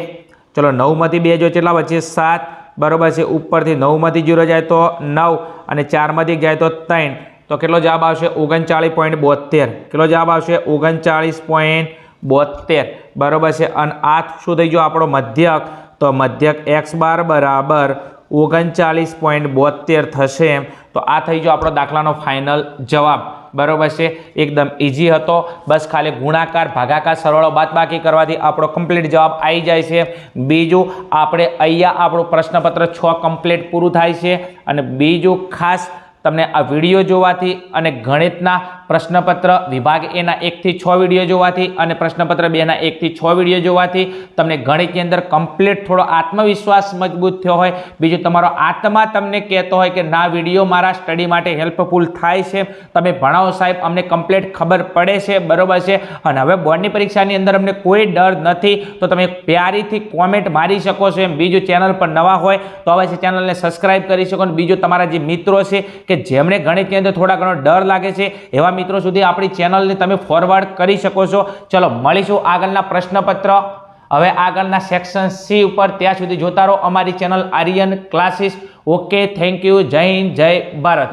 ચલો 9માંથી 2 જોઈએ કેટલા વચ્ચે? 7. બરાબર છે. ઉપરથી 9માંથી 0 જાય તો 9 અને 4માંથી જાય તો 3. તો કેટલો જવાબ આવશે? 39.72. કેટલો જવાબ આવશે? 39.72. બરાબર છે. અને આ શું થઈ ગયો આપણો મધ્યક? તો મધ્યક x બાર બરાબર 39.72 થશે એમ. તો આ થઈ ગયો આપણો દાખલાનો ફાઇનલ જવાબ. બરાબર છે. એકદમ ઇઝી હતો. બસ ખાલી ગુણાકાર ભાગાકાર સરવાળો બાદબાકી કરવાથી આપણો કમ્પ્લીટ જવાબ આવી જાય છે. બીજું આપણે અહીંયા આપણું પ્રશ્નપત્ર 6 કમ્પ્લીટ પૂરું થાય છે. અને બીજું ખાસ તમને આ વિડીયો જોવાથી અને ગણિતના પ્રશ્નપત્ર વિભાગ એના 1 થી 6 વિડીયો જોવાથી અને પ્રશ્નપત્ર 2 ના 1 થી 6 વિડીયો જોવાથી તમને ગણિતની અંદર કમ્પ્લીટ થોડો આત્મવિશ્વાસ મજબૂત થયો હોય. બીજું તમારો આત્મા તમને કહેતો હોય કે ના વિડીયો મારા સ્ટડી માટે હેલ્પફુલ થાય છે, તમે ભણાવો સાહેબ, અમને કમ્પ્લીટ ખબર પડે છે. બરાબર છે. અને હવે બોર્ડની પરીક્ષાની અંદર અમને કોઈ ડર નથી તો તમે પ્યારીથી કોમેન્ટ મારી શકો છો એમ. બીજું ચેનલ પર નવા હોય તો હવે ચેનલને સબસ્ક્રાઈબ કરી શકો. અને બીજું તમારા જે મિત્રો છે કે જેમણે ગણિતની અંદર થોડા ઘણો ડર લાગે છે એવા મિત્રો સુધી આપણી ચેનલને તમે ફોરવર્ડ કરી શકો છો. ચલો મળીશું આગળના પ્રશ્નપત્ર હવે આગળના સેક્શન સી ઉપર. ત્યાં સુધી જોતા રહો અમારી channel Aryan classes. Okay, thank you. જય હિન્દ, જય ભારત.